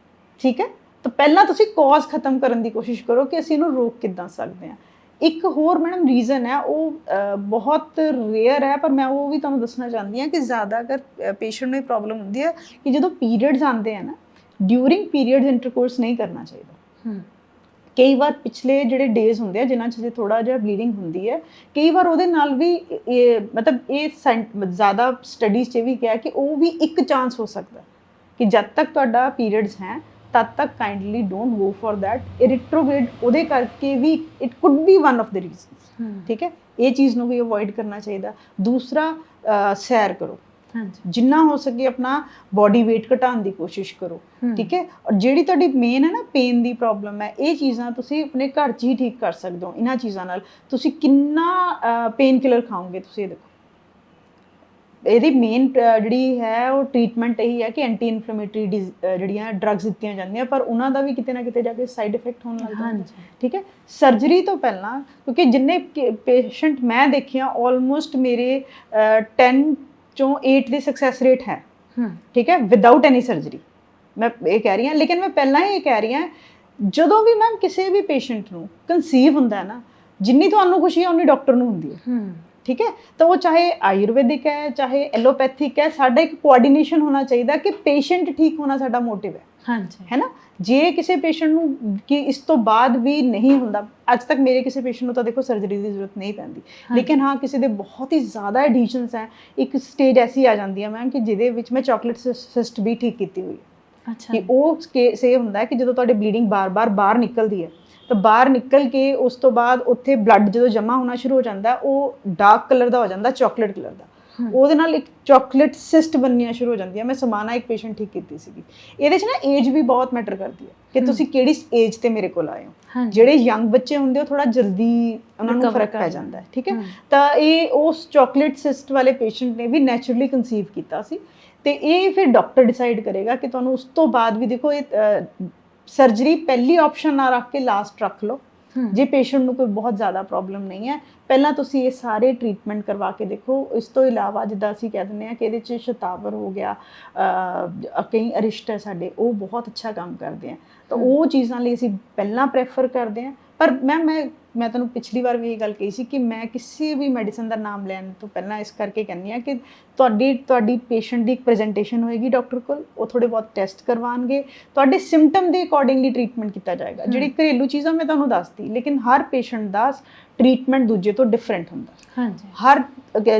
ਠੀਕ ਹੈ। ਤਾਂ ਪਹਿਲਾਂ ਤੁਸੀਂ ਕੌਜ਼ ਖਤਮ ਕਰਨ ਦੀ ਕੋਸ਼ਿਸ਼ ਕਰੋ ਕਿ ਅਸੀਂ ਇਹਨੂੰ ਰੋਕ ਕਿੱਦਾਂ ਸਕਦੇ ਹਾਂ। ਇੱਕ ਹੋਰ ਮੈਡਮ ਰੀਜ਼ਨ ਹੈ, ਉਹ ਬਹੁਤ ਰੇਅਰ ਹੈ, ਪਰ ਮੈਂ ਉਹ ਵੀ ਤੁਹਾਨੂੰ ਦੱਸਣਾ ਚਾਹੁੰਦੀ ਹਾਂ ਕਿ ਜ਼ਿਆਦਾ ਅਗਰ ਪੇਸ਼ੈਂਟ ਨੂੰ ਇਹ ਪ੍ਰੋਬਲਮ ਹੁੰਦੀ ਹੈ ਕਿ ਜਦੋਂ ਪੀਰੀਅਡਸ ਆਉਂਦੇ ਆ ਨਾ, ਡਿਊਰਿੰਗ ਪੀਰੀਅਡਸ ਇੰਟਰਕੋਰਸ ਨਹੀਂ ਕਰਨਾ ਚਾਹੀਦਾ। ਕਈ ਵਾਰ ਪਿਛਲੇ ਜਿਹੜੇ ਡੇਜ਼ ਹੁੰਦੇ ਆ ਜਿਨ੍ਹਾਂ 'ਚ ਥੋੜਾ ਜਿਹਾ ਬਲੀਡਿੰਗ ਹੁੰਦੀ ਹੈ, ਕਈ ਵਾਰ ਉਹਦੇ ਨਾਲ ਵੀ ਮਤਲਬ ਇਹ ਜ਼ਿਆਦਾ ਸਟੱਡੀਜ਼ 'ਚ ਵੀ ਕਿਹਾ ਕਿ ਉਹ ਵੀ ਇੱਕ ਚਾਂਸ ਹੋ ਸਕਦਾ ਕਿ ਜਦ ਤੱਕ ਤੁਹਾਡਾ ਪੀਰੀਅਡਸ ਹੈ ਤਦ ਤੱਕ kindly don't go for that. Retrograde ਉਹਦੇ ਕਰਕੇ ਵੀ it could be one of the reasons, ਠੀਕ ਹੈ। ਇਹ ਚੀਜ਼ ਨੂੰ ਵੀ ਅਵੋਇਡ ਕਰਨਾ ਚਾਹੀਦਾ। ਦੂਸਰਾ, ਸੈਰ ਕਰੋ, ਜਿੰਨਾ ਹੋ ਸਕੇ ਆਪਣਾ ਬੋਡੀ weight ਘਟਾਉਣ ਦੀ ਕੋਸ਼ਿਸ਼ ਕਰੋ, ਠੀਕ ਹੈ। ਔਰ ਜਿਹੜੀ ਤੁਹਾਡੀ ਮੇਨ ਹੈ ਨਾ ਪੇਨ ਦੀ ਪ੍ਰੋਬਲਮ ਹੈ, ਇਹ ਚੀਜ਼ਾਂ ਤੁਸੀਂ ਆਪਣੇ ਘਰ 'ਚ ਹੀ ਠੀਕ ਕਰ ਸਕਦੇ ਹੋ। ਇਹਨਾਂ ਚੀਜ਼ਾਂ ਨਾਲ ਤੁਸੀਂ ਕਿੰਨਾ ਪੇਨ ਕਿਲਰ ਖਾਓਗੇ, ਤੁਸੀਂ ਇਹ ਦੇਖੋ। ਇਹਦੀ ਮੇਨ ਜਿਹੜੀ ਹੈ ਉਹ ਟ੍ਰੀਟਮੈਂਟ ਇਹੀ ਹੈ ਕਿ ਐਂਟੀ ਇਨਫਲੇਮੇਟਰੀ ਜਿਹੜੀਆਂ ਡਰੱਗਸ ਦਿੱਤੀਆਂ ਜਾਂਦੀਆਂ, ਪਰ ਉਹਨਾਂ ਦਾ ਵੀ ਕਿਤੇ ਨਾ ਕਿਤੇ ਜਾ ਕੇ ਸਾਈਡ ਇਫੈਕਟ ਹੋਣ ਲੱਗ ਜਾਂਦਾ, ਠੀਕ ਹੈ। ਸਰਜਰੀ ਤੋਂ ਪਹਿਲਾਂ, ਕਿਉਂਕਿ ਜਿੰਨੇ ਪੇਸ਼ੈਂਟ ਮੈਂ ਦੇਖਿਆ ਆਲਮੋਸਟ ਮੇਰੇ 10 ਚੋਂ 8 ਦੀ ਸਕਸੈਸ ਰੇਟ ਹੈ, ਠੀਕ ਹੈ, ਵਿਦਆਊਟ ਐਨੀ ਸਰਜਰੀ। ਮੈਂ ਇਹ ਕਹਿ ਰਹੀ ਹਾਂ, ਲੇਕਿਨ ਮੈਂ ਪਹਿਲਾਂ ਹੀ ਇਹ ਕਹਿ ਰਹੀ ਹਾਂ, ਜਦੋਂ ਵੀ ਮੈਮ ਕਿਸੇ ਵੀ ਪੇਸ਼ੈਂਟ ਨੂੰ ਕਨਸੀਵ ਹੁੰਦਾ ਹੈ ਨਾ, ਜਿੰਨੀ ਤੁਹਾਨੂੰ ਖੁਸ਼ੀ ਹੈ ਉਨੀ ਡਾਕਟਰ ਨੂੰ ਹੁੰਦੀ ਹੈ, ਠੀਕ ਹੈ। ਤਾਂ ਉਹ ਚਾਹੇ ਆਯੁਰਵੈਦਿਕ ਹੈ ਚਾਹੇ ਐਲੋਪੈਥਿਕ ਹੈ, ਸਾਡਾ ਇੱਕ ਕੋਆਰਡੀਨੇਸ਼ਨ ਹੋਣਾ ਚਾਹੀਦਾ ਕਿ ਪੇਸ਼ੈਂਟ ਠੀਕ ਹੋਣਾ ਸਾਡਾ ਮੋਟਿਵ ਹੈ, ਹਾਂਜੀ, ਹੈ ਨਾ। ਜੇ ਕਿਸੇ ਪੇਸ਼ੈਂਟ ਨੂੰ ਕਿ ਇਸ ਤੋਂ ਬਾਅਦ ਵੀ ਨਹੀਂ ਹੁੰਦਾ, ਅੱਜ ਤੱਕ ਮੇਰੇ ਕਿਸੇ ਪੇਸ਼ੈਂਟ ਨੂੰ ਤਾਂ ਦੇਖੋ ਸਰਜਰੀ ਦੀ ਜ਼ਰੂਰਤ ਨਹੀਂ ਪੈਂਦੀ, ਲੇਕਿਨ ਹਾਂ ਕਿਸੇ ਦੇ ਬਹੁਤ ਹੀ ਜ਼ਿਆਦਾ ਐਡੀਸ਼ਨਸ ਹੈ। ਇੱਕ ਸਟੇਜ ਐਸੀ ਆ ਜਾਂਦੀ ਹੈ ਮੈਮ ਕਿ ਜਿਹਦੇ ਵਿੱਚ ਮੈਂ ਚਾਕਲੇਟ ਸਿਸਟ ਵੀ ਠੀਕ ਕੀਤੀ ਹੋਈ ਹੈ। ਅੱਛਾ, ਕਿ ਉਹ ਕੇਸ ਇਹ ਹੁੰਦਾ ਕਿ ਜਦੋਂ ਤੁਹਾਡੀ ਬਲੀਡਿੰਗ ਬਾਰ-ਬਾਰ ਬਾਹਰ ਨਿਕਲਦੀ ਹੈ, ਤਾਂ ਬਾਹਰ ਨਿਕਲ ਕੇ ਉਸ ਤੋਂ ਬਾਅਦ ਉੱਥੇ ਬਲੱਡ ਜਦੋਂ ਜਮ੍ਹਾਂ ਹੋਣਾ ਸ਼ੁਰੂ ਹੋ ਜਾਂਦਾ, ਉਹ ਡਾਰਕ ਕਲਰ ਦਾ ਹੋ ਜਾਂਦਾ, ਚਾਕਲੇਟ ਕਲਰ ਦਾ। ਉਹਦੇ ਨਾਲ ਇੱਕ ਚਾਕਲੇਟ ਸਿਸਟ ਬਣਨੀਆਂ ਸ਼ੁਰੂ ਹੋ ਜਾਂਦੀਆਂ। ਮੈਂ ਸਮਾਨਾ ਇੱਕ ਪੇਸ਼ੈਂਟ ਠੀਕ ਕੀਤੀ ਸੀਗੀ। ਇਹਦੇ 'ਚ ਨਾ ਏਜ ਵੀ ਬਹੁਤ ਮੈਟਰ ਕਰਦੀ ਹੈ ਕਿ ਤੁਸੀਂ ਕਿਹੜੀ ਏਜ 'ਤੇ ਮੇਰੇ ਕੋਲ ਆਏ ਹੋ। ਜਿਹੜੇ ਯੰਗ ਬੱਚੇ ਹੁੰਦੇ ਉਹ ਥੋੜਾ ਜਲਦੀ ਉਹਨਾਂ ਨੂੰ ਫਰਕ ਪੈ ਜਾਂਦਾ ਹੈ, ਠੀਕ ਹੈ। ਤਾਂ ਇਹ ਉਸ ਚਾਕਲੇਟ ਸਿਸਟ ਵਾਲੇ ਪੇਸ਼ੈਂਟ ਨੇ ਵੀ ਨੈਚੁਰਲੀ ਕਨਸੀਵ ਕੀਤਾ ਸੀ, ਤੇ ਇਹ ਫਿਰ ਡਾਕਟਰ ਡਿਸਾਈਡ ਕਰੇਗਾ ਕਿ ਤੁਹਾਨੂੰ ਉਸ ਤੋਂ ਬਾਅਦ ਵੀ ਦੇਖੋ ਇਹ ਸਰਜਰੀ ਪਹਿਲੀ ਆਪਸ਼ਨ ਨਾ ਰੱਖ ਕੇ ਲਾਸਟ ਰੱਖ ਲਓ। ਜੇ ਪੇਸ਼ੈਂਟ ਨੂੰ ਕੋਈ ਬਹੁਤ ਜ਼ਿਆਦਾ ਪ੍ਰੋਬਲਮ ਨਹੀਂ ਹੈ, ਪਹਿਲਾਂ ਤੁਸੀਂ ਇਹ ਸਾਰੇ ਟ੍ਰੀਟਮੈਂਟ ਕਰਵਾ ਕੇ ਦੇਖੋ। ਇਸ ਤੋਂ ਇਲਾਵਾ ਜਿੱਦਾਂ ਅਸੀਂ ਕਹਿ ਦਿੰਦੇ ਹਾਂ ਕਿ ਇਹਦੇ 'ਚ ਸ਼ਤਾਵਰ ਹੋ ਗਿਆ, ਕਈ ਅਰਿਸ਼ਟ ਹੈ ਸਾਡੇ, ਉਹ ਬਹੁਤ ਅੱਛਾ ਕੰਮ ਕਰਦੇ ਆ, ਤਾਂ ਉਹ ਚੀਜ਼ਾਂ ਲਈ ਅਸੀਂ ਪਹਿਲਾਂ ਪ੍ਰੈਫਰ ਕਰਦੇ ਹਾਂ। ਪਰ ਮੈਂ ਤੁਹਾਨੂੰ ਪਿਛਲੀ ਵਾਰ ਵੀ ਇਹ ਗੱਲ ਕਹੀ ਸੀ ਕਿ ਮੈਂ ਕਿਸੇ ਵੀ ਮੈਡੀਸਨ ਦਾ ਨਾਮ ਲੈਣ ਤੋਂ ਪਹਿਲਾਂ ਇਸ ਕਰਕੇ ਕਹਿੰਦੀ ਹਾਂ ਕਿ ਤੁਹਾਡੀ ਪੇਸ਼ੈਂਟ ਦੀ ਇੱਕ ਪ੍ਰੈਜੈਂਟੇਸ਼ਨ ਹੋਏਗੀ ਡਾਕਟਰ ਕੋਲ, ਉਹ ਥੋੜ੍ਹੇ ਬਹੁਤ ਟੈਸਟ ਕਰਵਾਉਣਗੇ, ਤੁਹਾਡੇ ਸਿੰਪਟਮ ਦੇ ਅਕੋਰਡਿੰਗਲੀ ਟ੍ਰੀਟਮੈਂਟ ਕੀਤਾ ਜਾਏਗਾ। ਜਿਹੜੀ ਘਰੇਲੂ ਚੀਜ਼ਾਂ ਮੈਂ ਤੁਹਾਨੂੰ ਦੱਸਦੀ, ਲੇਕਿਨ ਹਰ ਪੇਸ਼ੈਂਟ ਦਾ ਟ੍ਰੀਟਮੈਂਟ ਦੂਜੇ ਤੋਂ ਡਿਫਰੈਂਟ ਹੁੰਦਾ। ਹਾਂਜੀ, ਹਰ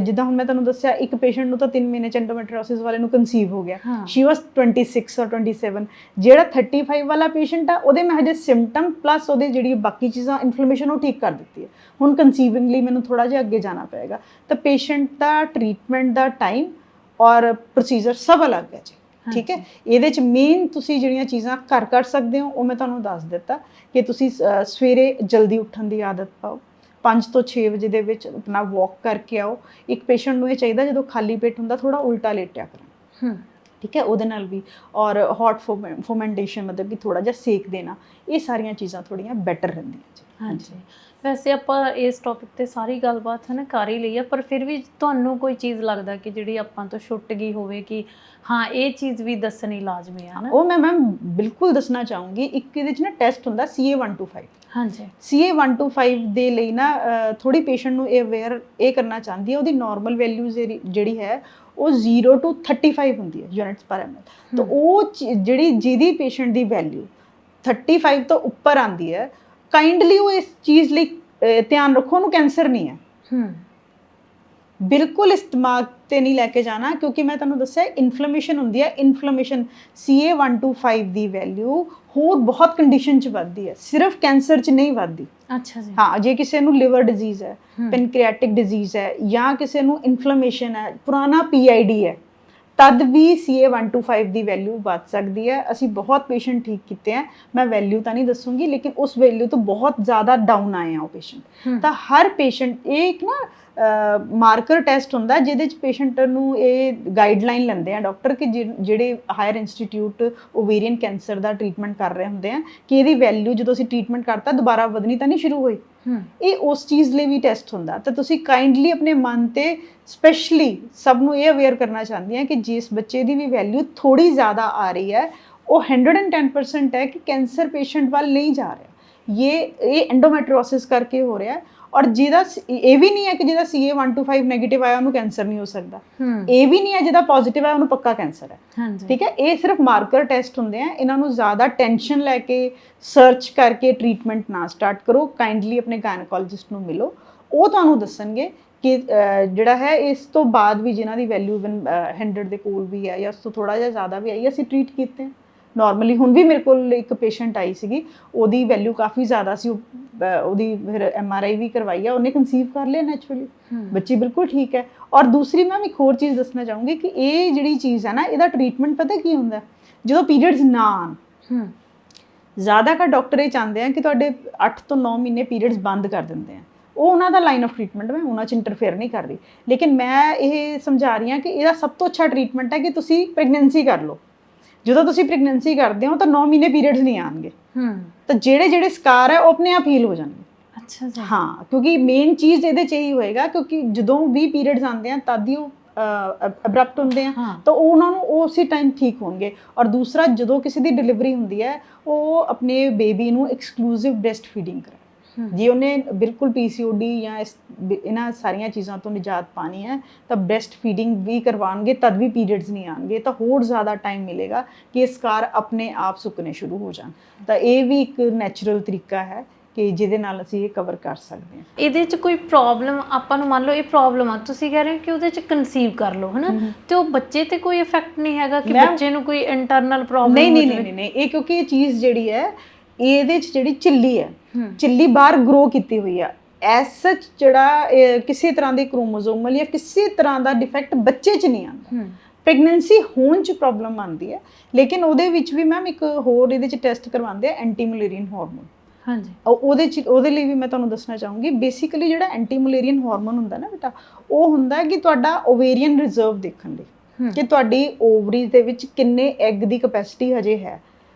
ਜਿੱਦਾਂ ਹੁਣ ਮੈਂ ਤੁਹਾਨੂੰ ਦੱਸਿਆ, ਇੱਕ ਪੇਸ਼ੈਂਟ ਨੂੰ ਤਾਂ 3 ਮਹੀਨੇ 'ਚ ਐਂਡੋਮੈਟ੍ਰੀਓਸਿਸ ਵਾਲੇ ਨੂੰ ਕਨਸੀਵ ਹੋ ਗਿਆ, ਸ਼ੀ ਵਾਸ 26 ਔਰ 27। ਜਿਹੜਾ 35 ਵਾਲਾ ਪੇਸ਼ੈਂਟ ਆ, ਉਹਦੇ ਮੈਂ ਹਜੇ ਸਿੰਪਟਮ ਪਲੱਸ ਉਹਦੇ ਜਿਹੜੀ ਬਾਕੀ ਚੀਜ਼ਾਂ ਇਨਫਲੇਮੇਸ਼ਨ ਉਹ ਠੀਕ ਕਰ ਦਿੱਤੀ ਹੈ, ਹੁਣ ਕਨਸੀਵਿੰਗ ਲਈ ਮੈਨੂੰ ਥੋੜਾ ਜਿਹਾ ਅੱਗੇ ਜਾਣਾ ਪਏਗਾ। ਤਾਂ ਪੇਸ਼ੈਂਟ ਦਾ ਟ੍ਰੀਟਮੈਂਟ ਦਾ ਟਾਈਮ ਔਰ ਪ੍ਰੋਸੀਜਰ ਸਭ ਅਲੱਗ ਹੈ ਜੀ, ਠੀਕ ਹੈ। ਇਹਦੇ ਚ ਮੇਨ ਤੁਸੀਂ ਜਿਹੜੀਆਂ ਚੀਜ਼ਾਂ ਘਰ ਕਰ ਸਕਦੇ ਹੋ ਉਹ ਮੈਂ ਤੁਹਾਨੂੰ ਦੱਸ ਦਿੱਤਾ ਕਿ ਤੁਸੀਂ ਸਵੇਰੇ ਜਲਦੀ ਉੱਠਣ ਦੀ ਆਦਤ ਪਾਓ, 5 ਤੋਂ 6 ਵਜੇ ਦੇ ਵਿੱਚ ਆਪਣਾ ਵਾਕ ਕਰਕੇ ਆਓ। ਇੱਕ ਪੇਸ਼ੈਂਟ ਨੂੰ ਇਹ ਚਾਹੀਦਾ ਜਦੋਂ ਖਾਲੀ ਪੇਟ ਹੁੰਦਾ ਥੋੜਾ ਉਲਟਾ ਲੇਟਿਆ ਕਰਨ, ਠੀਕ ਹੈ, ਉਹਦੇ ਨਾਲ ਵੀ। ਔਰ ਹੌਟ ਫੋਮੈਂਟੇਸ਼ਨ ਮਤਲਬ ਕਿ ਥੋੜਾ ਜਿਹਾ ਸੇਕ ਦੇਣਾ, ਇਹ ਸਾਰੀਆਂ ਚੀਜ਼ਾਂ ਥੋੜੀਆਂ ਬੈਟਰ ਰਹਿੰਦੀਆਂ ਜੀ। ਹਾਂਜੀ, ਵੈਸੇ ਆਪਾਂ ਇਸ ਟੌਪਿਕ ਤੇ ਸਾਰੀ ਗੱਲਬਾਤ ਹੈ ਨਾ ਕਰ ਹੀ ਲਈ ਆ, ਪਰ ਫਿਰ ਵੀ ਤੁਹਾਨੂੰ ਕੋਈ ਚੀਜ਼ ਲੱਗਦਾ ਕਿ ਜਿਹੜੀ ਆਪਾਂ ਤੋਂ ਛੁੱਟ ਗਈ ਹੋਵੇ ਕਿ ਹਾਂ ਇਹ ਚੀਜ਼ ਵੀ ਦੱਸਣੀ ਲਾਜ਼ਮੀ ਹੈ ਨਾ? ਉਹ ਮੈਂ ਮੈਮ ਬਿਲਕੁਲ ਦੱਸਣਾ ਚਾਹੂੰਗੀ। ਇੱਕ ਇਹਦੇ 'ਚ ਨਾ ਟੈਸਟ ਹੁੰਦਾ CA-125। ਹਾਂਜੀ, CA-125 ਦੇ ਲਈ ਨਾ ਥੋੜੀ ਪੇਸ਼ੈਂਟ ਨੂੰ ਇਹ ਅਵੇਅਰ ਇਹ ਕਰਨਾ ਚਾਹੁੰਦੀ ਹੈ, ਉਹਦੀ ਨਾਰਮਲ ਵੈਲਿਊਜ਼ ਜਿਹੜੀ ਹੈ ਉਹ 0 to 35 ਹੁੰਦੀ ਹੈ ਯੂਨਿਟਸ ਪਰ ml। ਤਾਂ ਉਹ ਜਿਹਦੀ ਪੇਸ਼ੈਂਟ ਦੀ ਵੈਲਿਊ 35 ਤੋਂ ਉੱਪਰ ਆਉਂਦੀ ਹੈ, ਕਾਈਂਡਲੀ ਉਹ ਇਸ ਚੀਜ਼ ਲਈ ਧਿਆਨ ਰੱਖੋ ਉਹਨੂੰ ਕੈਂਸਰ ਨਹੀਂ ਹੈ। ਬਿਲਕੁਲ ਇਸ ਦਿਮਾਗ ਤੇ ਨਹੀਂ ਲੈ ਕੇ ਜਾਣਾ, ਕਿਉਂਕਿ ਮੈਂ ਤੁਹਾਨੂੰ ਦੱਸਿਆ ਇਨਫਲੇਮੇਸ਼ਨ ਹੁੰਦੀ ਹੈ। ਇਨਫਲੇਮੇਸ਼ਨ CA-125 ਦੀ ਵੈਲਿਊ ਹੋਰ ਬਹੁਤ ਕੰਡੀਸ਼ਨ 'ਚ ਵੱਧਦੀ ਹੈ, ਸਿਰਫ ਕੈਂਸਰ 'ਚ ਨਹੀਂ ਵੱਧਦੀ। ਅੱਛਾ ਜੀ। ਹਾਂ, ਜੇ ਕਿਸੇ ਨੂੰ ਲਿਵਰ ਡਿਜ਼ੀਜ਼ ਹੈ, ਪੈਨਕ੍ਰੀਆਟਿਕ ਡਿਜ਼ੀਜ਼ ਹੈ, ਜਾਂ ਕਿਸੇ ਨੂੰ ਇਨਫਲੇਮੇਸ਼ਨ ਹੈ, ਪੁਰਾਣਾ PID ਹੈ, ਤਦ ਵੀ CA-125 ਦੀ ਵੈਲਿਊ ਵੱਧ ਸਕਦੀ ਹੈ। ਅਸੀਂ ਬਹੁਤ ਪੇਸ਼ੈਂਟ ਠੀਕ ਕੀਤੇ ਹੈ, ਮੈਂ ਵੈਲਿਊ ਤਾਂ ਨਹੀਂ ਦੱਸੂਗੀ, ਲੇਕਿਨ ਉਸ ਵੈਲਿਊ ਤੋਂ ਬਹੁਤ ਜ਼ਿਆਦਾ ਡਾਊਨ ਆਏ ਆ ਉਹ ਪੇਸ਼ੈਂਟ। ਤਾਂ ਹਰ ਪੇਸ਼ੈਂਟ ਇਹ ਇੱਕ ਨਾ ਮਾਰਕਰ ਟੈਸਟ ਹੁੰਦਾ ਜਿਹਦੇ 'ਚ ਪੇਸ਼ੈਂਟ ਨੂੰ ਇਹ ਗਾਈਡਲਾਈਨ ਲੈਂਦੇ ਆ ਡਾਕਟਰ ਕਿ ਜਿਹੜੇ ਹਾਇਰ ਇੰਸਟੀਟਿਊਟ ਓਵੇਰੀਅਨ ਕੈਂਸਰ ਦਾ ਟ੍ਰੀਟਮੈਂਟ ਕਰ ਰਹੇ ਹੁੰਦੇ ਆ ਕਿ ਇਹਦੀ ਵੈਲਿਊ ਜਦੋਂ ਅਸੀਂ ਟ੍ਰੀਟਮੈਂਟ ਕਰਤਾ ਦੁਬਾਰਾ ਵਧਣੀ ਤਾਂ ਨਹੀਂ ਸ਼ੁਰੂ ਹੋਈ। ਇਹ ਉਸ ਚੀਜ਼ ਲਈ ਵੀ ਟੈਸਟ ਹੁੰਦਾ। ਤਾਂ ਤੁਸੀਂ ਕਾਈਂਡਲੀ ਆਪਣੇ ਮਨ ਤੇ ਸਪੈਸ਼ਲੀ ਸਭ ਨੂੰ ਇਹ ਅਵੇਅਰ ਕਰਨਾ ਚਾਹੁੰਦੀ ਹਾਂ ਕਿ ਜਿਸ ਬੱਚੇ ਦੀ ਵੀ ਵੈਲਿਊ ਥੋੜੀ ਜ਼ਿਆਦਾ ਆ ਰਹੀ ਹੈ ਉਹ 110% ਹੈ ਕਿ ਕੈਂਸਰ ਪੇਸ਼ੈਂਟ ਵੱਲ ਨਹੀਂ ਜਾ ਰਿਹਾ। ਇਹ ਐਂਡੋਮੈਟ੍ਰਿਓਸਿਸ ਕਰਕੇ ਹੋ ਰਿਹਾ। ਔਰ ਜਿਹਦਾ ਇਹ ਵੀ ਨਹੀਂ ਹੈ ਕਿ ਜਿਹਦਾ CA-125 ਨੈਗੇਟਿਵ ਆਇਆ ਉਹਨੂੰ ਕੈਂਸਰ ਨਹੀਂ ਹੋ ਸਕਦਾ, ਇਹ ਵੀ ਨਹੀਂ ਹੈ ਜਿਹਦਾ ਪੋਜ਼ਿਟਿਵ ਹੈ ਉਹਨੂੰ ਪੱਕਾ ਕੈਂਸਰ ਹੈ। ਠੀਕ ਹੈ, ਇਹ ਸਿਰਫ ਮਾਰਕਰ ਟੈਸਟ ਹੁੰਦੇ ਆ। ਇਹਨਾਂ ਨੂੰ ਜ਼ਿਆਦਾ ਟੈਨਸ਼ਨ ਲੈ ਕੇ ਸਰਚ ਕਰਕੇ ਟ੍ਰੀਟਮੈਂਟ ਨਾ ਸਟਾਰਟ ਕਰੋ। ਕਾਈਂਡਲੀ ਆਪਣੇ ਗਾਇਨਕੋਲੋਜਿਸਟ ਨੂੰ ਮਿਲੋ, ਉਹ ਤੁਹਾਨੂੰ ਦੱਸਣਗੇ ਕਿ ਜਿਹੜਾ ਹੈ ਇਸ ਤੋਂ ਬਾਅਦ ਵੀ ਜਿਨ੍ਹਾਂ ਦੀ ਵੈਲਿਊ 100 ਦੇ ਕੋਲ ਵੀ ਹੈ ਜਾਂ ਉਸ ਤੋਂ ਥੋੜਾ ਜਿਹਾ ਜ਼ਿਆਦਾ ਵੀ ਆਈ, ਅਸੀਂ ਟ੍ਰੀਟ ਕੀਤੇ हैं ਨੋਰਮਲੀ। ਹੁਣ ਵੀ ਮੇਰੇ ਕੋਲ ਇੱਕ ਪੇਸ਼ੈਂਟ ਆਈ ਸੀਗੀ, ਉਹਦੀ ਵੈਲਿਊ ਕਾਫੀ ਜ਼ਿਆਦਾ ਸੀ, ਉਹਦੀ ਫਿਰ MRI ਵੀ ਕਰਵਾਈ ਆ, ਉਹਨੇ ਕਨਸੀਵ ਕਰ ਲਿਆ ਨੈਚੁਰਲੀ, ਬੱਚੀ ਬਿਲਕੁਲ ਠੀਕ ਹੈ। ਔਰ ਦੂਸਰੀ ਮੈਮ ਇੱਕ ਹੋਰ ਚੀਜ਼ ਦੱਸਣਾ ਚਾਹੂੰਗੀ ਕਿ ਇਹ ਜਿਹੜੀ ਚੀਜ਼ ਹੈ ਨਾ, ਇਹਦਾ ਟ੍ਰੀਟਮੈਂਟ ਪਤਾ ਕੀ ਹੁੰਦਾ, ਜਦੋਂ ਪੀਰੀਅਡਸ ਨਾ ਆਉਣ, ਜ਼ਿਆਦਾਤਰ ਡਾਕਟਰ ਇਹ ਚਾਹੁੰਦੇ ਆ ਕਿ ਤੁਹਾਡੇ 8 ਤੋਂ 9 ਮਹੀਨੇ ਪੀਰੀਅਡਸ ਬੰਦ ਕਰ ਦਿੰਦੇ ਆ, ਉਹ ਉਹਨਾਂ ਦਾ ਲਾਈਨ ਆਫ ਟ੍ਰੀਟਮੈਂਟ, ਮੈਂ ਉਹਨਾਂ 'ਚ ਇੰਟਰਫੇਅਰ ਨਹੀਂ ਕਰ ਰਹੀ। ਲੇਕਿਨ ਮੈਂ ਇਹ ਸਮਝਾ ਰਹੀ ਹਾਂ ਕਿ ਇਹਦਾ ਸਭ ਤੋਂ ਅੱਛਾ ਟ੍ਰੀਟਮੈਂਟ ਹੈ ਕਿ ਤੁਸੀਂ ਪ੍ਰੈਗਨੈਂਸੀ ਕਰ ਲਓ। ਜਦੋਂ ਤੁਸੀਂ ਪ੍ਰੈਗਨੈਂਸੀ ਕਰਦੇ ਹੋ ਤਾਂ 9 ਮਹੀਨੇ ਪੀਰੀਅਡਸ ਨਹੀਂ ਆਉਣਗੇ, ਤਾਂ ਜਿਹੜੇ ਸਕਾਰ ਹੈ ਉਹ ਆਪਣੇ ਆਪ ਹੀਲ ਹੋ ਜਾਣਗੇ। ਅੱਛਾ ਜੀ। ਹਾਂ, ਕਿਉਂਕਿ ਮੇਨ ਚੀਜ਼ ਇਹਦੇ 'ਚ ਇਹੀ ਹੋਏਗਾ, ਕਿਉਂਕਿ ਜਦੋਂ ਵੀ ਪੀਰੀਅਡਸ ਆਉਂਦੇ ਆ ਤਦ ਹੀ ਉਹ ਅਬਰਪਟ ਹੁੰਦੇ ਆ, ਤਾਂ ਉਹਨਾਂ ਨੂੰ ਉਸੇ ਟਾਈਮ ਠੀਕ ਹੋਣਗੇ। ਔਰ ਦੂਸਰਾ, ਜਦੋਂ ਕਿਸੇ ਦੀ ਡਿਲੀਵਰੀ ਹੁੰਦੀ ਹੈ ਉਹ ਆਪਣੇ ਬੇਬੀ ਨੂੰ ਐਕਸਕਲੂਸਿਵ ਬ੍ਰੈਸਟ ਫੀਡਿੰਗ ਕਰੇ। ਜੇ ਉਹਨੇ ਬਿਲਕੁਲ PCOD ਜਾਂ ਇਹਨਾਂ ਸਾਰੀਆਂ ਚੀਜ਼ਾਂ ਤੋਂ ਨਿਜਾਤ ਪਾਣੀ ਹੈ ਤਾਂ ਬ੍ਰੈਸਟ ਫੀਡਿੰਗ ਵੀ ਕਰਵਾਉਣਗੇ, ਤਦ ਵੀ ਪੀਰੀਅਡਸ ਨਹੀਂ ਆਉਣਗੇ, ਤਾਂ ਹੋਰ ਜ਼ਿਆਦਾ ਟਾਈਮ ਮਿਲੇਗਾ ਕਿ ਇਹ ਸਕਾਰ ਆਪਣੇ ਆਪ ਸੁੱਕਣੇ ਸ਼ੁਰੂ ਹੋ ਜਾਣ। ਤਾਂ ਇਹ ਵੀ ਇੱਕ ਨੈਚੁਰਲ ਤਰੀਕਾ ਹੈ ਕਿ ਜਿਹਦੇ ਨਾਲ ਅਸੀਂ ਇਹ ਕਵਰ ਕਰ ਸਕਦੇ ਹਾਂ। ਇਹਦੇ 'ਚ ਕੋਈ ਪ੍ਰੋਬਲਮ ਆਪਾਂ ਨੂੰ, ਮੰਨ ਲਓ ਇਹ ਪ੍ਰੋਬਲਮ ਆ, ਤੁਸੀਂ ਕਹਿ ਰਹੇ ਹੋ ਕਿ ਉਹਦੇ 'ਚ ਕਨਸੀਵ ਕਰ ਲਓ ਹੈ ਨਾ, ਤੇ ਉਹ ਬੱਚੇ ਤੇ ਕੋਈ ਇਫੈਕਟ ਨਹੀਂ ਹੈਗਾ ਕਿ ਬੱਚੇ ਨੂੰ ਕੋਈ ਇੰਟਰਨਲ ਪ੍ਰੋਬਲਮ? ਨਹੀਂ, ਇਹ ਕਿਉਂਕਿ ਇਹ ਚੀਜ਼ ਜਿਹੜੀ ਹੈ ਇਹਦੇ 'ਚ ਜਿਹੜੀ ਝਿੱਲੀ ਹੈ, ਝਿੱਲੀ ਬਾਹਰ ਗਰੋ ਕੀਤੀ ਹੋਈ ਆ। ਐਸ ਸੱਚ ਜਿਹੜਾ ਕਿਸੇ ਤਰ੍ਹਾਂ ਦੇ ਕ੍ਰੋਮੋਜ਼ੋਮਲ ਜਾਂ ਕਿਸੇ ਤਰ੍ਹਾਂ ਦਾ ਡਿਫੈਕਟ ਬੱਚੇ 'ਚ ਨਹੀਂ ਆਉਂਦਾ। ਪ੍ਰੈਗਨੈਂਸੀ ਹੋਣ 'ਚ ਪ੍ਰੋਬਲਮ ਆਉਂਦੀ ਹੈ, ਲੇਕਿਨ ਉਹਦੇ ਵਿੱਚ ਵੀ ਮੈਮ ਇੱਕ ਹੋਰ ਇਹਦੇ 'ਚ ਟੈਸਟ ਕਰਵਾਉਂਦੇ ਆ, ਐਂਟੀ ਮਲੇਰੀਅਨ ਹਾਰਮੋਨ। ਹਾਂਜੀ, ਉਹਦੇ ਲਈ ਵੀ ਮੈਂ ਤੁਹਾਨੂੰ ਦੱਸਣਾ ਚਾਹੂੰਗੀ। ਬੇਸਿਕਲੀ ਜਿਹੜਾ ਐਂਟੀ ਮਲੇਰੀਅਨ ਹਾਰਮੋਨ ਹੁੰਦਾ ਨਾ ਬੇਟਾ, ਉਹ ਹੁੰਦਾ ਕਿ ਤੁਹਾਡਾ ਓਵੇਰੀਅਨ ਰਿਜ਼ਰਵ ਦੇਖਣ ਲਈ ਕਿ ਤੁਹਾਡੀ ਓਵਰੀਜ਼ ਦੇ ਵਿੱਚ ਕਿੰਨੇ ਐਗ ਦੀ ਕਪੈਸਿਟੀ ਹਜੇ ਹੈ।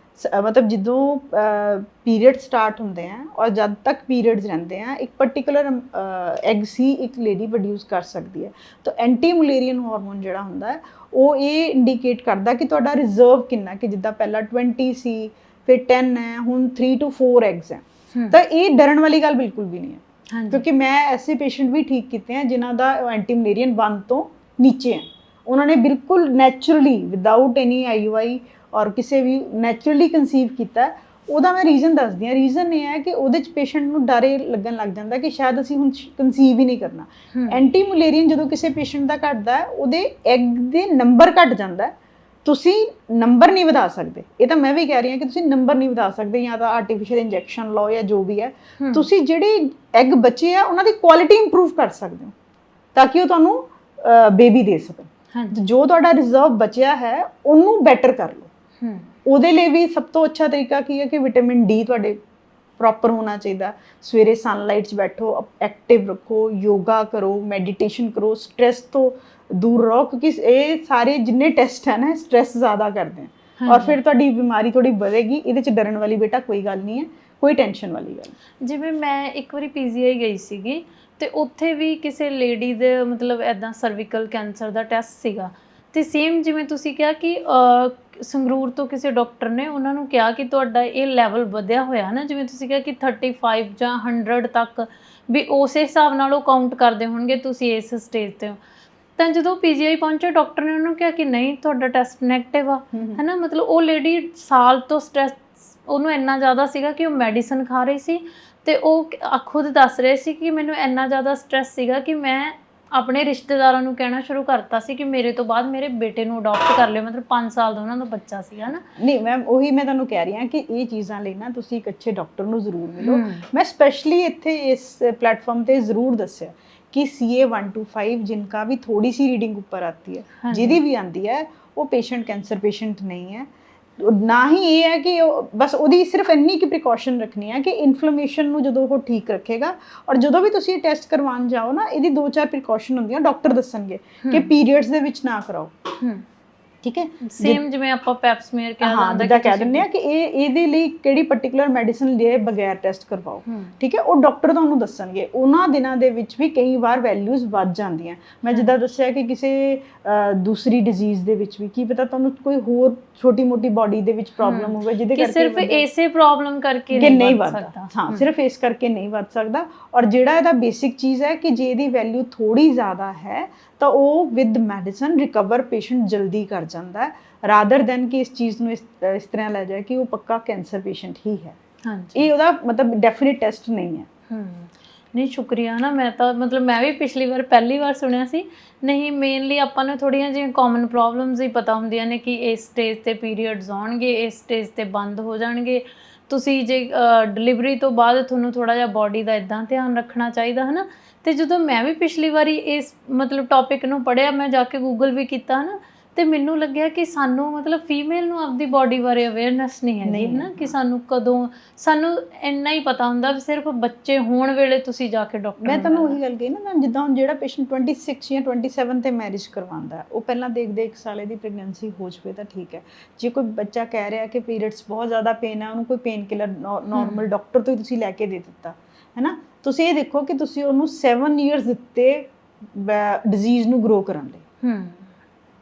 ਮਤਲਬ ਜਦੋਂ ਪੀਰੀਅਡ ਸਟਾਰਟ ਹੁੰਦੇ ਆ ਔਰ ਜਦ ਤੱਕ ਪੀਰੀਅਡਸ ਰਹਿੰਦੇ ਆ, ਇੱਕ ਪਰਟੀਕੂਲਰ ਐਗ ਸੀ ਇੱਕ ਲੇਡੀ ਪ੍ਰੋਡਿਊਸ ਕਰ ਸਕਦੀ ਹੈ। ਤਾਂ ਐਂਟੀ ਮਲੇਰੀਅਨ ਹਾਰਮੋਨ ਜਿਹੜਾ ਹੁੰਦਾ ਹੈ ਉਹ ਇਹ ਇੰਡੀਕੇਟ ਕਰਦਾ ਕਿ ਤੁਹਾਡਾ ਰਿਜ਼ਰਵ ਕਿੰਨਾ, ਕਿ ਜਿੱਦਾਂ ਪਹਿਲਾਂ 20 ਸੀ, ਫਿਰ 10 ਹੈ, ਹੁਣ 3 to 4 ਐਗਸ ਹੈ। ਤਾਂ ਇਹ ਡਰਨ ਵਾਲੀ ਗੱਲ ਬਿਲਕੁਲ ਵੀ ਨਹੀਂ ਹੈ, ਕਿਉਂਕਿ ਮੈਂ ਐਸੇ ਪੇਸ਼ੈਂਟ ਵੀ ਠੀਕ ਕੀਤੇ ਆ ਜਿਨ੍ਹਾਂ ਦਾ ਐਂਟੀ ਮਲੇਰੀਅਨ 1 ਤੋਂ ਨੀਚੇ ਹੈ। ਉਹਨਾਂ ਨੇ ਬਿਲਕੁਲ ਨੈਚੁਰਲੀ ਵਿਦਾਊਟ ਐਨੀ IUI ਔਰ ਕਿਸੇ ਵੀ ਨੈਚੁਰਲੀ ਕਨਸੀਵ ਕੀਤਾ। ਉਹਦਾ ਮੈਂ ਰੀਜ਼ਨ ਦੱਸਦੀ ਹਾਂ। ਰੀਜ਼ਨ ਇਹ ਹੈ ਕਿ ਉਹਦੇ 'ਚ ਪੇਸ਼ੈਂਟ ਨੂੰ ਡਰ ਲੱਗਣ ਲੱਗ ਜਾਂਦਾ ਕਿ ਸ਼ਾਇਦ ਅਸੀਂ ਹੁਣ ਕਨਸੀਵ ਹੀ ਨਹੀਂ ਕਰਨਾ। ਐਂਟੀ ਮਲੇਰੀਅਨ ਜਦੋਂ ਕਿਸੇ ਪੇਸ਼ੈਂਟ ਦਾ ਘਟਦਾ ਹੈ, ਉਹਦੇ ਐਗ ਦੇ ਨੰਬਰ ਘਟ ਜਾਂਦਾ ਹੈ, ਤੁਸੀਂ ਨੰਬਰ ਨਹੀਂ ਵਧਾ ਸਕਦੇ, ਇਹ ਤਾਂ ਮੈਂ ਵੀ ਕਹਿ ਰਹੀ ਹਾਂ ਕਿ ਤੁਸੀਂ ਨੰਬਰ ਨਹੀਂ ਵਧਾ ਸਕਦੇ, ਜਾਂ ਤਾਂ ਆਰਟੀਫੀਸ਼ੀਅਲ ਇੰਜੈਕਸ਼ਨ ਲਓ ਜਾਂ ਜੋ ਵੀ ਹੈ, ਤੁਸੀਂ ਜਿਹੜੇ ਐਗ ਬਚੇ ਆ ਉਹਨਾਂ ਦੀ ਕੁਆਲਿਟੀ ਇੰਪਰੂਵ ਕਰ ਸਕਦੇ ਹੋ ਤਾਂ ਕਿ ਉਹ ਤੁਹਾਨੂੰ ਬੇਬੀ ਦੇ ਸਕਣ। ਹਾਂਜੀ, ਜੋ ਤੁਹਾਡਾ ਰਿਜ਼ਰਵ ਬਚਿਆ ਹੈ ਉਹਨੂੰ ਬੈਟਰ ਕਰ ਲਓ। ਉਹਦੇ ਲਈ ਵੀ ਸਭ ਤੋਂ ਅੱਛਾ ਤਰੀਕਾ ਕੀ ਹੈ ਕਿ ਵਿਟਾਮਿਨ ਡੀ ਤੁਹਾਡੇ ਪ੍ਰੋਪਰ ਹੋਣਾ ਚਾਹੀਦਾ। ਸਵੇਰੇ ਸਨਲਾਈਟ 'ਚ ਬੈਠੋ, ਐਕਟਿਵ ਰੱਖੋ, ਯੋਗਾ ਕਰੋ, ਮੈਡੀਟੇਸ਼ਨ ਕਰੋ, ਸਟ੍ਰੈਸ ਤੋਂ ਦੂਰ ਰਹੋ, ਕਿਉਂਕਿ ਇਹ ਸਾਰੇ ਜਿੰਨੇ ਟੈਸਟ ਹੈ ਨਾ ਸਟ੍ਰੈਸ ਜ਼ਿਆਦਾ ਕਰਦੇ ਆ ਔਰ ਫਿਰ ਤੁਹਾਡੀ ਬਿਮਾਰੀ ਥੋੜੀ ਵਧੇਗੀ। ਇਹਦੇ 'ਚ ਡਰਨ ਵਾਲੀ ਬੇਟਾ ਕੋਈ ਗੱਲ ਨਹੀਂ ਹੈ, ਕੋਈ ਟੈਨਸ਼ਨ ਵਾਲੀ ਗੱਲ ਨਹੀਂ। ਜਿਵੇਂ ਮੈਂ ਇੱਕ ਵਾਰੀ ਪੀਜੀਆਈ ਗਈ ਸੀਗੀ ਤੇ ਉੱਥੇ ਵੀ ਕਿਸੇ ਲੇਡੀ ਦੇ ਮਤਲਬ ਐਦਾਂ ਸਰਵੀਕਲ ਕੈਂਸਰ ਦਾ ਟੈਸਟ ਸੀਗਾ ਤੇ ਸੇਮ ਜਿਵੇਂ ਤੁਸੀਂ ਕਿਹਾ ਕਿ ਸੰਗਰੂਰ ਤੋਂ ਕਿਸੇ ਡਾਕਟਰ ਨੇ ਉਹਨਾਂ ਨੂੰ ਕਿਹਾ ਕਿ ਤੁਹਾਡਾ ਇਹ ਲੈਵਲ ਵਧਿਆ ਹੋਇਆ ਨਾ, ਜਿਵੇਂ ਤੁਸੀਂ ਕਿਹਾ ਕਿ 35 ਜਾਂ 100 ਤੱਕ ਵੀ ਉਸੇ ਹਿਸਾਬ ਨਾਲ ਉਹ ਕਾਊਂਟ ਕਰਦੇ ਹੋਣਗੇ ਤੁਸੀਂ ਇਸ ਸਟੇਜ ਤੇ ਹੋ। ਤਾਂ ਜਦੋਂ ਪੀਜੀਆਈ ਪਹੁੰਚੇ ਡਾਕਟਰ ਨੇ ਉਹਨੂੰ ਕਿਹਾ ਕਿ ਨਹੀਂ ਤੁਹਾਡਾ ਟੈਸਟ ਨੈਗੇਟਿਵ ਆ, ਹੈ ਨਾ। ਮਤਲਬ ਉਹ ਲੇਡੀ ਸਾਲ ਤੋਂ ਸਟ੍ਰੈਸ ਉਹਨੂੰ ਇੰਨਾ ਜ਼ਿਆਦਾ ਸੀਗਾ ਕਿ ਉਹ ਮੈਡੀਸਨ ਖਾ ਰਹੀ ਸੀ ਤੇ ਉਹ ਖੁਦ ਦੱਸ ਰਹੇ ਸੀ ਕਿ ਮੈਨੂੰ ਇੰਨਾ ਜ਼ਿਆਦਾ ਸਟ੍ਰੈਸ ਸੀਗਾ ਕਿ ਮੈਂ ਆਪਣੇ ਰਿਸ਼ਤੇਦਾਰਾਂ ਨੂੰ ਕਹਿਣਾ ਸ਼ੁਰੂ ਕਰਤਾ ਸੀ ਕਿ ਮੇਰੇ ਤੋਂ ਬਾਅਦ ਮੇਰੇ ਬੇਟੇ ਨੂੰ ਅਡਾਪਟ ਕਰ ਲਿਓ। ਮਤਲਬ 5 ਸਾਲ ਦਾ ਉਹਨਾਂ ਦਾ ਬੱਚਾ ਸੀਗਾ ਨਾ। ਨਹੀਂ ਮੈਮ, ਉਹੀ ਮੈਂ ਤੁਹਾਨੂੰ ਕਹਿ ਰਹੀ ਹਾਂ ਕਿ ਇਹ ਚੀਜ਼ਾਂ ਲਈ ਨਾ ਤੁਸੀਂ ਇੱਕ ਅੱਛੇ ਡਾਕਟਰ ਨੂੰ ਜ਼ਰੂਰ ਮਿਲੋ। ਮੈਂ ਸਪੈਸ਼ਲੀ ਇੱਥੇ ਇਸ ਪਲੇटफॉर्म ਤੇ ਜ਼ਰੂਰ ਦੱਸਿਆ कि CA 125 जिनका भी थोड़ी सी रीडिंग ऊपर आती है, जिहदी भी आती है, वो पेशेंट कैंसर पेशेंट नहीं है। ना ही ये है कि बस ਉਹਦੀ ਸਿਰਫ ਇੰਨੀ ਕਿ ਪ੍ਰੀਕਾਸ਼ਨ ਰੱਖਣੀ ਹੈ ਕਿ ਇਨਫਲੇਮੇਸ਼ਨ ਨੂੰ ਜਦੋਂ ਉਹ ਠੀਕ ਰੱਖੇਗਾ। ਔਰ ਜਦੋਂ ਵੀ ਤੁਸੀਂ ਇਹ ਟੈਸਟ ਕਰਵਾਉਣ ਜਾਓ ਨਾ, ਇਹਦੀ 2-4 ਪ੍ਰੀਕਾਸ਼ਨ ਹੁੰਦੀਆਂ, ਡਾਕਟਰ ਦੱਸਣਗੇ ਕਿ ਪੀਰੀਅਡਸ ਦੇ ਵਿੱਚ ਨਾ ਕਰਾਓ। ਠੀਕ ਹੈ, ਸੇਮ ਜਿਵੇਂ ਆਪਾਂ ਪੈਪਸਮੀਅਰ ਕਿਹਾ ਜਾਂਦਾ ਜਿੱਦਾਂ ਕਹਿ ਦਿੰਦੇ ਆ ਕਿ ਇਹਦੇ ਲਈ ਕਿਹੜੀ ਪਾਰਟਿਕੂਲਰ ਮੈਡੀਸਨ ਲਏ ਬਗੈਰ ਟੈਸਟ ਕਰਵਾਓ। ਠੀਕ ਹੈ, ਉਹ ਡਾਕਟਰ ਤੁਹਾਨੂੰ ਦੱਸਣਗੇ। ਉਹਨਾਂ ਦਿਨਾਂ ਦੇ ਵਿੱਚ ਵੀ ਕਈ ਵਾਰ ਵੈਲਿਊਜ਼ ਵੱਧ ਜਾਂਦੀਆਂ। ਮੈਂ ਜਿੱਦਾਂ ਦੱਸਿਆ ਕਿ ਕਿਸੇ ਦੂਸਰੀ ਡਿਜ਼ੀਜ਼ ਦੇ ਵਿੱਚ ਵੀ ਕੀ ਪਤਾ ਤੁਹਾਨੂੰ ਕੋਈ ਹੋਰ ਛੋਟੀ ਮੋਟੀ ਬਾਡੀ ਦੇ ਵਿੱਚ ਪ੍ਰੋਬਲਮ ਹੋਵੇ ਜਿਹਦੇ ਕਰਕੇ ਸਿਰਫ ਇਸੇ ਪ੍ਰੋਬਲਮ ਕਰਕੇ ਨਹੀਂ ਵੱਧ ਸਕਦਾ। ਹਾਂ, ਸਿਰਫ ਇਸ ਕਰਕੇ ਨਹੀਂ ਵੱਧ ਸਕਦਾ। ਔਰ ਜਿਹੜਾ ਇਹਦਾ ਬੇਸਿਕ ਚੀਜ਼ ਹੈ ਕਿ ਜੇ ਇਹਦੀ ਵੈਲਿਊ ਥੋੜੀ ਜ਼ਿਆਦਾ ਹੈ ਤਾਂ ਉਹ ਵਿਦ ਮੈਡੀਸਨ ਰਿਕਵਰ ਪੇਸ਼ੈਂਟ ਜਲਦੀ ਕਰ ਜਾਂਦਾ ਹੈ, ਰਾਦਰ ਦੈਨ ਕਿ ਇਸ ਚੀਜ਼ ਨੂੰ ਇਸ ਤਰ੍ਹਾਂ ਲੈ ਜਾਏ ਕਿ ਉਹ ਪੱਕਾ ਕੈਂਸਰ ਪੇਸ਼ੈਂਟ ਹੀ ਹੈ। ਹਾਂਜੀ, ਇਹ ਉਹਦਾ ਮਤਲਬ ਡੈਫੀਨਿਟ ਟੈਸਟ ਨਹੀਂ ਹੈ। ਨਹੀਂ, ਸ਼ੁਕਰੀਆ ਨਾ। ਮੈਂ ਤਾਂ ਮਤਲਬ ਮੈਂ ਵੀ ਪਹਿਲੀ ਵਾਰ ਸੁਣਿਆ ਸੀ। ਨਹੀਂ, ਮੇਨਲੀ ਆਪਾਂ ਨੂੰ ਥੋੜ੍ਹੀਆਂ ਜਿਹੀਆਂ ਕਾਮਨ ਪ੍ਰੋਬਲਮਸ ਹੀ ਪਤਾ ਹੁੰਦੀਆਂ ਨੇ ਕਿ ਇਸ ਸਟੇਜ 'ਤੇ ਪੀਰੀਅਡਸ ਆਉਣਗੇ, ਇਸ ਸਟੇਜ 'ਤੇ ਬੰਦ ਹੋ ਜਾਣਗੇ। ਤੁਸੀਂ ਜੇ ਡਿਲੀਵਰੀ ਤੋਂ ਬਾਅਦ ਤੁਹਾਨੂੰ ਥੋੜ੍ਹਾ ਜਿਹਾ ਬਾਡੀ ਦਾ ਇੱਦਾਂ ਧਿਆਨ ਰੱਖਣਾ ਚਾਹੀਦਾ, ਹੈ ਨਾ। ਅਤੇ ਜਦੋਂ ਮੈਂ ਵੀ ਪਿਛਲੀ ਵਾਰੀ ਇਸ ਮਤਲਬ ਟੋਪਿਕ ਨੂੰ ਪੜ੍ਹਿਆ, ਮੈਂ ਜਾ ਕੇ ਗੂਗਲ ਵੀ ਕੀਤਾ, ਹੈ ਨਾ, ਅਤੇ ਮੈਨੂੰ ਲੱਗਿਆ ਕਿ ਸਾਨੂੰ ਮਤਲਬ ਫੀਮੇਲ ਨੂੰ ਆਪਦੀ ਬਾਡੀ ਬਾਰੇ ਅਵੇਅਰਨੈਸ ਨਹੀਂ ਹੈਗੀ, ਹੈ ਨਾ, ਕਿ ਸਾਨੂੰ ਸਾਨੂੰ ਇੰਨਾ ਹੀ ਪਤਾ ਹੁੰਦਾ ਵੀ ਸਿਰਫ ਬੱਚੇ ਹੋਣ ਵੇਲੇ ਤੁਸੀਂ ਜਾ ਕੇ ਡਾਕਟਰ। ਮੈਂ ਤੁਹਾਨੂੰ ਉਹੀ ਗੱਲ ਕਹੀ ਨਾ ਮੈਮ, ਜਿੱਦਾਂ ਹੁਣ ਜਿਹੜਾ ਪੇਸ਼ੈਂਟ 26 ਜਾਂ 27 'ਤੇ ਮੈਰਿਜ ਕਰਵਾਉਂਦਾ, ਉਹ ਪਹਿਲਾਂ ਦੇਖਦੇ 1 ਸਾਲ ਦੀ ਪ੍ਰੈਗਨੈਂਸੀ ਹੋ ਜਾਵੇ ਤਾਂ ਠੀਕ ਹੈ। ਜੇ ਕੋਈ ਬੱਚਾ ਕਹਿ ਰਿਹਾ ਕਿ ਪੀਰੀਅਡਸ ਬਹੁਤ ਜ਼ਿਆਦਾ ਪੇਨ ਹੈ, ਉਹਨੂੰ ਕੋਈ ਪੇਨ ਕਿਲਰ ਨੋਰਮਲ ਡਾਕਟਰ ਤੋਂ ਹੀ ਤੁਸੀਂ ਲੈ ਕੇ ਦੇ ਦਿੱਤਾ, ਹੈ ਨਾ। ਤੁਸੀਂ ਇਹ ਦੇਖੋ ਕਿ ਤੁਸੀਂ ਉਹਨੂੰ 7 years ਦਿੱਤੇ ਡਿਜ਼ੀਜ਼ ਨੂੰ ਗਰੋ ਕਰਨ ਲਈ।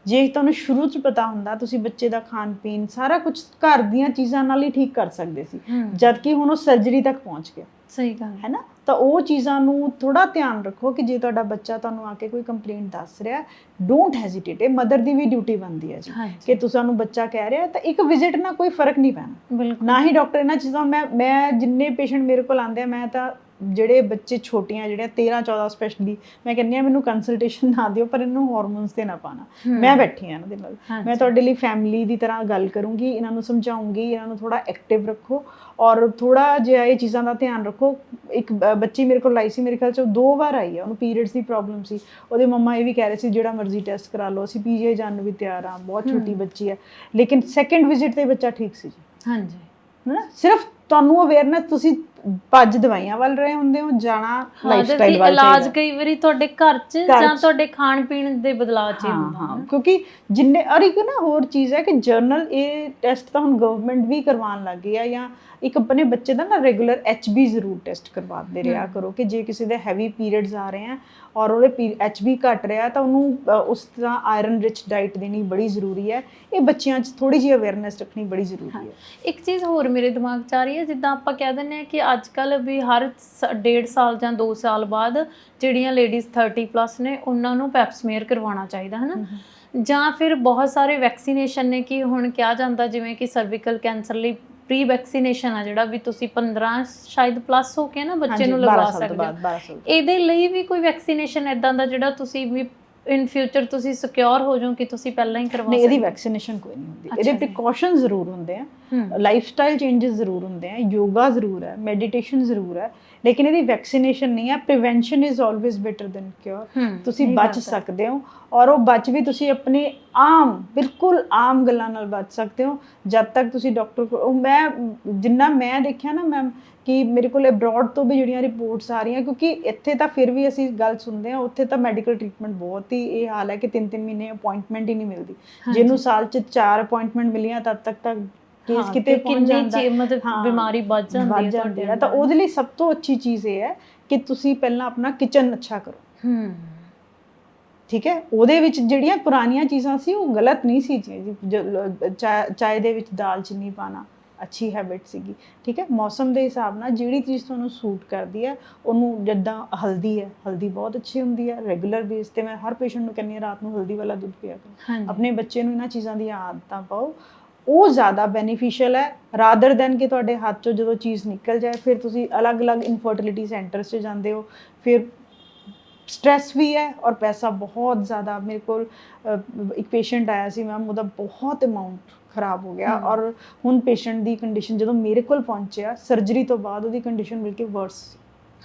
ਜੇ ਤੁਹਾਨੂੰ ਸ਼ੁਰੂ 'ਚ ਪਤਾ ਹੁੰਦਾ, ਤੁਸੀਂ ਬੱਚੇ ਦਾ ਖਾਣ ਪੀਣ ਸਾਰਾ ਕੁਝ ਘਰ ਦੀਆਂ ਚੀਜ਼ਾਂ ਨਾਲ ਹੀ ਠੀਕ ਕਰ ਸਕਦੇ ਸੀ, ਜਦ ਕਿ ਹੁਣ ਉਹ ਸਰਜਰੀ ਤੱਕ ਪਹੁੰਚ ਗਿਆ। ਸਹੀ ਗੱਲ ਹੈ ਨਾ। ਤਾਂ ਉਹ ਚੀਜ਼ਾਂ ਨੂੰ ਥੋੜ੍ਹਾ ਧਿਆਨ ਰੱਖੋ ਕਿ ਜੇ ਤੁਹਾਡਾ ਬੱਚਾ ਤੁਹਾਨੂੰ ਆ ਕੇ ਕੋਈ ਕੰਪਲੇਂਟ ਦੱਸ ਰਿਹਾ, ਡੋਂਟ ਹੈਜ਼ੀਟੇਟ। ਇਹ ਮਦਰ ਦੀ ਵੀ ਡਿਊਟੀ ਬਣਦੀ ਹੈ ਜੀ ਕਿ ਤੁਹਾਨੂੰ ਬੱਚਾ ਕਹਿ ਰਿਹਾ ਤਾਂ ਇੱਕ ਵਿਜ਼ਿਟ ਨਾਲ ਕੋਈ ਫਰਕ ਨਹੀਂ ਪੈਣਾ। ਨਾ ਹੀ ਡਾਕਟਰ ਇਹਨਾਂ ਚੀਜ਼ਾਂ, ਮੈਂ ਜਿੰਨੇ ਪੇਸ਼ੈਂਟ ਮੇਰੇ ਕੋਲ ਆਉਂਦੇ ਆ, ਮੈਂ ਤਾਂ ਜਿਹੜੇ ਬੱਚੇ ਛੋਟੀਆਂ ਜਿਹੜੀਆਂ 13-14 ਸਪੈਸ਼ਲੀ, ਮੈਂ ਕਹਿੰਦੀ ਹਾਂ ਮੈਨੂੰ ਕੰਸਲਟੇਸ਼ਨ ਨਾ ਦਿਓ, ਪਰ ਇਹਨੂੰ ਹਾਰਮੋਨਸ 'ਤੇ ਨਾ ਪਾਣਾ। ਮੈਂ ਬੈਠੀ ਹਾਂ ਇਹਨਾਂ ਦੇ ਨਾਲ, ਮੈਂ ਤੁਹਾਡੇ ਲਈ ਫੈਮਿਲੀ ਦੀ ਤਰ੍ਹਾਂ ਗੱਲ ਕਰੂੰਗੀ, ਇਹਨਾਂ ਨੂੰ ਸਮਝਾਉਂਗੀ, ਇਹਨਾਂ ਨੂੰ ਥੋੜ੍ਹਾ ਐਕਟਿਵ ਰੱਖੋ ਔਰ ਥੋੜ੍ਹਾ ਜਿਹਾ ਇਹ ਚੀਜ਼ਾਂ ਦਾ ਧਿਆਨ ਰੱਖੋ। ਇੱਕ ਬੱਚੀ ਮੇਰੇ ਕੋਲ ਆਈ ਸੀ, ਮੇਰੇ ਖਿਆਲ 'ਚ 2 ਵਾਰ ਆਈ ਹੈ, ਉਹਨੂੰ ਪੀਰੀਅਡਸ ਦੀ ਪ੍ਰੋਬਲਮ ਸੀ। ਉਹਦੇ ਮੰਮਾ ਇਹ ਵੀ ਕਹਿ ਰਹੇ ਸੀ ਜਿਹੜਾ ਮਰਜ਼ੀ ਟੈਸਟ ਕਰਾ ਲਓ, ਅਸੀਂ PGI ਜਾਣ ਨੂੰ ਵੀ ਤਿਆਰ ਹਾਂ, ਬਹੁਤ ਛੋਟੀ ਬੱਚੀ ਹੈ, ਲੇਕਿਨ ਸੈਕਿੰਡ ਵਿਜ਼ਿਟ 'ਤੇ ਬੱਚਾ ਠੀਕ ਸੀ ਜੀ। ਹਾਂਜੀ, ਹੈ ਨਾ। ਸਿਰਫ ਤੁਹਾਨੂੰ ਅਵੇਅਰਨੈਸ, ਤੁਸੀਂ ਭੱਜ ਦਵਾਈਆਂ ਵੱਲ ਰਹੇ ਹੁੰਦੇ ਹੋ, ਜਾਣਾ ਲਾਈਫਸਟਾਈਲ ਵੱਲ। ਇਲਾਜ ਕਈ ਵਾਰੀ ਤੁਹਾਡੇ ਘਰ 'ਚ ਜਾਂ ਤੁਹਾਡੇ ਖਾਣ ਪੀਣ ਦੇ ਬਦਲਾਅ 'ਚ ਹੀ ਹੁੰਦਾ। ਹਾਂ, ਕਿਉਂਕਿ ਜਿੰਨੇ ਔਰ ਇੱਕ ਨਾ ਹੋਰ ਚੀਜ਼ ਹੈ ਕਿ ਜਰਨਲ ਇਹ ਟੈਸਟ ਤਾਂ ਹੁਣ ਗਵਰਨਮੈਂਟ ਵੀ ਕਰਵਾਉਣ ਲੱਗ ਗਈ ਆ, ਜਾਂ ਇੱਕ ਆਪਣੇ ਬੱਚੇ ਦਾ ਨਾ ਰੈਗੂਲਰ HB ਜ਼ਰੂਰ ਟੈਸਟ ਕਰਵਾਉਂਦੇ ਰਿਹਾ ਕਰੋ ਕਿ ਜੇ ਕਿਸੇ ਦੇ ਹੈਵੀ ਪੀਰੀਅਡਸ ਆ ਰਹੇ ਆ ਔਰ ਉਹਦੇ HB ਘਟ ਰਿਹਾ ਤਾਂ ਉਹਨੂੰ ਉਸ ਤਰ੍ਹਾਂ ਆਇਰਨ ਰਿਚ ਡਾਈਟ ਦੇਣੀ ਬੜੀ ਜ਼ਰੂਰੀ ਹੈ। ਇਹ ਬੱਚਿਆਂ 'ਚ ਥੋੜ੍ਹੀ ਜਿਹੀ ਅਵੇਅਰਨੈਸ ਰੱਖਣੀ ਬੜੀ ਜ਼ਰੂਰੀ ਹੈ। ਇੱਕ ਚੀਜ਼ ਹੋਰ ਮੇਰੇ ਦਿਮਾਗ 'ਚ ਆ ਰਹੀ ਹੈ, ਜਿੱਦਾਂ ਆਪਾਂ ਕਹਿ ਦਿੰਦੇ ਹਾਂ ਕਿ ਅੱਜ ਕੱਲ੍ਹ ਵੀ ਹਰ 1.5 ਸਾਲ ਜਾਂ 2 ਸਾਲ ਬਾਅਦ ਜਿਹੜੀਆਂ ਲੇਡੀਜ਼ 30+ ਨੇ ਉਹਨਾਂ ਨੂੰ ਪੈਪਸਮੀਅਰ ਕਰਵਾਉਣਾ ਚਾਹੀਦਾ, ਹੈ ਨਾ। ਜਾਂ ਫਿਰ ਬਹੁਤ ਸਾਰੇ ਵੈਕਸੀਨੇਸ਼ਨ ਨੇ ਕਿ ਹੁਣ ਕਿਹਾ ਜਾਂਦਾ ਜਿਵੇਂ ਕਿ ਸਰਵੀਕਲ ਕੈਂਸਰ ਲਈ ਪ੍ਰੀ ਵੈਕਸੀਨੇਸ਼ਨ ਆ ਜਿਹੜਾ ਵੀ ਤੁਸੀਂ 15 ਸ਼ਾਇਦ ਪਲੱਸ ਹੋ ਕੇ ਨਾ ਬੱਚੇ ਨੂੰ ਲਗਵਾ ਸਕਦੇ ਹੋ। ਇਹਦੇ ਲਈ ਵੀ ਕੋਈ ਵੈਕਸੀਨੇਸ਼ਨ ਇੱਦਾਂ ਦਾ ਜਿਹੜਾ ਤੁਸੀਂ ਵੀ ਇਨ ਫਿਊਚਰ ਤੁਸੀਂ ਸਿਕਿਉਰ ਹੋ ਜਾਓ ਕਿ ਤੁਸੀਂ ਪਹਿਲਾਂ ਹੀ ਕਰਵਾ ਨਹੀਂ, ਇਹਦੀ ਸਕਦੇ ਵੈਕਸੀਨੇਸ਼ਨ ਕੋਈ ਨਹੀਂ ਹੁੰਦੀ, ਅੱਛਾ ਇਹਦੇ ਜੀ। ਪ੍ਰੀਕਾਸ਼ਨ ਜ਼ਰੂਰ ਹੁੰਦੇ ਆ, ਹੂੰ ਲਾਈਫਸਟਾਈਲ ਚੇਂजेस ਜ਼ਰੂਰ ਹੁੰਦੇ ਆ, ਯੋਗਾ ਜ਼ਰੂਰ ਹੈ, ਮੈਡੀਟੇਸ਼ਨ ਜ਼ਰੂਰ ਹੈ, ਲੇਕਿਨ ਇਹਦੀ ਵੈਕਸੀਨੇਸ਼ਨ ਨਹੀਂ ਹੈ। Prevention is always better than cure. ਤੁਸੀਂ ਇਹ ਬਚ ਗੱਲ ਤਾਂ ਸਕਦੇ ਹੋ, ਔਰ ਉਹ ਬਚ ਵੀ ਤੁਸੀਂ ਆਪਣੇ ਆਮ, ਬਿਲਕੁਲ ਆਮ ਗੱਲਾਂ ਨਾਲ ਬਚ ਸਕਦੇ ਹੋ ਜਦ ਤੱਕ ਤੁਸੀਂ ਡਾਕਟਰ ਕੋਲ। ਮੈਂ ਜਿੰਨਾ ਮੈਂ ਦੇਖਿਆ ਨਾ ਮੈਮ, ਕਿ ਮੇਰੇ ਕੋਲ ਅਬਰੋਡ ਤੋਂ ਵੀ ਜਿਹੜੀਆਂ ਰਿਪੋਰਟਸ ਆ ਰਹੀਆਂ, ਕਿਉਂਕਿ ਇੱਥੇ ਤਾਂ ਫਿਰ ਵੀ ਅਸੀਂ ਗੱਲ ਸੁਣਦੇ ਹਾਂ, ਉੱਥੇ ਤਾਂ ਮੈਡੀਕਲ ਟ੍ਰੀਟਮੈਂਟ ਬਹੁਤ ਹੀ ਇਹ ਹਾਲ ਹੈ ਕਿ 3-3 ਮਹੀਨੇ ਅਪਾਇੰਟਮੈਂਟ ਹੀ ਨਹੀਂ ਮਿਲਦੀ। ਜਿਹਨੂੰ ਸਾਲ 'ਚ 4 ਅਪਾਇੰਟਮੈਂਟ ਮਿਲੀਆਂ ਤਦ ਤੱਕ ਤਾਂ ਕੇਸ ਕਿਤੇ ਪਹੁੰਚ ਜਾਂਦਾ, ਮਤਲਬ ਬਿਮਾਰੀ ਵੱਧ ਜਾਂਦੀ ਹੈ। ਤਾਂ ਉਹਦੇ ਲਈ ਸਭ ਤੋਂ ਅੱਛੀ ਚੀਜ਼ ਇਹ ਹੈ ਕਿ ਤੁਸੀਂ ਪਹਿਲਾਂ ਆਪਣਾ ਕਿਚਨ ਅੱਛਾ ਕਰੋ। ਠੀਕ ਹੈ, ਉਹਦੇ ਵਿੱਚ ਜਿਹੜੀਆਂ ਪੁਰਾਣੀਆਂ ਚੀਜ਼ਾਂ ਸੀ ਉਹ ਗਲਤ ਨਹੀਂ ਸੀ। ਚਾਏ ਦੇ ਵਿੱਚ ਦਾਲਚੀਨੀ ਪਾਣਾ ਅੱਛੀ ਹੈਬਿਟ ਸੀਗੀ। ਠੀਕ ਹੈ, ਮੌਸਮ ਦੇ ਹਿਸਾਬ ਨਾਲ ਜਿਹੜੀ ਚੀਜ਼ ਤੁਹਾਨੂੰ ਸੂਟ ਕਰਦੀ ਹੈ ਉਹਨੂੰ, ਜਿੱਦਾਂ ਹਲਦੀ ਹੈ, ਹਲਦੀ ਬਹੁਤ ਅੱਛੀ ਹੁੰਦੀ ਹੈ। ਰੈਗੂਲਰ ਬੇਸ ਤੇ ਮੈਂ ਹਰ ਪੇਸ਼ੈਂਟ ਨੂੰ ਕਹਿੰਦੀ ਹਾਂ ਰਾਤ ਨੂੰ ਹਲਦੀ ਵਾਲਾ ਦੁੱਧ ਪੀਆ ਕਰੋ। ਆਪਣੇ ਬੱਚੇ ਨੂੰ ਇਹਨਾਂ ਚੀਜ਼ਾਂ ਦੀਆਂ ਆਦਤਾਂ ਪਾਓ, ਉਹ ਜ਼ਿਆਦਾ ਬੈਨੀਫੀਸ਼ੀਅਲ ਹੈ ਰਾਦਰ ਦੈਨ ਕਿ ਤੁਹਾਡੇ ਹੱਥ 'ਚੋਂ ਜਦੋਂ ਚੀਜ਼ ਨਿਕਲ ਜਾਏ ਫਿਰ ਤੁਸੀਂ ਅਲੱਗ-ਅਲੱਗ ਇਨਫਰਟੀਲਿਟੀ ਸੈਂਟਰਸ 'ਚ ਜਾਂਦੇ ਹੋ, ਫਿਰ ਸਟ੍ਰੈਸ ਵੀ ਹੈ ਔਰ ਪੈਸਾ ਬਹੁਤ ਜ਼ਿਆਦਾ। ਮੇਰੇ ਕੋਲ ਇੱਕ ਪੇਸ਼ੈਂਟ ਆਇਆ ਸੀ ਮੈਮ, ਉਹਦਾ ਬਹੁਤ ਅਮਾਊਂਟ ਖਰਾਬ ਹੋ ਗਿਆ, ਔਰ ਹੁਣ ਪੇਸ਼ੈਂਟ ਦੀ ਕੰਡੀਸ਼ਨ ਜਦੋਂ ਮੇਰੇ ਕੋਲ ਪਹੁੰਚਿਆ ਸਰਜਰੀ ਤੋਂ ਬਾਅਦ ਉਹਦੀ ਕੰਡੀਸ਼ਨ ਬਿਲਕੁਲ ਵਰਸ ਸੀ।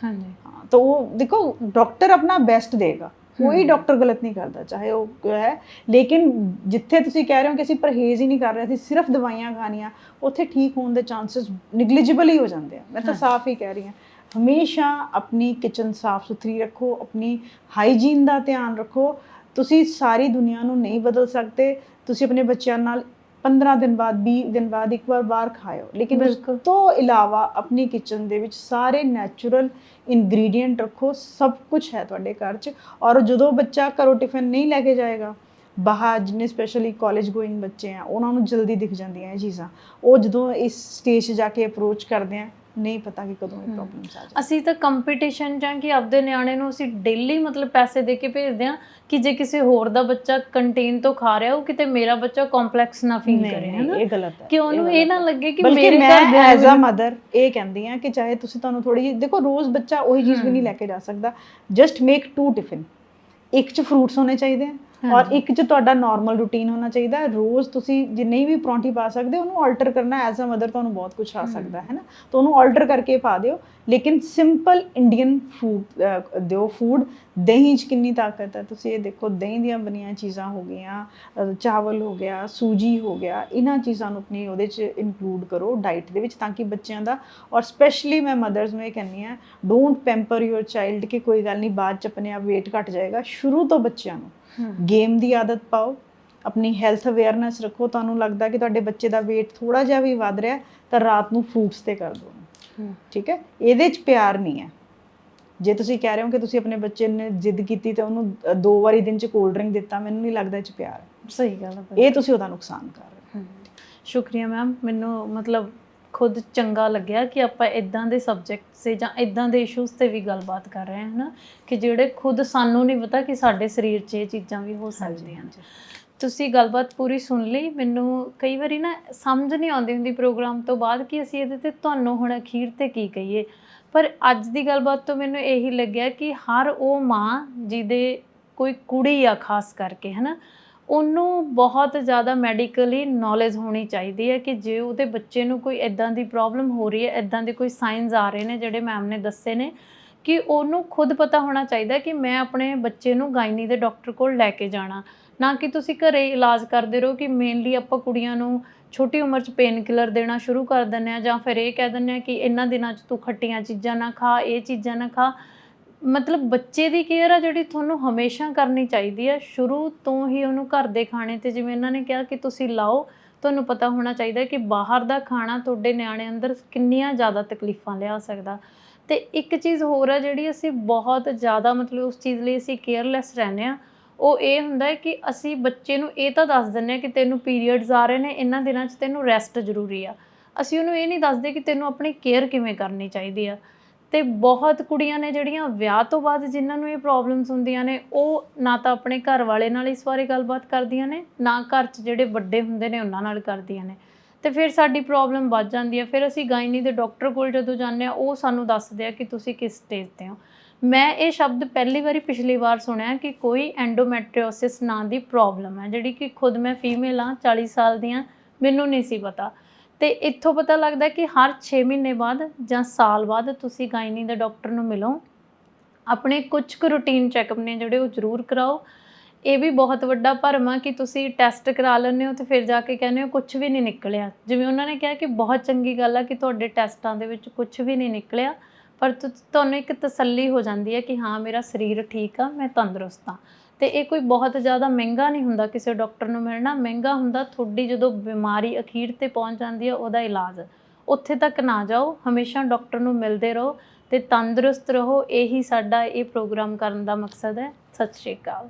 ਹਾਂਜੀ ਹਾਂ, ਤਾਂ ਉਹ ਦੇਖੋ ਡਾਕਟਰ ਆਪਣਾ ਬੈਸਟ ਦੇਗਾ, ਕੋਈ ਡਾਕਟਰ ਗਲਤ ਨਹੀਂ ਕਰਦਾ, ਚਾਹੇ ਉਹ ਹੈ, ਲੇਕਿਨ ਜਿੱਥੇ ਤੁਸੀਂ ਕਹਿ ਰਹੇ ਹੋ ਕਿ ਅਸੀਂ ਪਰਹੇਜ਼ ਹੀ ਨਹੀਂ ਕਰ ਰਹੇ, ਅਸੀਂ ਸਿਰਫ ਦਵਾਈਆਂ ਖਾਣੀਆਂ, ਉੱਥੇ ਠੀਕ ਹੋਣ ਦੇ ਚਾਂਸਸ ਨਿਗਲੀਜੀਬਲ ਹੀ ਹੋ ਜਾਂਦੇ ਆ। ਮੈਂ ਤਾਂ ਸਾਫ਼ ਹੀ ਕਹਿ ਰਹੀ ਹਾਂ, ਹਮੇਸ਼ਾ ਆਪਣੀ ਕਿਚਨ ਸਾਫ਼ ਸੁਥਰੀ ਰੱਖੋ, ਆਪਣੀ ਹਾਈਜੀਨ ਦਾ ਧਿਆਨ ਰੱਖੋ। ਤੁਸੀਂ ਸਾਰੀ ਦੁਨੀਆ ਨੂੰ ਨਹੀਂ ਬਦਲ ਸਕਦੇ, ਤੁਸੀਂ ਆਪਣੇ ਬੱਚਿਆਂ ਨਾਲ 15 ਦਿਨ ਬਾਅਦ 20 ਦਿਨ ਬਾਅਦ ਇੱਕ ਵਾਰ ਬਾਹਰ ਖਾਓ, ਲੇਕਿਨ ਉਸ ਤੋਂ ਇਲਾਵਾ ਆਪਣੀ ਕਿਚਨ ਦੇ ਵਿੱਚ ਸਾਰੇ ਨੈਚੁਰਲ ਇੰਗਰੀਡੀਐਂਟ ਰੱਖੋ। ਸਭ ਕੁਝ ਹੈ ਤੁਹਾਡੇ ਘਰ 'ਚ, ਔਰ ਜਦੋਂ ਬੱਚਾ ਘਰੋਂ ਟਿਫਿਨ ਨਹੀਂ ਲੈ ਕੇ ਜਾਏਗਾ, ਬਾਹਰ ਜਿੰਨੇ ਸਪੈਸ਼ਲੀ ਕਾਲਜ ਗੋਇੰਗ ਬੱਚੇ ਆ ਉਹਨਾਂ ਨੂੰ ਜਲਦੀ ਦਿਖ ਜਾਂਦੀਆਂ ਇਹ ਚੀਜ਼ਾਂ। ਉਹ ਜਦੋਂ ਇਸ ਸਟੇਜ 'ਚ ਜਾ ਕੇ ਅਪਰੋਚ ਕਰਦੇ ਆ, ਨਹੀਂ ਪਤਾ ਕਿ ਕਦੋਂ ਇਹ ਪ੍ਰੋਬਲਮਸ ਆ ਜਾਣ। ਅਸੀਂ ਤਾਂ ਕੰਪੀਟੀਸ਼ਨ ਜਾਂ ਕਿ ਆਪਦੇ ਨਿਆਣੇ ਨੂੰ ਅਸੀਂ ਡੇਲੀ ਮਤਲਬ ਪੈਸੇ ਦੇ ਕੇ ਭੇਜਦੇ ਹਾਂ ਕਿ ਜੇ ਕਿਸੇ ਹੋਰ ਦਾ ਬੱਚਾ ਕੰਟੀਨ ਤੋਂ ਖਾ ਰਿਹਾ ਉਹ ਕਿਤੇ ਮੇਰਾ ਬੱਚਾ ਕੰਪਲੈਕਸ ਨਾ ਫੀਲ ਕਰੇ, ਹੈ ਨਾ, ਇਹ ਗਲਤ ਹੈ ਕਿ ਉਹਨੂੰ ਇਹ ਨਾ ਲੱਗੇ ਕਿ ਬਲਕਿ ਮੇਰੇ ਮੈਂ ਘਰ ਐਜ਼ ਅ ਮਦਰ ਇਹ ਕਹਿੰਦੀ ਆ ਕਿ ਚਾਹੇ ਤੁਸੀਂ ਤੁਹਾਨੂੰ ਥੋੜੀ ਜਿਹੀ ਦੇਖੋ, ਰੋਜ਼ ਬੱਚਾ ਉਹੀ ਚੀਜ਼ ਵੀ ਨਹੀਂ ਲੈ ਕੇ ਜਾ ਸਕਦਾ। ਜਸਟ ਮੇਕ 2 ਟਿਫਿਨ, ਇੱਕ 'ਚ ਫਰੂਟਸ ਹੋਣੇ ਚਾਹੀਦੇ ਆ ਔਰ ਇੱਕ 'ਚ ਤੁਹਾਡਾ ਨਾਰਮਲ ਰੂਟੀਨ ਹੋਣਾ ਚਾਹੀਦਾ। ਰੋਜ਼ ਤੁਸੀਂ ਜੇ ਨਹੀਂ ਵੀ ਪਰੌਂਠੀ ਪਾ ਸਕਦੇ ਉਹਨੂੰ ਆਲਟਰ ਕਰਨਾ, ਐਜ਼ ਅ ਮਦਰ ਤੁਹਾਨੂੰ ਬਹੁਤ ਕੁਝ ਆ ਸਕਦਾ ਹੈ ਨਾ, ਤਾਂ ਉਹਨੂੰ ਆਲਟਰ ਕਰਕੇ ਪਾ ਦਿਓ, ਲੇਕਿਨ ਸਿੰਪਲ ਇੰਡੀਅਨ ਫੂਡ ਦਿਓ। ਫੂਡ, ਦਹੀਂ 'ਚ ਕਿੰਨੀ ਤਾਕਤ ਹੈ, ਤੁਸੀਂ ਇਹ ਦੇਖੋ, ਦਹੀਂ ਦੀਆਂ ਬਣੀਆਂ ਚੀਜ਼ਾਂ ਹੋ ਗਈਆਂ, ਚਾਵਲ ਹੋ ਗਿਆ, ਸੂਜੀ ਹੋ ਗਿਆ, ਇਹਨਾਂ ਚੀਜ਼ਾਂ ਨੂੰ ਆਪਣੀ ਉਹਦੇ 'ਚ ਇਨਕਲੂਡ ਕਰੋ ਡਾਈਟ ਦੇ ਵਿੱਚ, ਤਾਂ ਕਿ ਬੱਚਿਆਂ ਦਾ, ਔਰ ਸਪੈਸ਼ਲੀ ਮੈਂ ਮਦਰਸ ਨੂੰ ਇਹ ਕਹਿੰਦੀ ਹਾਂ, ਡੋਂਟ ਪੈਂਪਰ ਯੂਅਰ ਚਾਈਲਡ ਕਿ ਕੋਈ ਗੱਲ ਨਹੀਂ ਬਾਅਦ 'ਚ ਆਪਣੇ ਆਪ ਵੇਟ ਘਟ ਜਾਏਗਾ। ਸ਼ੁਰੂ ਤੋਂ ਬੱਚਿਆਂ ਨੂੰ ਗੇਮ ਦੀ ਆਦਤ ਪਾਓ, ਆਪਣੀ ਹੈਲਥ ਅਵੇਅਰਨੈਸ ਰੱਖੋ। ਤੁਹਾਨੂੰ ਲੱਗਦਾ ਕਿ ਤੁਹਾਡੇ ਬੱਚੇ ਦਾ weight ਥੋੜਾ ਜਿਹਾ ਵੀ ਵੱਧ ਰਿਹਾ ਤਾਂ ਰਾਤ ਨੂੰ ਫਰੂਟਸ ਤੇ ਕਰ ਦਿਓ। ਠੀਕ ਹੈ, ਇਹਦੇ 'ਚ ਪਿਆਰ ਨਹੀਂ ਹੈ। ਜੇ ਤੁਸੀਂ ਕਹਿ ਰਹੇ ਹੋ ਕਿ ਤੁਸੀਂ ਆਪਣੇ ਬੱਚੇ ਨੇ ਜਿੱਦ ਕੀਤੀ ਤੇ ਉਹਨੂੰ 2 ਵਾਰੀ ਦਿਨ 'ਚ ਕੋਲਡ ਡਰਿੰਕ ਦਿੱਤਾ, ਮੈਨੂੰ ਨਹੀਂ ਲੱਗਦਾ ਇਹ 'ਚ ਪਿਆਰ ਹੈ। ਸਹੀ ਗੱਲ ਹੈ, ਇਹ ਤੁਸੀਂ ਉਹਦਾ ਨੁਕਸਾਨ ਕਰ ਰਹੇ ਹੋ। ਸ਼ੁਕਰੀਆ ਮੈਮ, ਮੈਨੂੰ ਮਤਲਬ ਖੁਦ ਚੰਗਾ ਲੱਗਿਆ ਕਿ ਆਪਾਂ ਇਦਾਂ ਦੇ ਸਬਜੈਕਟ 'ਤੇ ਜਾਂ ਇਦਾਂ ਦੇ ਇਸ਼ੂਜ਼ 'ਤੇ ਵੀ ਗੱਲਬਾਤ ਕਰ ਰਹੇ ਹਾਂ, ਹੈ ਨਾ, ਕਿ ਜਿਹੜੇ ਖੁਦ ਸਾਨੂੰ ਨਹੀਂ ਪਤਾ ਕਿ ਸਾਡੇ ਸਰੀਰ 'ਚ ਇਹ ਚੀਜ਼ਾਂ ਵੀ ਹੋ ਸਕਦੀਆਂ ਨੇ। ਤੁਸੀਂ ਗੱਲਬਾਤ ਪੂਰੀ ਸੁਣ ਲਈ। ਮੈਨੂੰ ਕਈ ਵਾਰੀ ਨਾ ਸਮਝ ਨਹੀਂ ਆਉਂਦੀ ਹੁੰਦੀ ਪ੍ਰੋਗਰਾਮ ਤੋਂ ਬਾਅਦ ਕਿ ਅਸੀਂ ਇਹਦੇ 'ਤੇ ਤੁਹਾਨੂੰ ਹੁਣ ਅਖੀਰ 'ਤੇ ਕੀ ਕਹੀਏ, ਪਰ ਅੱਜ ਦੀ ਗੱਲਬਾਤ ਤੋਂ ਮੈਨੂੰ ਇਹੀ ਲੱਗਿਆ ਕਿ ਹਰ ਉਹ ਮਾਂ ਜਿਹਦੇ ਕੋਈ ਕੁੜੀ ਆ ਖਾਸ ਕਰਕੇ, ਹੈ ਨਾ, ਉਹਨੂੰ ਬਹੁਤ ਜ਼ਿਆਦਾ ਮੈਡੀਕਲੀ ਨੌਲੇਜ ਹੋਣੀ ਚਾਹੀਦੀ ਹੈ ਕਿ ਜੇ ਉਹਦੇ ਬੱਚੇ ਨੂੰ ਕੋਈ ਇੱਦਾਂ ਦੀ ਪ੍ਰੋਬਲਮ ਹੋ ਰਹੀ ਹੈ, ਇੱਦਾਂ ਦੇ ਕੋਈ ਸਾਈਨਸ ਆ ਰਹੇ ਨੇ ਜਿਹੜੇ ਮੈਮ ਨੇ ਦੱਸੇ ਨੇ, ਕਿ ਉਹਨੂੰ ਖੁਦ ਪਤਾ ਹੋਣਾ ਚਾਹੀਦਾ ਕਿ ਮੈਂ ਆਪਣੇ ਬੱਚੇ ਨੂੰ ਗਾਇਨੀ ਦੇ ਡਾਕਟਰ ਕੋਲ ਲੈ ਕੇ ਜਾਣਾ, ਨਾ ਕਿ ਤੁਸੀਂ ਘਰੇ ਇਲਾਜ ਕਰਦੇ ਰਹੋ। ਕਿ ਮੇਨਲੀ ਆਪਾਂ ਕੁੜੀਆਂ ਨੂੰ ਛੋਟੀ ਉਮਰ 'ਚ ਪੇਨ ਕਿਲਰ ਦੇਣਾ ਸ਼ੁਰੂ ਕਰ ਦਿੰਦੇ ਹਾਂ, ਜਾਂ ਫਿਰ ਇਹ ਕਹਿ ਦਿੰਦੇ ਹਾਂ ਕਿ ਇਹਨਾਂ ਦਿਨਾਂ 'ਚ ਤੂੰ ਖੱਟੀਆਂ ਚੀਜ਼ਾਂ ਨਾ ਖਾ, ਇਹ ਚੀਜ਼ਾਂ ਨਾ ਖਾ। ਮਤਲਬ ਬੱਚੇ ਦੀ ਕੇਅਰ ਆ ਜਿਹੜੀ ਤੁਹਾਨੂੰ ਹਮੇਸ਼ਾ ਕਰਨੀ ਚਾਹੀਦੀ ਹੈ, ਸ਼ੁਰੂ ਤੋਂ ਹੀ ਉਹਨੂੰ ਘਰ ਦੇ ਖਾਣੇ 'ਤੇ, ਜਿਵੇਂ ਇਹਨਾਂ ਨੇ ਕਿਹਾ ਕਿ ਤੁਸੀਂ ਲਾਓ, ਤੁਹਾਨੂੰ ਪਤਾ ਹੋਣਾ ਚਾਹੀਦਾ ਕਿ ਬਾਹਰ ਦਾ ਖਾਣਾ ਤੁਹਾਡੇ ਨਿਆਣੇ ਅੰਦਰ ਕਿੰਨੀਆਂ ਜ਼ਿਆਦਾ ਤਕਲੀਫਾਂ ਲਿਆ ਸਕਦਾ। ਅਤੇ ਇੱਕ ਚੀਜ਼ ਹੋਰ ਆ ਜਿਹੜੀ ਅਸੀਂ ਬਹੁਤ ਜ਼ਿਆਦਾ ਮਤਲਬ ਉਸ ਚੀਜ਼ ਲਈ ਅਸੀਂ ਕੇਅਰਲੈਸ ਰਹਿੰਦੇ ਹਾਂ, ਉਹ ਇਹ ਹੁੰਦਾ ਹੈ ਕਿ ਅਸੀਂ ਬੱਚੇ ਨੂੰ ਇਹ ਤਾਂ ਦੱਸ ਦਿੰਦੇ ਹਾਂ ਕਿ ਤੈਨੂੰ ਪੀਰੀਅਡਸ ਆ ਰਹੇ ਨੇ, ਇਹਨਾਂ ਦਿਨਾਂ 'ਚ ਤੈਨੂੰ ਰੈਸਟ ਜ਼ਰੂਰੀ ਆ। ਅਸੀਂ ਉਹਨੂੰ ਇਹ ਨਹੀਂ ਦੱਸਦੇ ਕਿ ਤੈਨੂੰ ਆਪਣੀ ਕੇਅਰ ਕਿਵੇਂ ਕਰਨੀ ਚਾਹੀਦੀ ਆ। ਅਤੇ ਬਹੁਤ ਕੁੜੀਆਂ ਨੇ ਜਿਹੜੀਆਂ ਵਿਆਹ ਤੋਂ ਬਾਅਦ ਜਿਨ੍ਹਾਂ ਨੂੰ ਇਹ ਪ੍ਰੋਬਲਮਸ ਹੁੰਦੀਆਂ ਨੇ, ਉਹ ਨਾ ਤਾਂ ਆਪਣੇ ਘਰ ਵਾਲੇ ਨਾਲ ਇਸ ਬਾਰੇ ਗੱਲਬਾਤ ਕਰਦੀਆਂ ਨੇ, ਨਾ ਘਰ 'ਚ ਜਿਹੜੇ ਵੱਡੇ ਹੁੰਦੇ ਨੇ ਉਹਨਾਂ ਨਾਲ ਕਰਦੀਆਂ ਨੇ। ਤੇ ਫਿਰ ਸਾਡੀ ਪ੍ਰੋਬਲਮ ਵੱਧ ਜਾਂਦੀ ਹੈ। ਫਿਰ ਅਸੀਂ ਗਾਇਨੀ ਦੇ ਡਾਕਟਰ ਕੋਲ ਜਦੋਂ ਜਾਂਦੇ ਹਾਂ, ਉਹ ਸਾਨੂੰ ਦੱਸਦੇ ਆ ਕਿ ਤੁਸੀਂ ਕਿਸ ਸਟੇਜ 'ਤੇ ਹੋ। ਮੈਂ ਇਹ ਸ਼ਬਦ ਪਹਿਲੀ ਵਾਰੀ ਪਿਛਲੀ ਵਾਰ ਸੁਣਿਆ ਕਿ ਕੋਈ ਐਂਡੋਮੈਟਰੀਓਸਿਸ ਨਾਂ ਦੀ ਪ੍ਰੋਬਲਮ ਹੈ, ਜਿਹੜੀ ਕਿ ਖੁਦ ਮੈਂ ਫੀਮੇਲ ਹਾਂ, 40 ਸਾਲ ਦੀ ਹਾਂ, ਮੈਨੂੰ ਨਹੀਂ ਸੀ ਪਤਾ। ਤੇ ਇੱਥੋਂ ਪਤਾ ਲੱਗਦਾ ਕਿ ਹਰ 6 ਮਹੀਨੇ ਬਾਅਦ ਜਾਂ ਸਾਲ ਬਾਅਦ ਤੁਸੀਂ ਗਾਇਨੀ ਦੇ ਡਾਕਟਰ ਨੂੰ ਮਿਲੋ। ਆਪਣੇ ਕੁਝ ਕੁ ਰੂਟੀਨ ਚੈੱਕਅਪ ਨੇ ਜਿਹੜੇ ਉਹ ਜ਼ਰੂਰ ਕਰਾਓ। ਇਹ ਵੀ ਬਹੁਤ ਵੱਡਾ ਭਰਮ ਆ ਕਿ ਤੁਸੀਂ ਟੈਸਟ ਕਰਾ ਲੈਂਦੇ ਹੋ ਤੇ ਫਿਰ ਜਾ ਕੇ ਕਹਿੰਦੇ ਹੋ ਕੁਛ ਵੀ ਨਹੀਂ ਨਿਕਲਿਆ। ਜਿਵੇਂ ਉਹਨਾਂ ਨੇ ਕਿਹਾ ਕਿ ਬਹੁਤ ਚੰਗੀ ਗੱਲ ਆ ਕਿ ਤੁਹਾਡੇ ਟੈਸਟਾਂ ਦੇ ਵਿੱਚ ਕੁਛ ਵੀ ਨਹੀਂ ਨਿਕਲਿਆ, ਪਰ ਤੁਹਾਨੂੰ ਇੱਕ ਤਸੱਲੀ ਹੋ ਜਾਂਦੀ ਹੈ ਕਿ ਹਾਂ ਮੇਰਾ ਸਰੀਰ ਠੀਕ ਆ, ਮੈਂ ਤੰਦਰੁਸਤ ਹਾਂ। ਅਤੇ ਇਹ ਕੋਈ ਬਹੁਤ ਜ਼ਿਆਦਾ ਮਹਿੰਗਾ ਨਹੀਂ ਹੁੰਦਾ ਕਿਸੇ ਡਾਕਟਰ ਨੂੰ ਮਿਲਣਾ। ਮਹਿੰਗਾ ਹੁੰਦਾ ਤੁਹਾਡੀ ਜਦੋਂ ਬਿਮਾਰੀ ਅਖੀਰ 'ਤੇ ਪਹੁੰਚ ਜਾਂਦੀ ਹੈ ਉਹਦਾ ਇਲਾਜ। ਉੱਥੇ ਤੱਕ ਨਾ ਜਾਓ, ਹਮੇਸ਼ਾ ਡਾਕਟਰ ਨੂੰ ਮਿਲਦੇ ਰਹੋ ਅਤੇ ਤੰਦਰੁਸਤ ਰਹੋ। ਇਹੀ ਸਾਡਾ ਇਹ ਪ੍ਰੋਗਰਾਮ ਕਰਨ ਦਾ ਮਕਸਦ ਹੈ। ਸਤਿ ਸ਼੍ਰੀ ਅਕਾਲ।